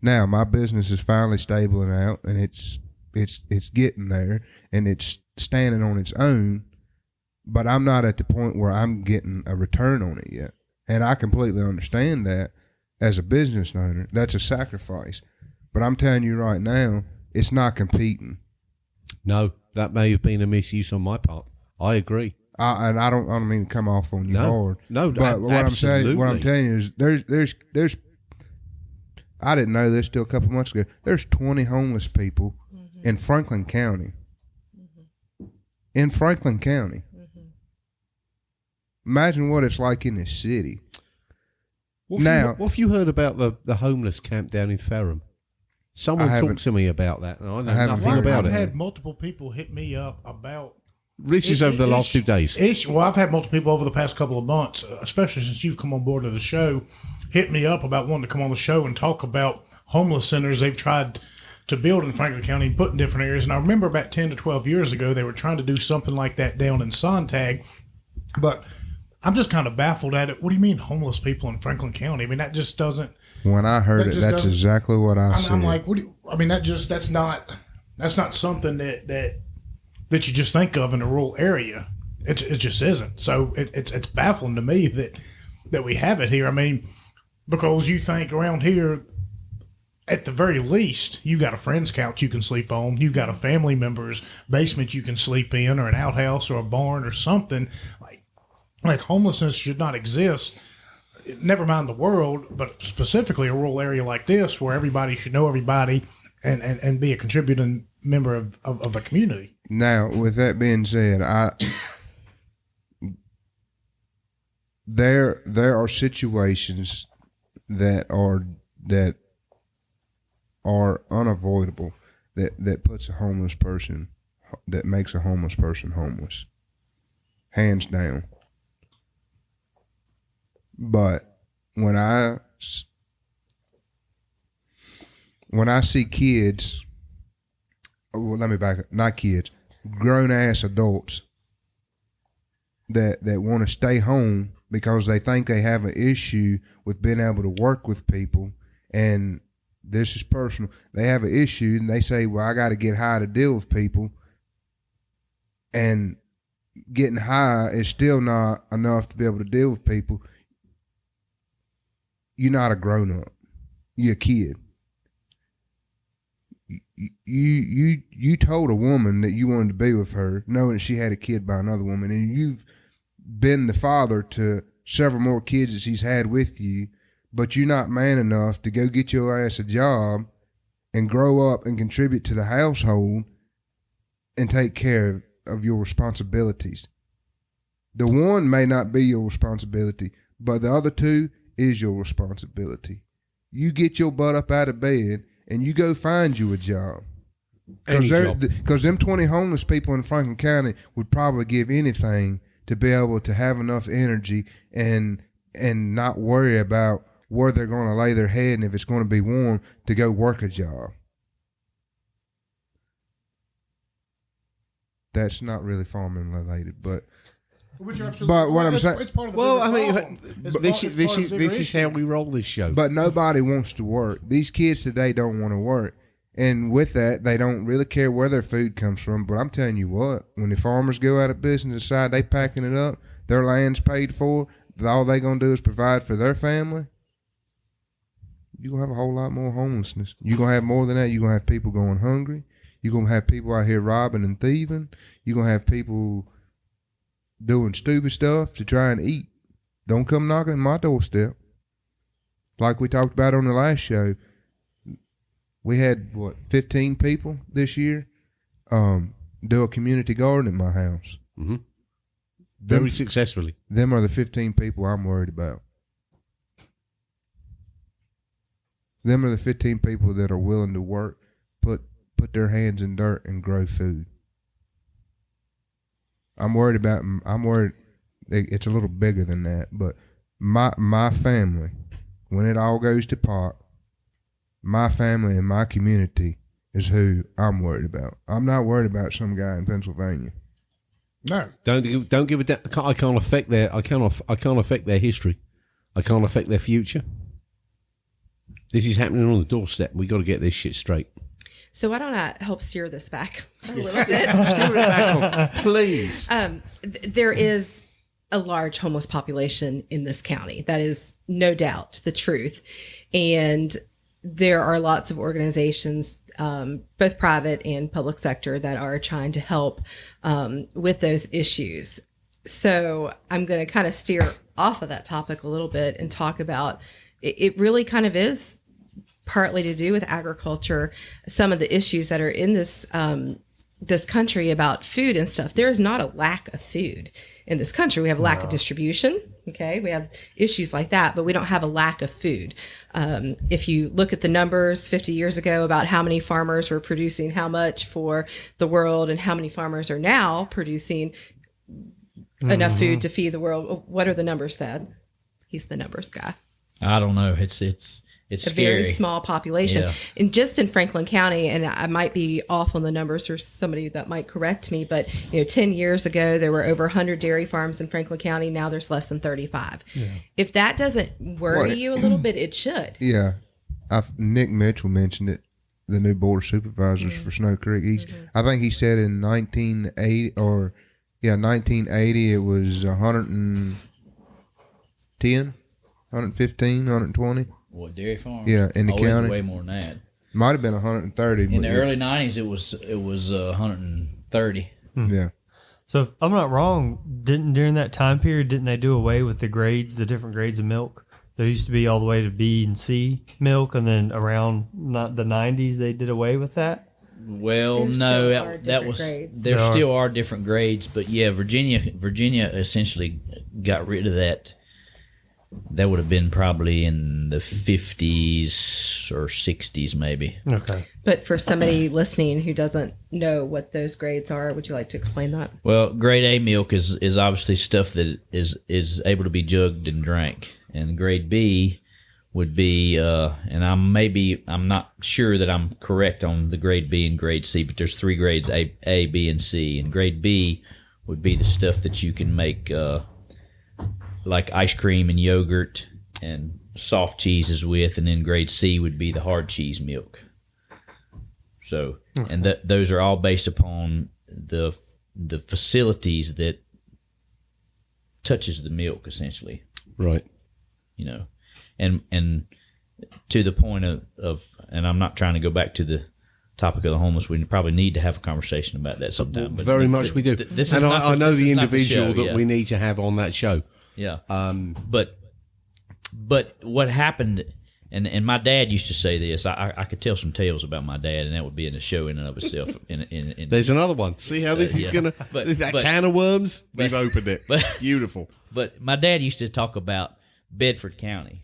[SPEAKER 3] Now my business is finally stabling out, and it's getting there, and it's standing on its own. But I'm not at the point where I'm getting a return on it yet, and I completely understand that. As a business owner, that's a sacrifice. But I'm telling you right now, it's not competing.
[SPEAKER 2] No, that may have been a misuse on my part. I agree.
[SPEAKER 3] And I don't mean to come off on you hard.
[SPEAKER 2] No,
[SPEAKER 3] but what I'm telling you is there's. I didn't know this till a couple months ago. There's 20 homeless people in Franklin County. In Franklin County. Imagine what it's like in this city.
[SPEAKER 2] What have you heard about the homeless camp down in Ferrum? Someone talked to me about that, and I know nothing about it.
[SPEAKER 1] I've had multiple people hit me up about...
[SPEAKER 2] This is over the last 2 days.
[SPEAKER 1] I've had multiple people over the past couple of months, especially since you've come on board of the show, hit me up about wanting to come on the show and talk about homeless centers they've tried to build in Franklin County and put in different areas. And I remember about 10 to 12 years ago, they were trying to do something like that down in Sontag. But I'm just kind of baffled at it. What do you mean homeless people in Franklin County? I mean, that just doesn't...
[SPEAKER 3] When I heard it, that's exactly what I said.
[SPEAKER 1] I'm like, that's not something that you just think of in a rural area. It just isn't. So it's baffling to me that we have it here. I mean, because you think around here, at the very least, you got a friend's couch you can sleep on. You've got a family member's basement you can sleep in, or an outhouse or a barn or something. Like homelessness should not exist never mind the world, but specifically a rural area like this where everybody should know everybody and be a contributing member of the community.
[SPEAKER 3] Now, with that being said, there are situations that are unavoidable that puts a homeless person, that makes a homeless person homeless, hands down. But when I see kids, well, let me back up, not kids, grown ass adults that want to stay home because they think they have an issue with being able to work with people, and this is personal. They have an issue and they say, well, I got to get high to deal with people, and getting high is still not enough to be able to deal with people. You're not a grown up. You're a kid. You told a woman that you wanted to be with her, knowing that she had a kid by another woman, and you've been the father to several more kids that she's had with you, but you're not man enough to go get your ass a job and grow up and contribute to the household and take care of your responsibilities. The one may not be your responsibility, but the other two is your responsibility. You get your butt up out of bed and you go find you a job. Because them 20 homeless people in Franklin County would probably give anything to be able to have enough energy and not worry about where they're going to lay their head and if it's going to be warm to go work a job. That's not really farming related, but what I'm saying,
[SPEAKER 1] it's part of the
[SPEAKER 2] Well, I
[SPEAKER 1] bigger
[SPEAKER 2] mean,
[SPEAKER 1] problem.
[SPEAKER 2] this is how we roll this show.
[SPEAKER 3] but nobody wants to work. These kids today don't want to work. And with that, they don't really care where their food comes from. But I'm telling you what, when the farmers go out of business and decide they packing it up, their land's paid for, all they going to do is provide for their family, you're going to have a whole lot more homelessness. You're going to have more than that. You're going to have people going hungry. You're going to have people out here robbing and thieving. You're going to have people doing stupid stuff to try and eat. Don't come knocking at my doorstep. Like we talked about on the last show, we had, 15 people this year do a community garden at my house.
[SPEAKER 2] Mm-hmm. Very successfully.
[SPEAKER 3] Them are the 15 people I'm worried about. Them are the 15 people that are willing to work, put their hands in dirt and grow food. I'm worried it's a little bigger than that, but my family, when it all goes to pot, my family and my community is who I'm worried about. I'm not worried about some guy in Pennsylvania.
[SPEAKER 1] No,
[SPEAKER 2] Don't give a damn. I can't affect their history. I can't affect their future. This is happening on the doorstep. We got to get this shit straight.
[SPEAKER 5] So why don't I help steer this back a little bit?
[SPEAKER 2] Steer it back on, please.
[SPEAKER 5] There is a large homeless population in this county. That is no doubt the truth. And there are lots of organizations, both private and public sector, that are trying to help with those issues. So I'm going to kind of steer off of that topic a little bit and talk about it really kind of is partly to do with agriculture, some of the issues that are in this this country about food and stuff. There is not a lack of food in this country. We have a lack of distribution. Okay. We have issues like that, but we don't have a lack of food. If you look at the numbers 50 years ago about how many farmers were producing how much for the world and how many farmers are now producing enough food to feed the world. What are the numbers, Thad? He's the numbers guy.
[SPEAKER 6] I don't know. It's
[SPEAKER 5] a
[SPEAKER 6] scary.
[SPEAKER 5] very small population.
[SPEAKER 6] Yeah.
[SPEAKER 5] And just in Franklin County, and I might be off on the numbers, or somebody that might correct me, but 10 years ago, there were over 100 dairy farms in Franklin County. Now there's less than 35. Yeah. If that doesn't worry you a little bit, it should. Yeah.
[SPEAKER 3] Nick Mitchell mentioned it, the new board of supervisors for Snow Creek. I think he said in 1980, 1980, it was 110, 115, 120.
[SPEAKER 6] What, dairy farm?
[SPEAKER 3] Yeah, in the county.
[SPEAKER 6] Way more than that.
[SPEAKER 3] Might have been 130.
[SPEAKER 6] In the early 90s, it was 130.
[SPEAKER 3] Yeah.
[SPEAKER 4] So if I'm not wrong, during that time period, didn't they do away with the different grades of milk There used to be all the way to B and C milk, and then around the 90s they did away with that.
[SPEAKER 6] Well,
[SPEAKER 5] There
[SPEAKER 6] no,
[SPEAKER 5] still are
[SPEAKER 6] that was
[SPEAKER 5] different grades.
[SPEAKER 6] there still are different grades, but yeah, Virginia essentially got rid of that. That would have been probably in the 50s or 60s, maybe.
[SPEAKER 4] Okay.
[SPEAKER 5] But for somebody listening who doesn't know what those grades are, would you like to explain that?
[SPEAKER 6] Well, grade A milk is obviously stuff that is able to be jugged and drank, and grade B would be, and I'm not sure that I'm correct on the grade B and grade C, but there's 3 grades A, B, and C, and grade B would be the stuff that you can make like ice cream and yogurt and soft cheeses with, and then grade C would be the hard cheese milk. So, and those are all based upon the facilities that touches the milk, essentially.
[SPEAKER 2] Right.
[SPEAKER 6] You know, and to the point of, and I'm not trying to go back to the topic of the homeless. We probably need to have a conversation about that sometime. But
[SPEAKER 2] Very much we do.
[SPEAKER 6] This
[SPEAKER 2] and
[SPEAKER 6] is not
[SPEAKER 2] I know the
[SPEAKER 6] not
[SPEAKER 2] individual
[SPEAKER 6] show,
[SPEAKER 2] that we need to have on that show.
[SPEAKER 6] Yeah. But what happened, and my dad used to say this. I could tell some tales about my dad, and that would be in a show in and of itself.
[SPEAKER 2] There's another one. See how this is
[SPEAKER 6] yeah.
[SPEAKER 2] gonna that can of worms? We've opened it. Beautiful.
[SPEAKER 6] But my dad used to talk about Bedford County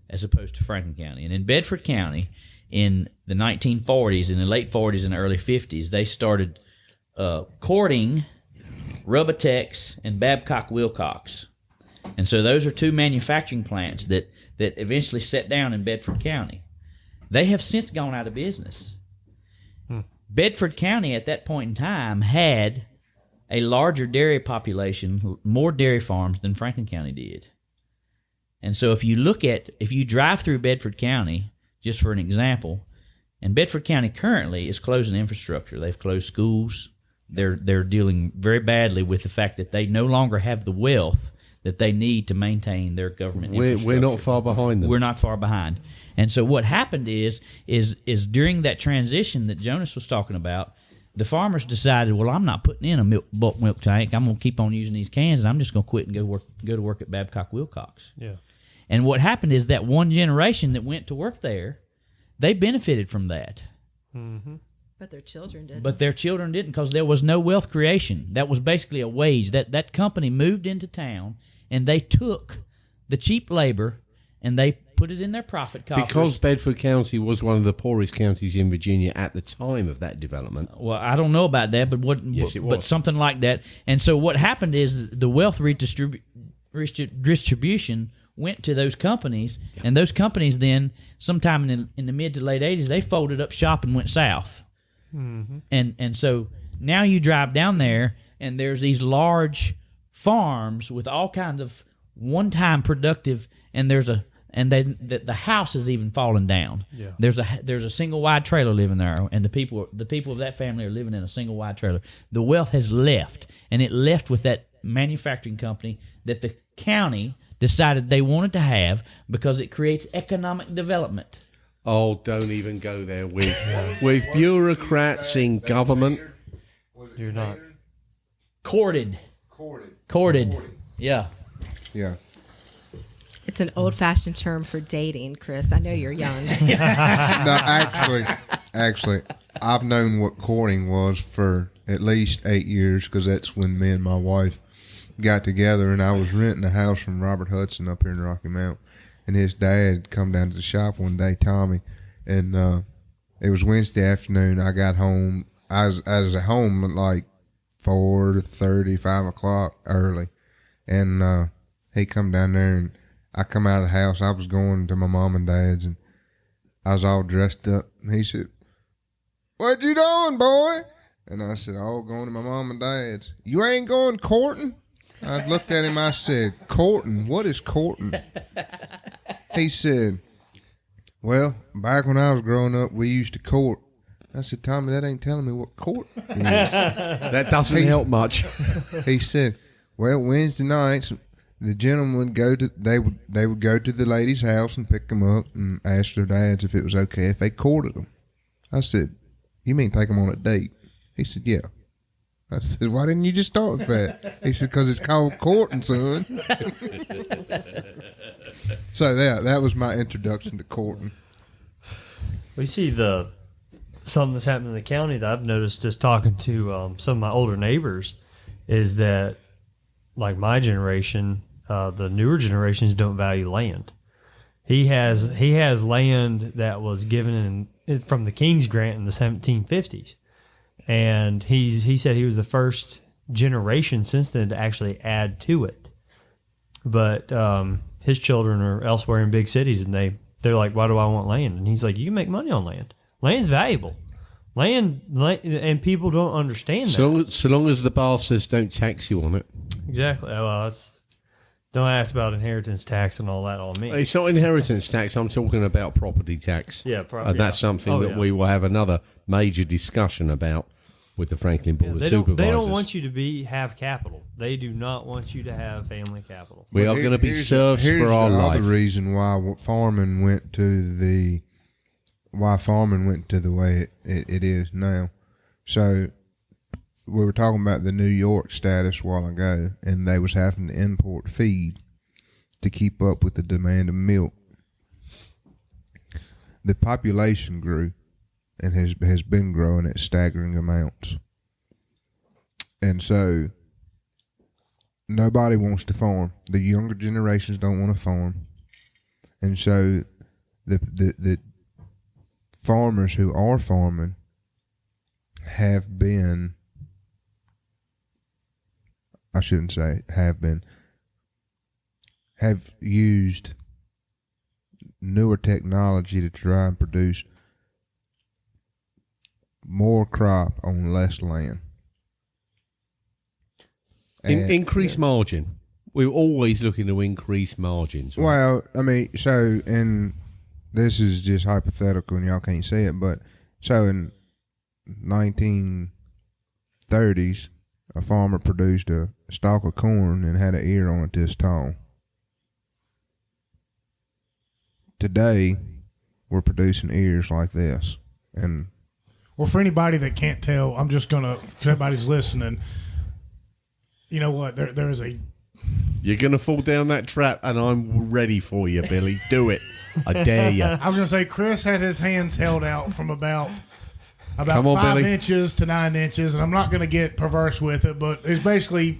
[SPEAKER 6] as opposed to Franklin County, and in Bedford County, in the 1940s, in the late 40s and early 50s, they started courting Rubbertex and Babcock Wilcox. And so those are 2 manufacturing plants that eventually set down in Bedford County. They have since gone out of business. Bedford County at that point in time had a larger dairy population, more dairy farms than Franklin County did. And so if you drive through Bedford County, just for an example, and Bedford County currently is closing infrastructure. They've closed schools. They're dealing very badly with the fact that they no longer have the wealth that they need to maintain their government infrastructure.
[SPEAKER 2] We're not far behind them.
[SPEAKER 6] We're not far behind. And so what happened is during that transition that Jonas was talking about, the farmers decided, well, I'm not putting in a bulk milk tank. I'm going to keep on using these cans, and I'm just going to quit and go to work at Babcock Wilcox.
[SPEAKER 4] Yeah.
[SPEAKER 6] And what happened is that one generation that went to work there, they benefited from that.
[SPEAKER 4] Mm-hmm.
[SPEAKER 5] But their children didn't.
[SPEAKER 6] But their children didn't, because there was no wealth creation. That was basically a wage. That company moved into town, and they took the cheap labor, and they put it in their profit coffers.
[SPEAKER 2] Because Bedford County was one of the poorest counties in Virginia at the time of that development.
[SPEAKER 6] Well, I don't know about that, but
[SPEAKER 2] Yes, it was.
[SPEAKER 6] but something like that. And so what happened is the wealth distribution went to those companies, and those companies then, sometime in the mid to late 80s, they folded up shop and went south. Mm-hmm. And so now you drive down there, and there's these large farms with all kinds of one-time productive, and the house is even falling down. Yeah. There's a single wide trailer living there, and the people of that family are living in a single wide trailer. The wealth has left, and it left with that manufacturing company that the county decided they wanted to have because it creates economic development.
[SPEAKER 2] Oh, don't even go there with bureaucrats in government.
[SPEAKER 4] You're not.
[SPEAKER 6] Courted. Yeah.
[SPEAKER 3] Yeah.
[SPEAKER 5] It's an old-fashioned term for dating, Chris. I know you're young.
[SPEAKER 3] No, actually, I've known what courting was for at least 8 years, because that's when me and my wife got together, and I was renting a house from Robert Hudson up here in Rocky Mount, and his dad come down to the shop one day, Tommy, and it was Wednesday afternoon. I got home. I was at home at like 4:30, 5 o'clock early, and he come down there, and I come out of the house. I was going to my mom and dad's, and I was all dressed up. And he said, "What you doing, boy?" And I said, "Oh, going to my mom and dad's." "You ain't going courting?" I looked at him. I said, "Courting? What is courting?" He said, "Well, back when I was growing up, we used to court." I said, "Tommy, that ain't telling me what court is."
[SPEAKER 2] That doesn't help much.
[SPEAKER 3] He said, "Well, Wednesday nights, the gentleman would go to they would go to the lady's house and pick them up and ask their dads if it was okay if they courted them." I said, "You mean take them on a date?" He said, "Yeah." I said, why didn't you just start with that? He said, because it's called courting, son. So, yeah, that was my introduction to courting.
[SPEAKER 4] We see something that's happening in the county that I've noticed just talking to some of my older neighbors is that, like my generation, the newer generations don't value land. He has land that was given from the King's Grant in the 1750s, and he said he was the first generation since then to actually add to it. But his children are elsewhere in big cities, and they're like, why do I want land? And he's like, you can make money on land. Land's valuable. Land and people don't understand that.
[SPEAKER 2] So long as the bar says don't tax you on it.
[SPEAKER 4] Exactly. Well, don't ask about inheritance tax and all that on me.
[SPEAKER 2] It's not inheritance tax. I'm talking about property tax.
[SPEAKER 4] Yeah,
[SPEAKER 2] and that's something that we will have another major discussion about with the Franklin Board of Supervisors.
[SPEAKER 4] They don't want you to have capital. They do not want you to have family capital.
[SPEAKER 2] We are going to be serfs for our life.
[SPEAKER 3] Here's the other reason why farming went to the way it is now. So we were talking about the New York status a while ago, and they was having to import feed to keep up with the demand of milk. The population grew and has been growing at staggering amounts. And so nobody wants to farm. The younger generations don't want to farm. And so the farmers who are farming have used newer technology to try and produce more crop on less land.
[SPEAKER 2] Increase margin. We're always looking to increase margins. Right?
[SPEAKER 3] Well, I mean, and this is just hypothetical and y'all can't see it, but so in 1930s, a farmer produced a stalk of corn and had an ear on it this tall. Today, we're producing ears like this. And
[SPEAKER 1] well, for anybody that can't tell, I'm just going to, if everybody's listening, you know what, there is a...
[SPEAKER 2] You're going to fall down that trap, and I'm ready for you, Billy. Do it. I dare you.
[SPEAKER 1] I was going to say, Chris had his hands held out from about
[SPEAKER 2] Come on,
[SPEAKER 1] 5
[SPEAKER 2] Billy.
[SPEAKER 1] inches to 9 inches, and I'm not going to get perverse with it, but it's basically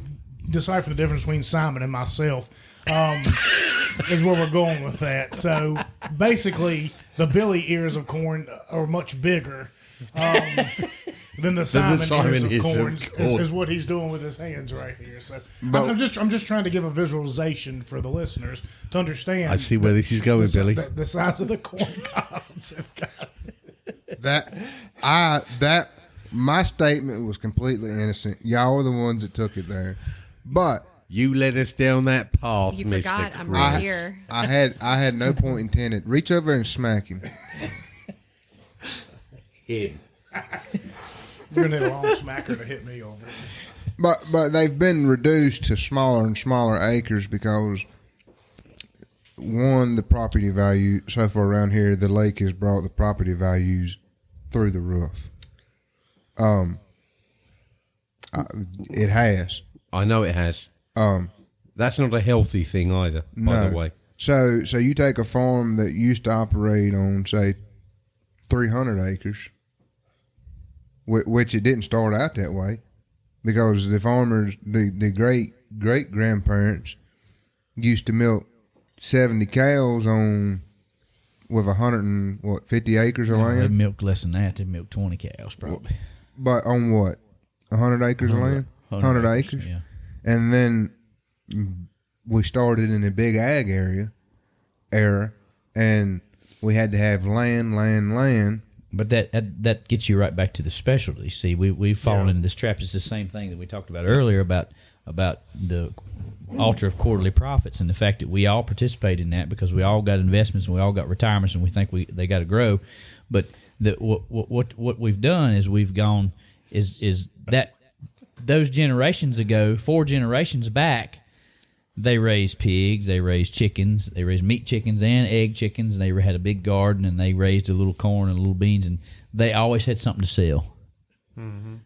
[SPEAKER 1] deciphering the difference between Simon and myself is where we're going with that. So basically, the Billy ears of corn are much bigger than the Simon ears of corn is what he's doing with his hands right here. So I'm just trying to give a visualization for the listeners to understand.
[SPEAKER 2] I see where this is going, Billy.
[SPEAKER 1] The size of the corn cobs have got.
[SPEAKER 3] My statement was completely innocent. Y'all are the ones that took it there, but
[SPEAKER 2] you led us down that path,
[SPEAKER 5] You
[SPEAKER 2] Mr.
[SPEAKER 5] forgot
[SPEAKER 2] Chris.
[SPEAKER 5] I'm right here.
[SPEAKER 3] I had no point intended. Reach over and smack him.
[SPEAKER 2] Him.
[SPEAKER 1] You're gonna need a long smacker to hit me over.
[SPEAKER 3] But they've been reduced to smaller and smaller acres because one, the property value so far around here, the lake has brought the property values through the roof. It has.
[SPEAKER 2] I know it has. That's not a healthy thing either, by the way.
[SPEAKER 3] So you take a farm that used to operate on, say, 300 acres, which it didn't start out that way, because the farmers, the great grandparents used to milk 70 cows with 150 acres of land.
[SPEAKER 6] They milk less than that. They milk 20 cows probably.
[SPEAKER 3] But on what? 100 acres of land? 100 acres?
[SPEAKER 6] Yeah.
[SPEAKER 3] And then we started in a big ag era, and we had to have land.
[SPEAKER 6] But that gets you right back to the specialty. See, we've fallen into this trap. It's the same thing that we talked about earlier about the altar of quarterly profits and the fact that we all participate in that because we all got investments and we all got retirements and we think they got to grow. But what we've done is we've gone is that those generations ago, 4 generations back, they raised pigs, they raised chickens, they raised meat chickens and egg chickens. They had a big garden and they raised a little corn and a little beans, and they always had something to sell.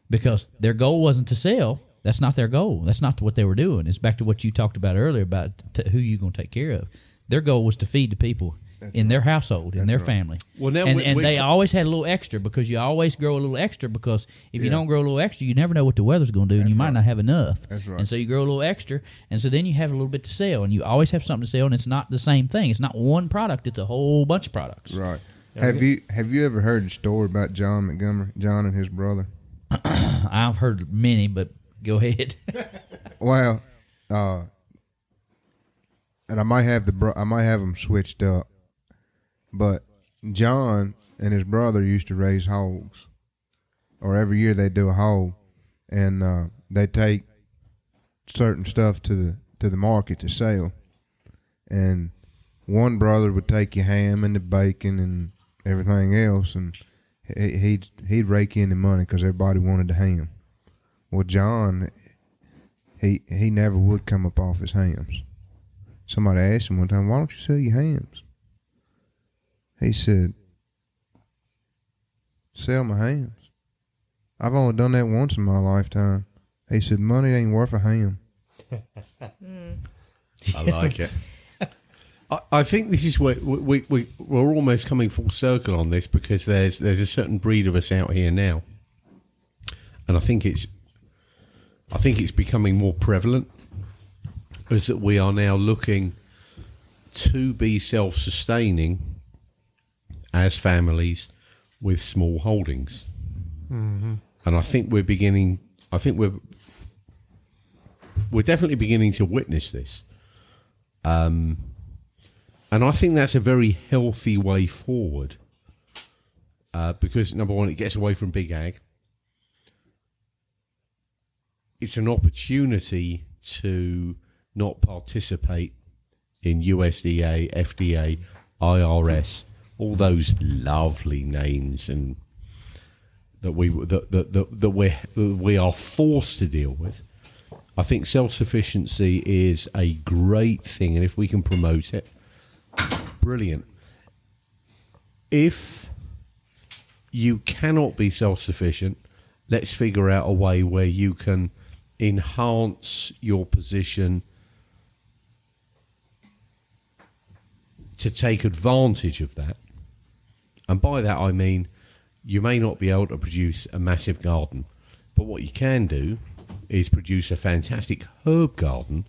[SPEAKER 6] because their goal wasn't to sell. That's not their goal. That's not what they were doing. It's back to what you talked about earlier about who you're going to take care of. Their goal was to feed the people in their household, in their family.
[SPEAKER 2] Well, now
[SPEAKER 6] and they always had a little extra, because you always grow a little extra, because if you don't grow a little extra, you never know what the weather's going to do, and you might not have enough.
[SPEAKER 3] That's right.
[SPEAKER 6] And so you grow a little extra, and so then you have a little bit to sell, and you always have something to sell, and it's not the same thing. It's not one product. It's a whole bunch of products.
[SPEAKER 3] Right. Have you ever heard the story about John Montgomery, John and his brother?
[SPEAKER 6] I've heard many, but go ahead.
[SPEAKER 3] Well, and I might have them switched up, but John and his brother used to raise hogs, or every year they do a hog, and they take certain stuff to the market to sell, and one brother would take your ham and the bacon and everything else, and he'd rake in the money because everybody wanted the ham. Well, John, he never would come up off his hams. Somebody asked him one time, "Why don't you sell your hams?" He said, "Sell my hams? I've only done that once in my lifetime." He said, "Money ain't worth a ham."
[SPEAKER 2] I like it. I think this is where we're almost coming full circle on this, because there's a certain breed of us out here now, and I think it's becoming more prevalent, is that we are now looking to be self-sustaining as families with small holdings, and I think we're beginning. I think we're definitely beginning to witness this. And I think that's a very healthy way forward, because, number one, it gets away from big ag. It's an opportunity to not participate in USDA, FDA, IRS, all those lovely names, and that we are forced to deal with. I think self-sufficiency is a great thing, and if we can promote it, brilliant. If you cannot be self-sufficient, let's figure out a way where you can enhance your position to take advantage of that. And by that I mean, you may not be able to produce a massive garden, but what you can do is produce a fantastic herb garden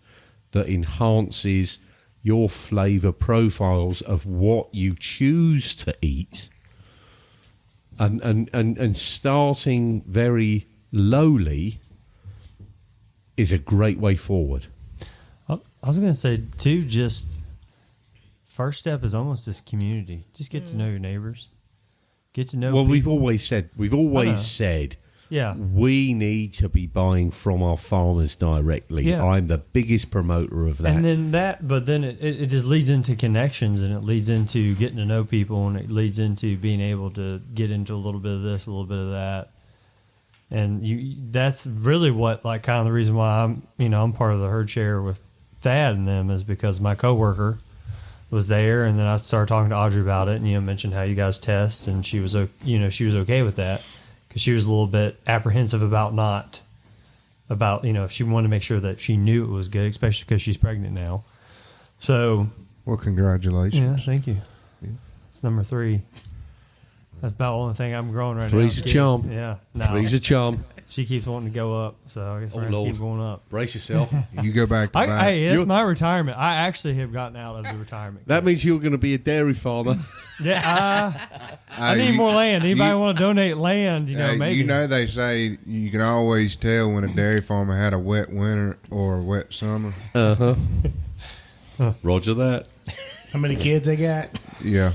[SPEAKER 2] that enhances your flavour profiles of what you choose to eat, and starting very lowly is a great way forward.
[SPEAKER 4] I was going to say too, just first step is almost this community. Just get to know your neighbors. Get to know people.
[SPEAKER 2] We've always said,
[SPEAKER 4] yeah,
[SPEAKER 2] we need to be buying from our farmers directly.
[SPEAKER 4] Yeah.
[SPEAKER 2] I'm the biggest promoter of that.
[SPEAKER 4] And then it just leads into connections, and it leads into getting to know people, and it leads into being able to get into a little bit of this, a little bit of that. And that's really what, like, kind of the reason why I'm part of the herd share with Thad and them, is because my coworker was there, and then I started talking to Audrey about it, and mentioned how you guys test, and she was okay with that, because she was a little bit apprehensive about if she wanted to make sure that she knew it was good, especially because she's pregnant now. So,
[SPEAKER 3] well, congratulations.
[SPEAKER 4] Yeah, thank you. Yeah. It's number 3. That's about the only thing I'm growing right
[SPEAKER 2] Three's
[SPEAKER 4] now.
[SPEAKER 2] a charm.
[SPEAKER 4] Yeah.
[SPEAKER 2] Three's a charm.
[SPEAKER 4] She keeps wanting to go up, so I guess we're going to keep going up.
[SPEAKER 2] Brace yourself.
[SPEAKER 3] You go back to back.
[SPEAKER 4] Hey, it's my retirement. I actually have gotten out of the retirement.
[SPEAKER 2] That means you're going to be a dairy farmer.
[SPEAKER 4] Yeah, I need more land. Anybody want to donate land? Maybe.
[SPEAKER 3] They say you can always tell when a dairy farmer had a wet winter or a wet summer.
[SPEAKER 2] Roger that.
[SPEAKER 1] How many kids they got?
[SPEAKER 3] Yeah.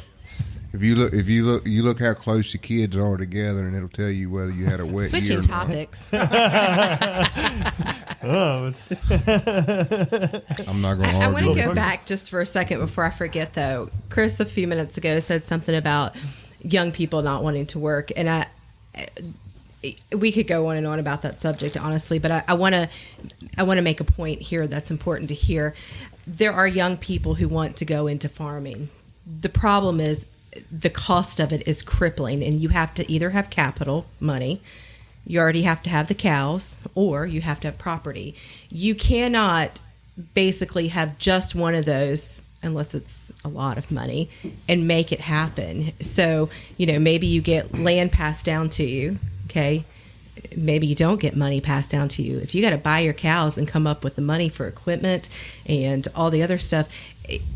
[SPEAKER 3] If you look how close the kids are together, and it'll tell you whether you had a wet year.
[SPEAKER 5] Switching topics.
[SPEAKER 3] I'm not going to argue.
[SPEAKER 5] I want to go back just for a second before I forget, though. Chris, a few minutes ago, said something about young people not wanting to work, and we could go on and on about that subject, honestly. But I want to make a point here that's important to hear. There are young people who want to go into farming. The problem is, the cost of it is crippling, and you have to either have capital money, you already have to have the cows, or you have to have property. You cannot basically have just one of those unless it's a lot of money and make it happen. So, maybe you get land passed down to you, okay? Maybe you don't get money passed down to you. If you got to buy your cows and come up with the money for equipment and all the other stuff,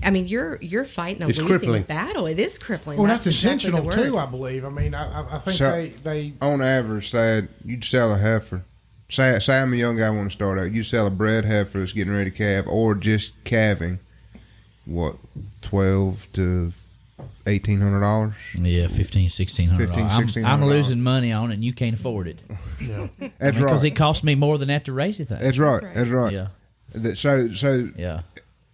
[SPEAKER 5] I mean, you're fighting a losing
[SPEAKER 2] crippling.
[SPEAKER 5] battle. It is crippling.
[SPEAKER 1] Well, that's
[SPEAKER 5] exactly the
[SPEAKER 1] intentional too,
[SPEAKER 5] word.
[SPEAKER 1] I believe. I mean, I think
[SPEAKER 3] So-
[SPEAKER 1] they
[SPEAKER 3] On average, say you'd sell a heifer. Say I'm a young guy want to start out. You sell a bred heifer that's getting ready to calve, or just calving. What, $1,200 to $1,800?
[SPEAKER 6] Yeah, $1,500, $1,600.
[SPEAKER 3] $1,500,
[SPEAKER 6] I'm
[SPEAKER 3] $1,600.
[SPEAKER 6] losing money on it, and you can't afford it.
[SPEAKER 3] That's
[SPEAKER 6] Because
[SPEAKER 3] right.
[SPEAKER 6] it costs me more than that to raise the thing.
[SPEAKER 3] That's right.
[SPEAKER 5] right.
[SPEAKER 3] That's right.
[SPEAKER 6] Yeah,
[SPEAKER 3] So
[SPEAKER 6] yeah.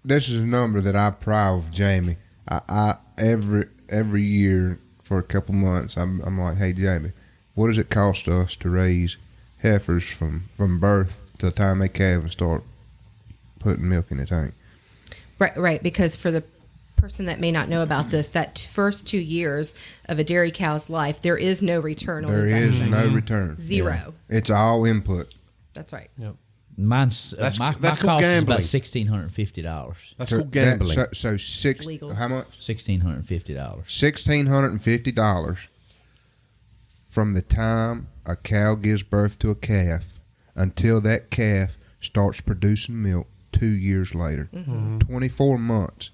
[SPEAKER 3] this is a number that I pry with Jamie. I every year for a couple months, I'm like, hey Jamie, what does it cost us to raise heifers from birth to the time they calve and start putting milk in the tank?
[SPEAKER 5] Right. Because for the person that may not know about this, that first 2 years of a dairy cow's life, there is no return on
[SPEAKER 3] There is
[SPEAKER 5] investment.
[SPEAKER 3] no return.
[SPEAKER 5] Zero.
[SPEAKER 3] It's all input.
[SPEAKER 5] That's right.
[SPEAKER 6] Mine's
[SPEAKER 2] That's-
[SPEAKER 6] my
[SPEAKER 2] that's
[SPEAKER 6] cost
[SPEAKER 2] called
[SPEAKER 6] is about
[SPEAKER 2] gambling.
[SPEAKER 6] $1,650.
[SPEAKER 2] That's
[SPEAKER 3] So
[SPEAKER 2] called gambling.
[SPEAKER 3] So six.
[SPEAKER 5] Legal.
[SPEAKER 3] How much?
[SPEAKER 6] $1,650.
[SPEAKER 3] $1,650 from the time a cow gives birth to a calf until that calf starts producing milk 2 years later. 24 months,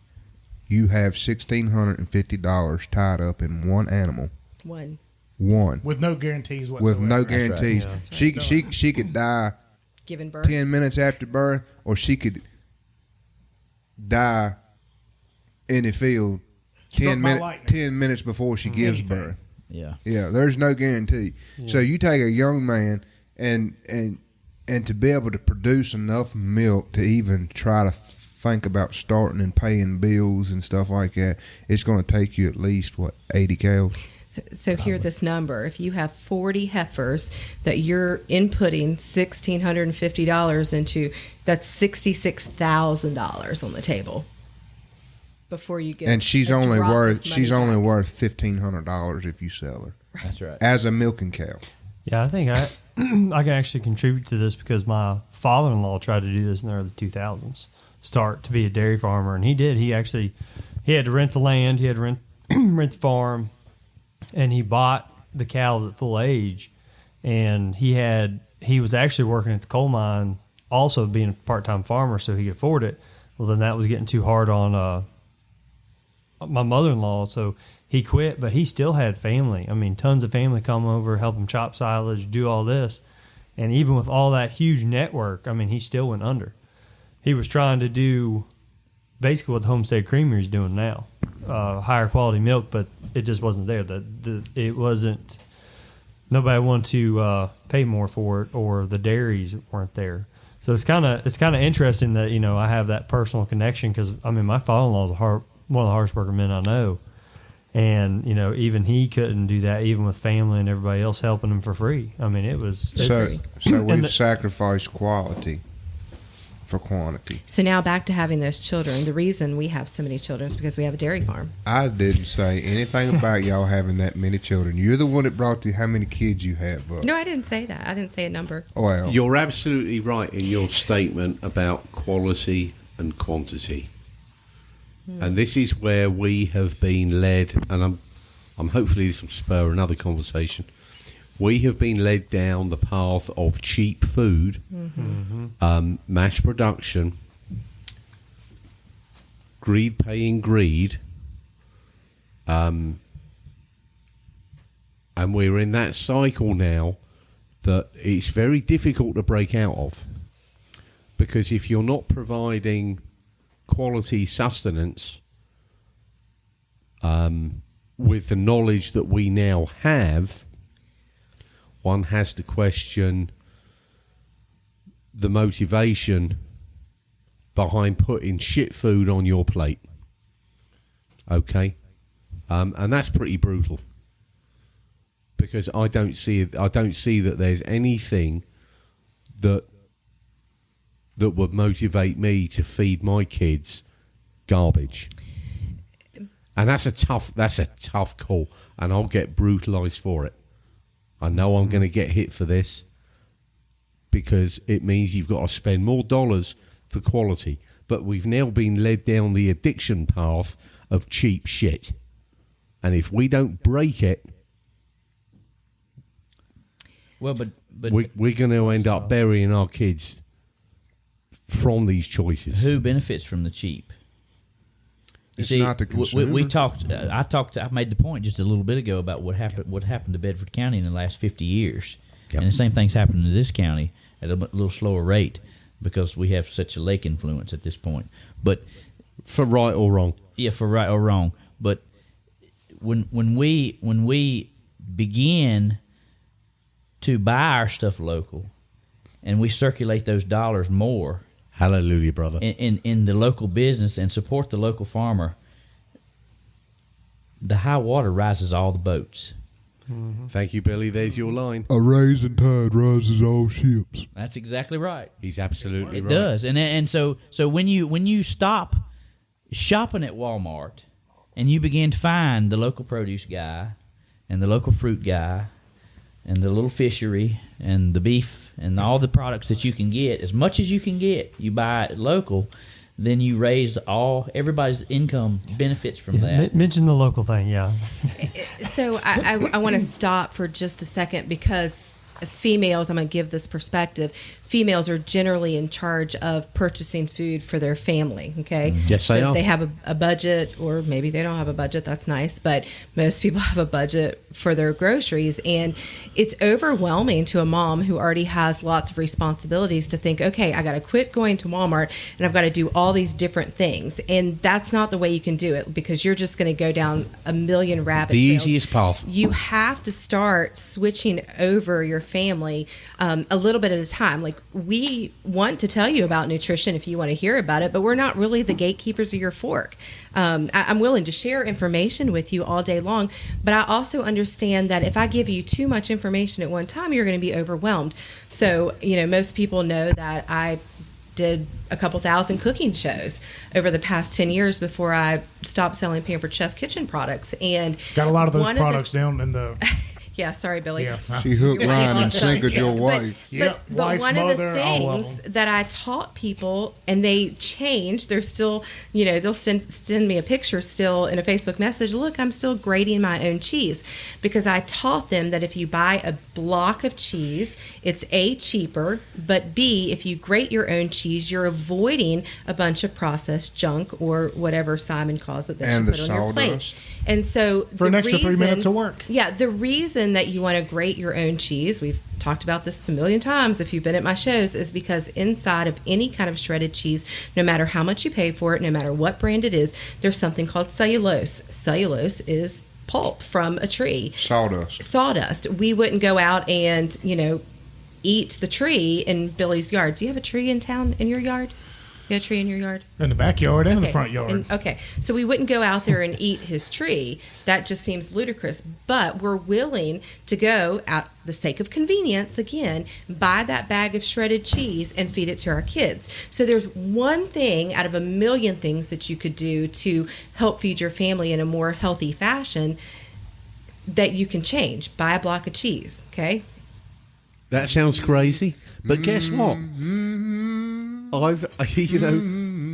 [SPEAKER 3] you have $1,650 tied up in one animal.
[SPEAKER 5] One.
[SPEAKER 3] One.
[SPEAKER 1] with no guarantees whatsoever.
[SPEAKER 3] With no
[SPEAKER 6] right.
[SPEAKER 3] guarantees.
[SPEAKER 4] Yeah.
[SPEAKER 5] That's
[SPEAKER 3] She could die
[SPEAKER 5] Given birth.
[SPEAKER 3] 10 minutes after birth, or she could die in the field
[SPEAKER 1] Struck by lightning.
[SPEAKER 3] 10 minutes before she gives
[SPEAKER 1] Anything.
[SPEAKER 3] birth.
[SPEAKER 6] Yeah.
[SPEAKER 3] Yeah, there's no guarantee. So you take a young man and to be able to produce enough milk to even try to think about starting and paying bills and stuff like that, it's going to take you at least 80 cows.
[SPEAKER 5] So hear this number. If you have 40 heifers that you're inputting $1,650 into, that's $66,000 on the table before you get.
[SPEAKER 3] And she's
[SPEAKER 5] a
[SPEAKER 3] only
[SPEAKER 5] drop of
[SPEAKER 3] worth
[SPEAKER 5] money
[SPEAKER 3] she's only
[SPEAKER 5] back.
[SPEAKER 3] worth $1,500 if you sell her
[SPEAKER 6] That's right.
[SPEAKER 3] as a milking cow.
[SPEAKER 4] Yeah, I think I can actually contribute to this because my father-in-law tried to do this in the early 2000s, start to be a dairy farmer, and he did. He had to rent the land, he had to rent the farm, and he bought the cows at full age, and he was actually working at the coal mine, also being a part-time farmer, so he could afford it. Well, then that was getting too hard on my mother-in-law, so he quit, but he still had family. I mean, tons of family come over, help him chop silage, do all this. And even with all that huge network, I mean, he still went under. He was trying to do basically what the Homestead Creamery is doing now, higher quality milk, but it just wasn't there. It wasn't. Nobody wanted to pay more for it, or the dairies weren't there. So it's kind of interesting that I have that personal connection because I mean my father-in-law is one of the hardest working men I know. And, even he couldn't do that, even with family and everybody else helping him for free. I mean,
[SPEAKER 3] So we've sacrificed quality for quantity.
[SPEAKER 5] So now back to having those children. The reason we have so many children is because we have a dairy farm.
[SPEAKER 3] I didn't say anything about y'all having that many children. You're the one that brought how many kids you have up.
[SPEAKER 5] No, I didn't say that. I didn't say a number.
[SPEAKER 3] Well,
[SPEAKER 2] You're absolutely right in your statement about quality and quantity. And this is where we have been led, and I'm hopefully this will spur another conversation. We have been led down the path of cheap food, mass production, greed paying greed, and we're in that cycle now that it's very difficult to break out of. Because if you're not providing quality sustenance with the knowledge that we now have, one has to question the motivation behind putting shit food on your plate. Okay? And that's pretty brutal. Because I don't see that there's anything that would motivate me to feed my kids garbage. And that's a tough call, and I'll get brutalized for it. I know I'm going to get hit for this because it means you've got to spend more dollars for quality. But we've now been led down the addiction path of cheap shit. And if we don't break it,
[SPEAKER 6] Well, but
[SPEAKER 2] we're going to end up burying our kids from these choices.
[SPEAKER 6] who benefits from the cheap? You
[SPEAKER 3] It's not the consumer.
[SPEAKER 6] we talked. I made the point just a little bit ago about what happened to Bedford County in the last 50 years,
[SPEAKER 2] Yep.
[SPEAKER 6] and the same thing's happening to this county at a little slower rate because we have such a lake influence at this point. But
[SPEAKER 2] For right or wrong.
[SPEAKER 6] yeah, for right or wrong. But when we begin to buy our stuff local, and we circulate those dollars more
[SPEAKER 2] Hallelujah, brother.
[SPEAKER 6] in the local business and support the local farmer, the high water rises all the boats.
[SPEAKER 2] Thank you, Billy. There's your line.
[SPEAKER 3] A rising tide rises all ships.
[SPEAKER 6] That's exactly right.
[SPEAKER 2] He's absolutely
[SPEAKER 6] It
[SPEAKER 2] right.
[SPEAKER 6] does, and so when you stop shopping at Walmart and you begin to find the local produce guy and the local fruit guy and the little fishery and the beef and all the products that you can get, as much as you can get, you buy it local, then you raise everybody's income benefits from that.
[SPEAKER 4] Mention the local thing, yeah.
[SPEAKER 5] So I want to stop for just a second because females, I'm going to give this perspective. Females are generally in charge of purchasing food for their family. Okay.
[SPEAKER 2] Yes, they
[SPEAKER 5] so
[SPEAKER 2] are.
[SPEAKER 5] They have a budget, or maybe they don't have a budget. That's nice, but most people have a budget for their groceries, and it's overwhelming to a mom who already has lots of responsibilities to think, okay, I got to quit going to Walmart and I've got to do all these different things, and that's not the way you can do it because you're just going to go down a million rabbit
[SPEAKER 2] The
[SPEAKER 5] trails.
[SPEAKER 2] easiest path.
[SPEAKER 5] You have to start switching over your family a little bit at a time. Like, we want to tell you about nutrition if you want to hear about it, but we're not really the gatekeepers of your fork. I'm willing to share information with you all day long, but I also understand that if I give you too much information at one time, you're going to be overwhelmed. So, most people know that I did a couple thousand cooking shows over the past 10 years before I stopped selling Pampered Chef kitchen products. And
[SPEAKER 1] Got a lot of those
[SPEAKER 5] one
[SPEAKER 1] products down in the
[SPEAKER 5] yeah, sorry, Billy.
[SPEAKER 1] yeah.
[SPEAKER 3] She hook, line, and sinkered your wife.
[SPEAKER 1] Yeah,
[SPEAKER 5] But
[SPEAKER 1] wife,
[SPEAKER 5] one
[SPEAKER 1] mother,
[SPEAKER 5] of the
[SPEAKER 1] all of
[SPEAKER 5] things
[SPEAKER 1] them.
[SPEAKER 5] that I taught people, and they change, they're still, they'll send me a picture still in a Facebook message. Look, I'm still grating my own cheese, because I taught them that if you buy a block of cheese, it's A, cheaper, but B, if you grate your own cheese, you're avoiding a bunch of processed junk or whatever Simon calls it that
[SPEAKER 3] And
[SPEAKER 5] you
[SPEAKER 3] the
[SPEAKER 5] put on your plate.
[SPEAKER 3] sawdust.
[SPEAKER 5] And so
[SPEAKER 1] For an extra 3 minutes of work.
[SPEAKER 5] Yeah, the reason that you want to grate your own cheese, we've talked about this a million times if you've been at my shows, is because inside of any kind of shredded cheese, no matter how much you pay for it, no matter what brand it is, there's something called cellulose. Cellulose is pulp from a tree. Sawdust. We wouldn't go out and, eat the tree in Billy's yard. Do you have a tree in town in your yard? You got a tree in your yard?
[SPEAKER 1] In the backyard and in the
[SPEAKER 5] Okay.
[SPEAKER 1] front yard.
[SPEAKER 5] Okay, so we wouldn't go out there and eat his tree. That just seems ludicrous. But we're willing to go, at the sake of convenience, again, buy that bag of shredded cheese and feed it to our kids. So there's one thing out of a million things that you could do to help feed your family in a more healthy fashion that you can change. Buy a block of cheese, okay?
[SPEAKER 2] That sounds crazy, but guess what?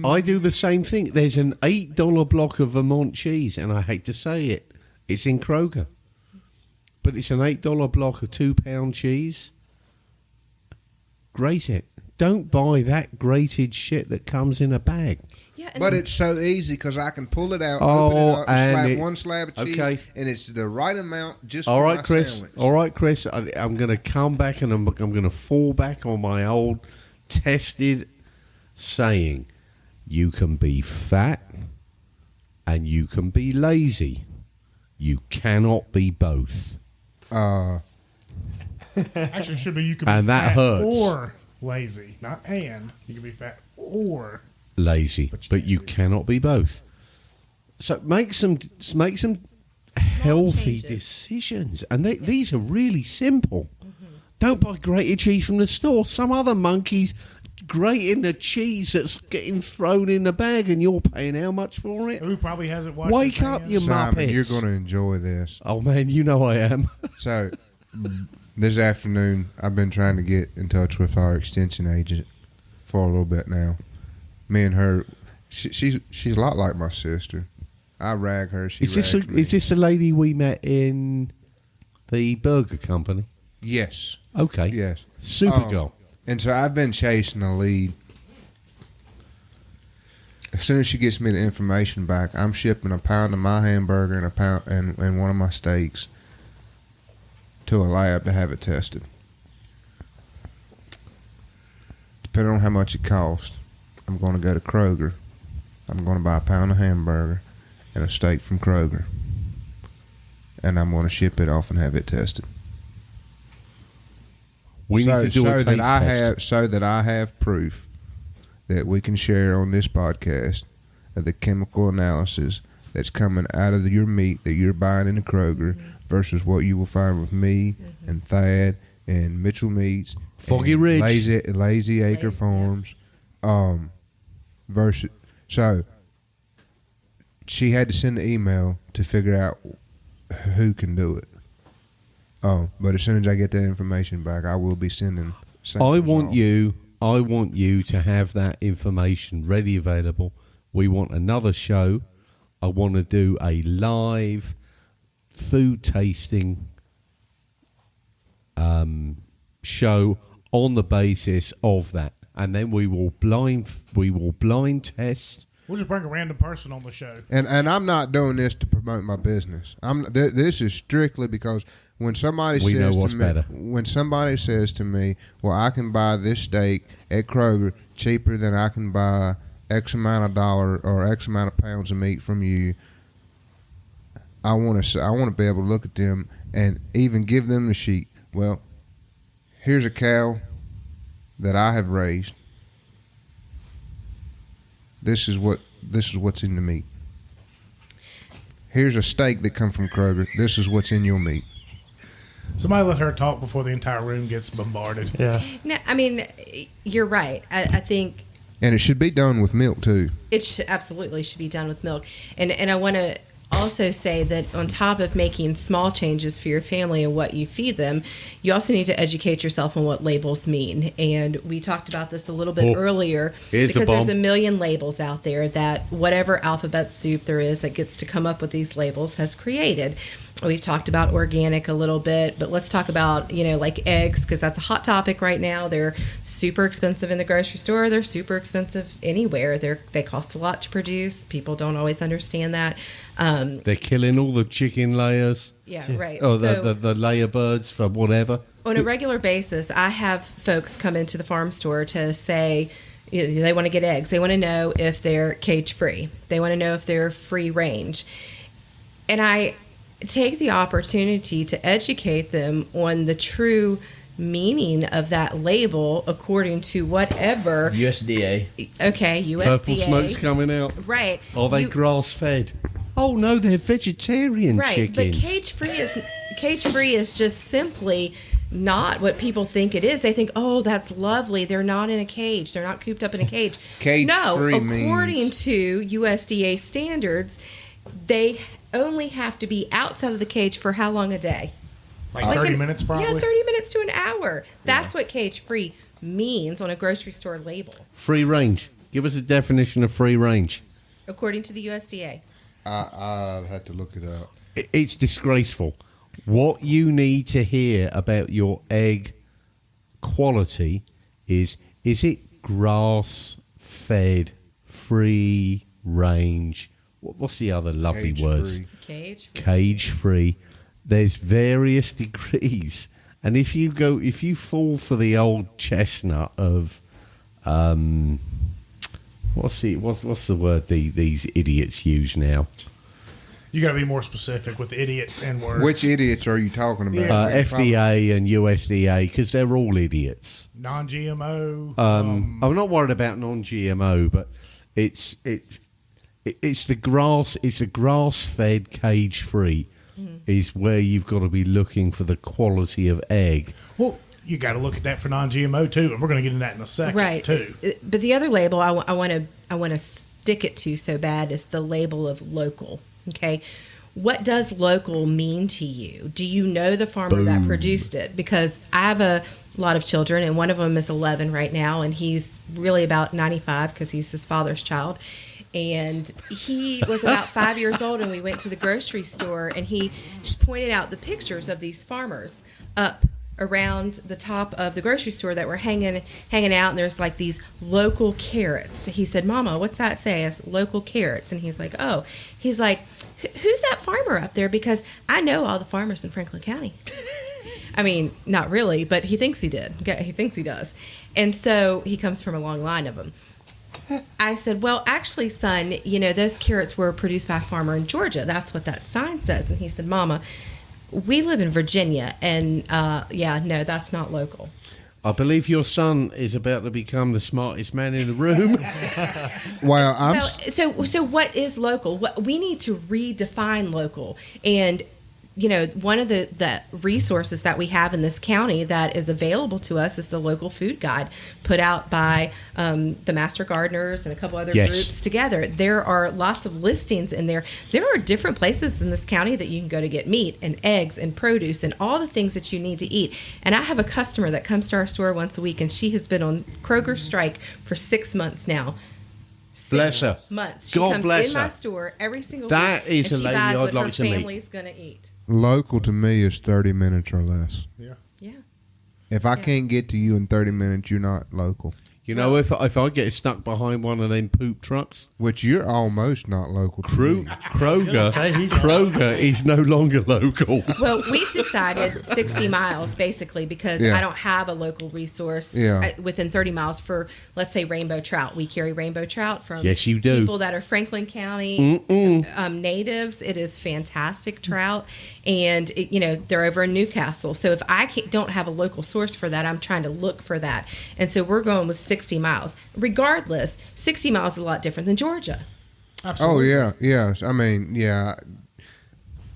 [SPEAKER 2] I do the same thing. There's an $8 block of Vermont cheese, and I hate to say it, it's in Kroger, but it's an $8 block of 2-pound cheese. Grate it. Don't buy that grated shit that comes in a bag.
[SPEAKER 5] Yeah, and
[SPEAKER 3] But it's so easy because I can pull it out,
[SPEAKER 2] Oh,
[SPEAKER 3] open it up,
[SPEAKER 2] and
[SPEAKER 3] slap
[SPEAKER 2] it-
[SPEAKER 3] one slab of cheese,
[SPEAKER 2] okay.
[SPEAKER 3] and it's the right amount just
[SPEAKER 2] All
[SPEAKER 3] for
[SPEAKER 2] right,
[SPEAKER 3] my
[SPEAKER 2] Chris.
[SPEAKER 3] sandwich.
[SPEAKER 2] All right, Chris. I'm going to come back and I'm going to fall back on my old tested saying: you can be fat and you can be lazy. You cannot be both.
[SPEAKER 1] Actually, it should be you can be
[SPEAKER 2] And that
[SPEAKER 1] fat
[SPEAKER 2] hurts.
[SPEAKER 1] or lazy, not and. You can be fat or
[SPEAKER 2] Lazy, but you cannot be both. So make some healthy
[SPEAKER 5] changes.
[SPEAKER 2] decisions, and these are really simple. Don't buy grated cheese from the store. Some other monkey's grating the cheese that's getting thrown in the bag, and you're paying how much for it?
[SPEAKER 1] who probably hasn't watched
[SPEAKER 2] Wake
[SPEAKER 1] his
[SPEAKER 2] up,
[SPEAKER 1] hands.
[SPEAKER 2] you
[SPEAKER 3] Simon,
[SPEAKER 2] muppets!
[SPEAKER 3] you're going to enjoy this.
[SPEAKER 2] Oh man, you know I am.
[SPEAKER 3] So This afternoon, I've been trying to get in touch with our extension agent for a little bit now. Me and her, she's a lot like my sister. I rag her. Is
[SPEAKER 2] this the lady we met in the burger company?
[SPEAKER 3] Yes.
[SPEAKER 2] Okay.
[SPEAKER 3] Yes.
[SPEAKER 2] Super girl.
[SPEAKER 3] And so I've been chasing a lead. As soon as she gets me the information back, I'm shipping a pound of my hamburger and a pound and one of my steaks to a lab to have it tested. Depending on how much it costs, I'm going to go to Kroger. I'm going to buy a pound of hamburger and a steak from Kroger, and I'm going to ship it off and have it tested.
[SPEAKER 2] We need to do a taste test.
[SPEAKER 3] So that I have proof that we can share on this podcast of the chemical analysis that's coming out of your meat that you're buying in the Kroger versus what you will find with me and Thad and Mitchell Meats,
[SPEAKER 2] Foggy Ridge,
[SPEAKER 3] Lazy Acre Farms, versus. So she had to send an email to figure out who can do it. But as soon as I get that information back, I will be sending.
[SPEAKER 2] I want you to have that information ready, available. We want another show. I want to do a live food tasting show on the basis of that, and then we will blind test.
[SPEAKER 1] We'll just bring a random person on the show.
[SPEAKER 3] And I'm not doing this to promote my business. This is strictly because when somebody says to me, well, I can buy this steak at Kroger cheaper than I can buy X amount of dollar or X amount of pounds of meat from you, I want to be able to look at them and even give them the sheet. Well, here's a cow that I have raised. This is what's in the meat. Here's a steak that come from Kroger. This is what's in your meat.
[SPEAKER 1] Somebody let her talk before the entire room gets bombarded.
[SPEAKER 4] Yeah.
[SPEAKER 5] No, I mean, you're right. I think
[SPEAKER 3] And it should be done with milk too.
[SPEAKER 5] it absolutely should be done with milk. And I want to also say that on top of making small changes for your family and what you feed them, you also need to educate yourself on what labels mean. And we talked about this a little bit earlier because there's a million labels out there that whatever alphabet soup there is that gets to come up with these labels has created. We've talked about organic a little bit, but let's talk about, like eggs, because that's a hot topic right now. They're super expensive in the grocery store. They're super expensive anywhere. They cost a lot to produce. People don't always understand that.
[SPEAKER 2] They're killing all the chicken layers.
[SPEAKER 5] Yeah, right.
[SPEAKER 2] Oh, the layer birds for whatever.
[SPEAKER 5] On a regular basis, I have folks come into the farm store to say they want to get eggs. They want to know if they're cage-free. They want to know if they're free range. And I take the opportunity to educate them on the true meaning of that label according to whatever
[SPEAKER 6] USDA.
[SPEAKER 5] Okay, USDA.
[SPEAKER 2] Purple smoke's coming out.
[SPEAKER 5] Right.
[SPEAKER 2] Are they grass-fed? Oh no, they're vegetarian
[SPEAKER 5] right,
[SPEAKER 2] chickens.
[SPEAKER 5] But cage-free is just simply not what people think it is. They think, oh, that's lovely. They're not in a cage. They're not cooped up in a cage.
[SPEAKER 3] Cage-free
[SPEAKER 5] according to USDA standards, they only have to be outside of the cage for how long a day?
[SPEAKER 1] Like 30 minutes probably?
[SPEAKER 5] Yeah, 30 minutes to an hour. That's what cage-free means on a grocery store label.
[SPEAKER 2] Free range. Give us a definition of free range.
[SPEAKER 5] According to the USDA.
[SPEAKER 3] I'd have to look it up.
[SPEAKER 2] It's disgraceful. What you need to hear about your egg quality is it grass-fed, free range? What's the other lovely words? Cage-free. There's various degrees, and if you fall for the old chestnut of, what's the word these idiots use now?
[SPEAKER 1] You got to be more specific with idiots and words.
[SPEAKER 3] Which idiots are you talking about?
[SPEAKER 2] FDA and USDA, because they're all idiots.
[SPEAKER 1] Non-GMO.
[SPEAKER 2] I'm not worried about non-GMO, but it's the grass. It's a grass-fed, cage-free. Is where you've got to be looking for the quality of egg.
[SPEAKER 1] Well, you got to look at that for non-GMO too, and we're going to get into that in a second,
[SPEAKER 5] right?
[SPEAKER 1] Too.
[SPEAKER 5] But the other label I want to stick it to so bad is the label of local. Okay, what does local mean to you? Do you know the farmer that produced it? Because I have a lot of children, and one of them is 11 right now, and he's really about 95 because he's his father's child. And he was about 5 years old, and we went to the grocery store, and he just pointed out the pictures of these farmers up around the top of the grocery store that were hanging out, and there's like these local carrots. He said, "Mama, what's that say?" I said, "Local carrots." And he's like, "Oh." He's like, "Who's that farmer up there? Because I know all the farmers in Franklin County." I mean, not really, but he thinks he did. He thinks he does. And so he comes from a long line of them. I said, "Well, actually, son, those carrots were produced by a farmer in Georgia. That's what that sign says." And he said, "Mama, we live in Virginia, and no, that's not local."
[SPEAKER 2] I believe your son is about to become the smartest man in the room.
[SPEAKER 3] Well,
[SPEAKER 5] so what is local? We need to redefine local. And one of the resources that we have in this county that is available to us is the local food guide put out by the Master Gardeners and a couple other groups together. There are lots of listings in there. There are different places in this county that you can go to get meat and eggs and produce and all the things that you need to eat. And I have a customer that comes to our store once a week, and she has been on Kroger strike for 6 months now.
[SPEAKER 2] Bless her.
[SPEAKER 5] Months. She
[SPEAKER 2] God
[SPEAKER 5] comes
[SPEAKER 2] bless
[SPEAKER 5] in
[SPEAKER 2] her.
[SPEAKER 5] my store every single
[SPEAKER 2] That
[SPEAKER 5] week,
[SPEAKER 2] is
[SPEAKER 5] and
[SPEAKER 2] a
[SPEAKER 5] she
[SPEAKER 2] lady
[SPEAKER 5] buys
[SPEAKER 2] I'd
[SPEAKER 5] what
[SPEAKER 2] like
[SPEAKER 5] her
[SPEAKER 2] to meet.
[SPEAKER 5] family's going to eat.
[SPEAKER 3] local to me is 30 minutes or less.
[SPEAKER 1] Yeah.
[SPEAKER 5] Yeah.
[SPEAKER 3] If I can't get to you in 30 minutes, you're not local.
[SPEAKER 2] If I get stuck behind one of them poop trucks,
[SPEAKER 3] Which you're almost not local to me.
[SPEAKER 2] Kroger is no longer local.
[SPEAKER 5] Well, we've decided 60 miles basically because
[SPEAKER 3] Yeah.
[SPEAKER 5] I don't have a local resource within 30 miles for, let's say, rainbow trout. We carry rainbow trout from
[SPEAKER 2] Yes, you do.
[SPEAKER 5] people that are Franklin County natives. It is fantastic trout, and they're over in Newcastle. So if I don't have a local source for that, I'm trying to look for that, and so we're going with 60 miles. Regardless, 60 miles is a lot different than Georgia.
[SPEAKER 1] Absolutely.
[SPEAKER 3] Oh, yeah. Yes. I mean, yeah.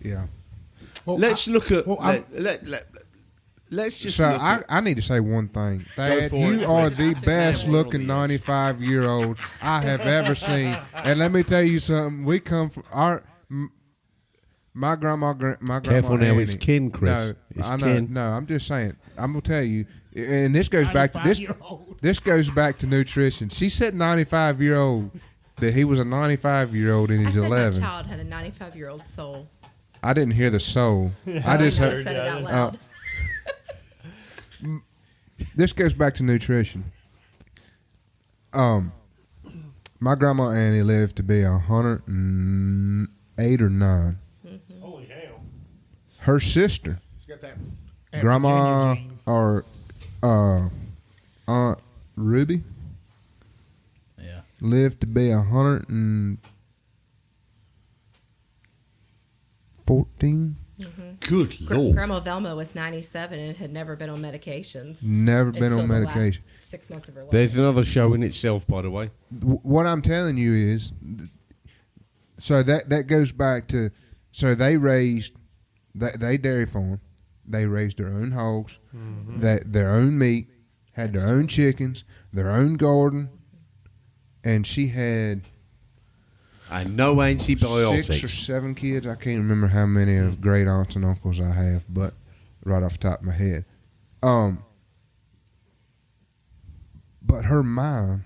[SPEAKER 3] Yeah.
[SPEAKER 1] Well,
[SPEAKER 2] Let's look at.
[SPEAKER 1] well,
[SPEAKER 2] Let's just.
[SPEAKER 3] So
[SPEAKER 2] look at,
[SPEAKER 3] I need to say one thing. Thad,
[SPEAKER 2] for
[SPEAKER 3] you
[SPEAKER 2] it,
[SPEAKER 3] are
[SPEAKER 2] please.
[SPEAKER 3] the best looking 95-year-old I have ever seen. And let me tell you something. We come from my grandma
[SPEAKER 2] Careful now,
[SPEAKER 3] Annie.
[SPEAKER 2] it's kin, Chris.
[SPEAKER 3] No,
[SPEAKER 2] It's
[SPEAKER 3] I know.
[SPEAKER 2] kin.
[SPEAKER 3] No, I'm just saying. I'm gonna tell you, and this goes back to this.
[SPEAKER 1] 95-year-old.
[SPEAKER 3] This goes back to nutrition. She said 95-year-old. That he was a 95-year-old and
[SPEAKER 5] I
[SPEAKER 3] he's
[SPEAKER 5] said
[SPEAKER 3] 11.
[SPEAKER 5] my child had a 95-year-old soul.
[SPEAKER 3] I didn't hear the soul. I just
[SPEAKER 5] I
[SPEAKER 3] heard.
[SPEAKER 5] said it out loud.
[SPEAKER 3] This goes back to nutrition. My grandma Annie lived to be 108 or 9.
[SPEAKER 1] Holy hell.
[SPEAKER 3] Her sister,
[SPEAKER 1] She's got that
[SPEAKER 3] Grandma
[SPEAKER 1] Virginia gene.
[SPEAKER 3] or Aunt Ruby,
[SPEAKER 6] Yeah.
[SPEAKER 3] lived to be 114.
[SPEAKER 2] Good Lord.
[SPEAKER 5] Grandma Velma was 97 and had never been on medications.
[SPEAKER 3] Never been
[SPEAKER 5] until
[SPEAKER 3] on
[SPEAKER 5] the last
[SPEAKER 3] medication.
[SPEAKER 5] 6 months of her life.
[SPEAKER 2] There's another show in itself, by the way.
[SPEAKER 3] What I'm telling you is, so that goes back to, so they dairy farm, they raised their own hogs, their own meat, had their own chickens, their own garden, and she had
[SPEAKER 2] And no antibiotics.
[SPEAKER 3] 6 or 7 kids. I can't remember how many of great aunts and uncles I have, but right off the top of my head. But her mind,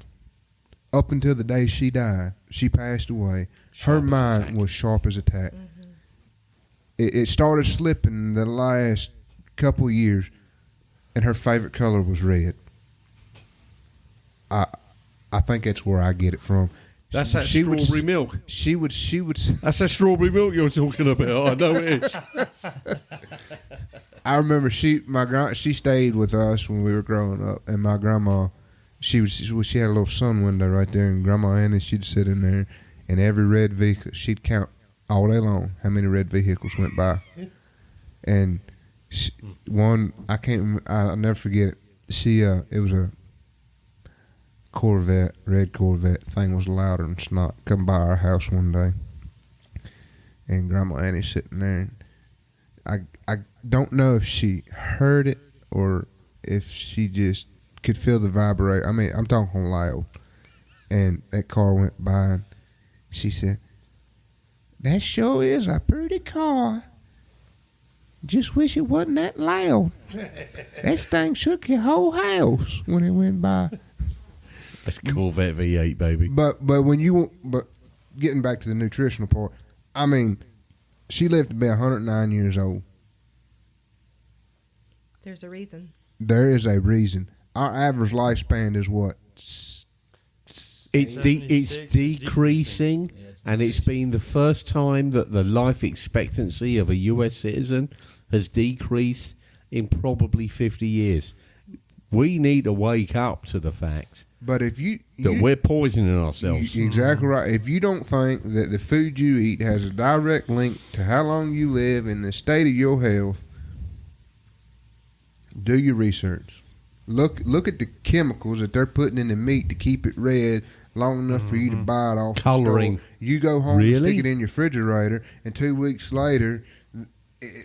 [SPEAKER 3] up until the day she died, she passed away, her mind was sharp as a tack. It started slipping the last couple of years, and her favorite color was red. I think that's where I get it from.
[SPEAKER 2] That's that strawberry milk.
[SPEAKER 3] She would.
[SPEAKER 2] That's that strawberry milk you're talking about. I know it is.
[SPEAKER 3] I remember she stayed with us when we were growing up, and my grandma, she had a little sun window right there, and Grandma Annie, she'd sit in there, and every red vehicle, she'd count all day long how many red vehicles went by, and I'll never forget it. It was a Corvette, red Corvette. Thing was louder than snot. Come by our house one day, and Grandma Annie's sitting there. And I don't know if she heard it or if she just could feel the vibrate. I mean, I'm talking loud. And that car went by, and she said, That sure is a pretty car. Just wish it wasn't that loud. That thing shook your whole house when it went by.
[SPEAKER 2] That's Corvette V8, baby.
[SPEAKER 3] But getting back to the nutritional part, I mean, she lived to be 109 years old.
[SPEAKER 5] There's a reason.
[SPEAKER 3] There is a reason. Our average lifespan is what?
[SPEAKER 2] It's decreasing, and it's been the first time that the life expectancy of a U.S. citizen has decreased in probably 50 years. We need to wake up to the fact
[SPEAKER 3] But if
[SPEAKER 2] that we're poisoning ourselves.
[SPEAKER 3] You're exactly right. If you don't think that the food you eat has a direct link to how long you live and the state of your health, do your research. Look at the chemicals that they're putting in the meat to keep it red long enough for you to buy it off
[SPEAKER 2] Coloring.
[SPEAKER 3] the store. You go home and
[SPEAKER 2] Really?
[SPEAKER 3] stick it in your refrigerator, and 2 weeks later,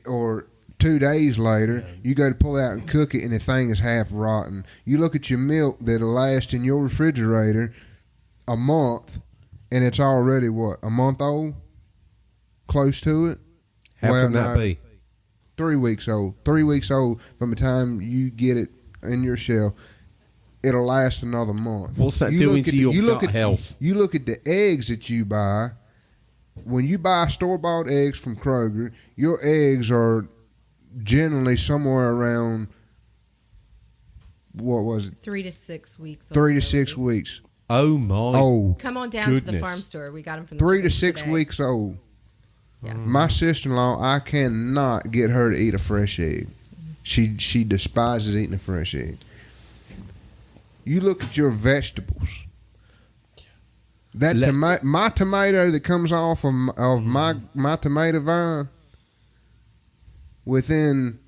[SPEAKER 3] or 2 days later, you go to pull it out and cook it, and the thing is half rotten. You look at your milk that'll last in your refrigerator a month, and it's already, what, a month old? Close to it?
[SPEAKER 2] How
[SPEAKER 3] Well,
[SPEAKER 2] can that
[SPEAKER 3] no.
[SPEAKER 2] be?
[SPEAKER 3] 3 weeks old. 3 weeks old from the time you get it in your shelf. It'll last another month.
[SPEAKER 2] What's that doing to your gut health?
[SPEAKER 3] You look at the eggs that you buy. When you buy store-bought eggs from Kroger, your eggs are generally somewhere around, what was it,
[SPEAKER 5] 3 to 6 weeks.
[SPEAKER 3] 3 to 6 weeks
[SPEAKER 2] Oh, my.
[SPEAKER 3] old.
[SPEAKER 5] Come on down to the
[SPEAKER 2] Goodness.
[SPEAKER 5] farm store. We got them from the
[SPEAKER 3] 3 to
[SPEAKER 5] store
[SPEAKER 3] 6
[SPEAKER 5] today.
[SPEAKER 3] weeks old.
[SPEAKER 5] Yeah.
[SPEAKER 3] My sister-in-law, I cannot get her to eat a fresh egg. She despises eating a fresh egg. You look at your vegetables. That my tomato that comes off of my tomato vine, within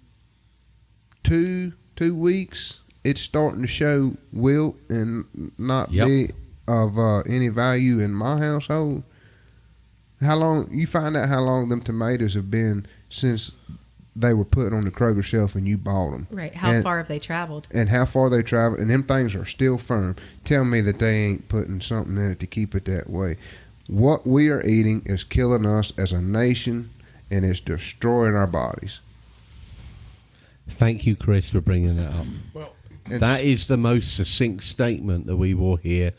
[SPEAKER 3] two weeks, it's starting to show wilt and not be of any value in my household. How long you find out how long them tomatoes have been since they were put on the Kroger shelf and you bought them.
[SPEAKER 5] Right. How far have they traveled?
[SPEAKER 3] And how far they traveled, and them things are still firm. Tell me that they ain't putting something in it to keep it that way. What we are eating is killing us as a nation, and it's destroying our bodies.
[SPEAKER 2] Thank you, Chris, for bringing that up.
[SPEAKER 1] Well,
[SPEAKER 2] That is the most succinct statement that we will hear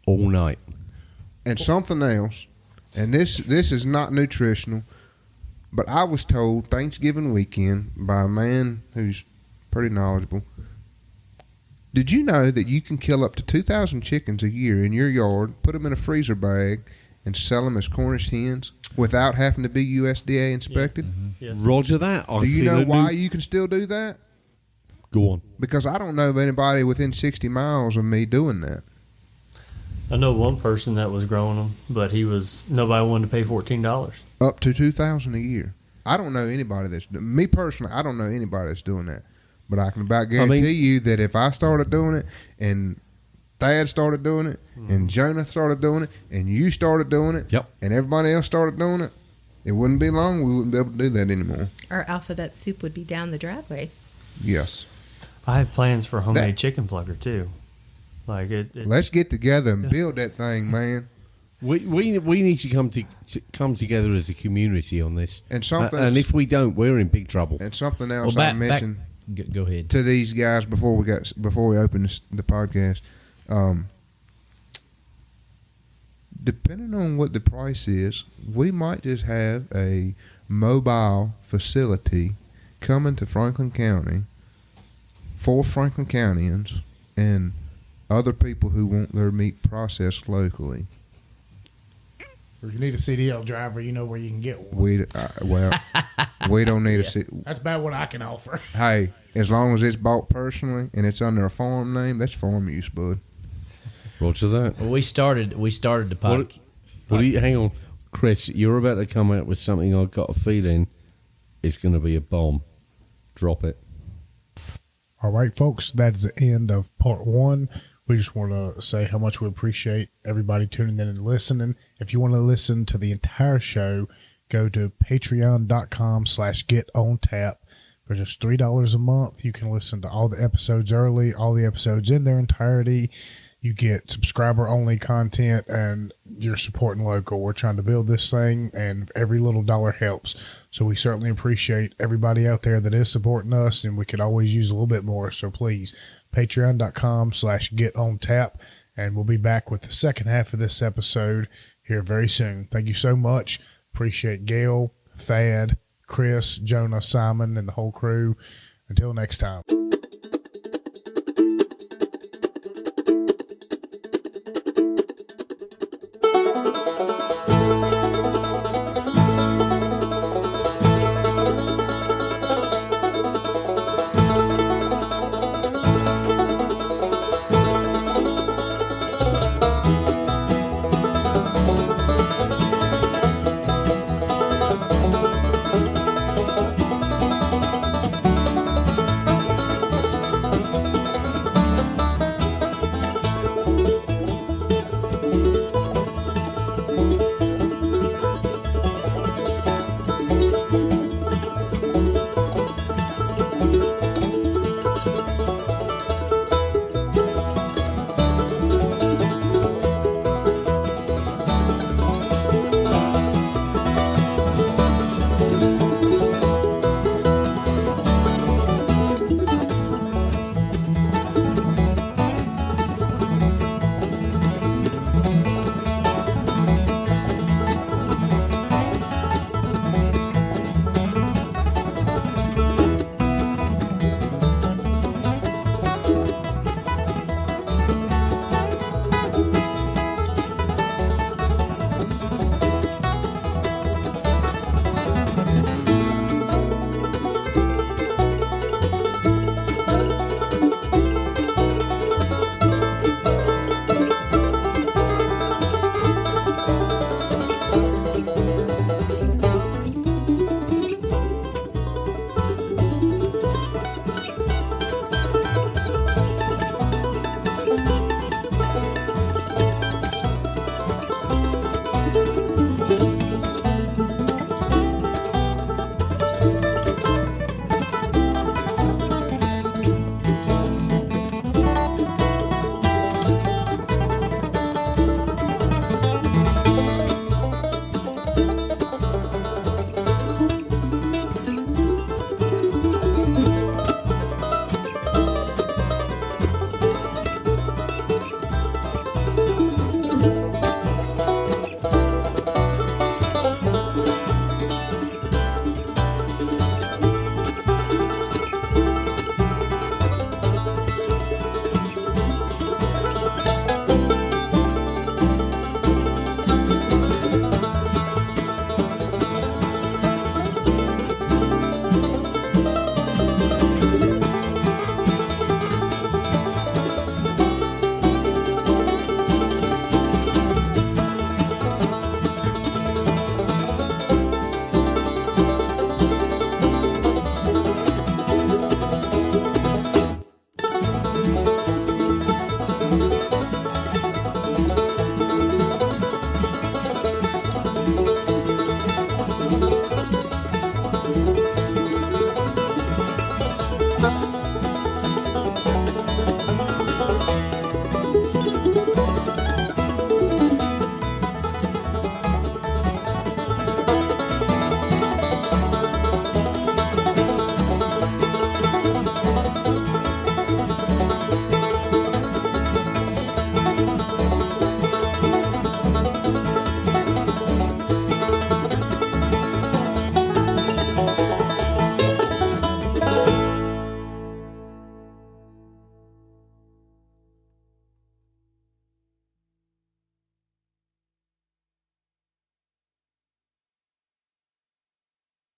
[SPEAKER 2] all night.
[SPEAKER 3] And something else, and this is not nutritional, but I was told Thanksgiving weekend by a man who's pretty knowledgeable. Did you know that you can kill up to 2,000 chickens a year in your yard, put them in a freezer bag, and sell them as Cornish hens without having to be USDA inspected?
[SPEAKER 4] Yes.
[SPEAKER 2] Roger that.
[SPEAKER 3] Do you know why you can still do that?
[SPEAKER 2] Go on.
[SPEAKER 3] Because I don't know of anybody within 60 miles of me doing that.
[SPEAKER 4] I know one person that was growing them, but nobody wanted to pay $14.
[SPEAKER 3] Up to 2,000 a year. I don't know anybody me personally, I don't know anybody that's doing that. But I can about guarantee you that if I started doing it, and Thad started doing it, and Jonah started doing it, and you started doing it, and everybody else started doing it, it wouldn't be long. We wouldn't be able to do that anymore.
[SPEAKER 5] Our alphabet soup would be down the driveway.
[SPEAKER 3] Yes.
[SPEAKER 4] I have plans for a homemade chicken plucker too. Like
[SPEAKER 3] let's get together and build that thing, man.
[SPEAKER 2] We need to come together as a community on this.
[SPEAKER 3] And something,
[SPEAKER 2] and if we don't, we're in big trouble.
[SPEAKER 3] And something else I mentioned.
[SPEAKER 6] Go ahead.
[SPEAKER 3] To these guys before we open the podcast. Depending on what the price is, we might just have a mobile facility coming to Franklin County for Franklin Countyans and other people who want their meat processed locally.
[SPEAKER 1] If you need a CDL driver, you know where you can get one.
[SPEAKER 3] We don't need
[SPEAKER 1] That's about what I can offer.
[SPEAKER 3] Hey, as long as it's bought personally and it's under a farm name, that's farm use, bud.
[SPEAKER 2] Roger that.
[SPEAKER 6] Well, we started the podcast.
[SPEAKER 2] Hang on, Chris. You're about to come out with something. I've got a feeling it's going to be a bomb. Drop it.
[SPEAKER 1] All right, folks, that's the end of part one. We just want to say how much we appreciate everybody tuning in and listening. If you want to listen to the entire show, go to patreon.com/getontap. For just $3 a month, you can listen to all the episodes early, all the episodes in their entirety. You get subscriber-only content, and you're supporting local. We're trying to build this thing, and every little dollar helps. So we certainly appreciate everybody out there that is supporting us, and we could always use a little bit more. So please, patreon.com/getontap, and we'll be back with the second half of this episode here very soon. Thank you so much. Appreciate Gayle, Thad, Chris, Jonah, Simon, and the whole crew. Until next time.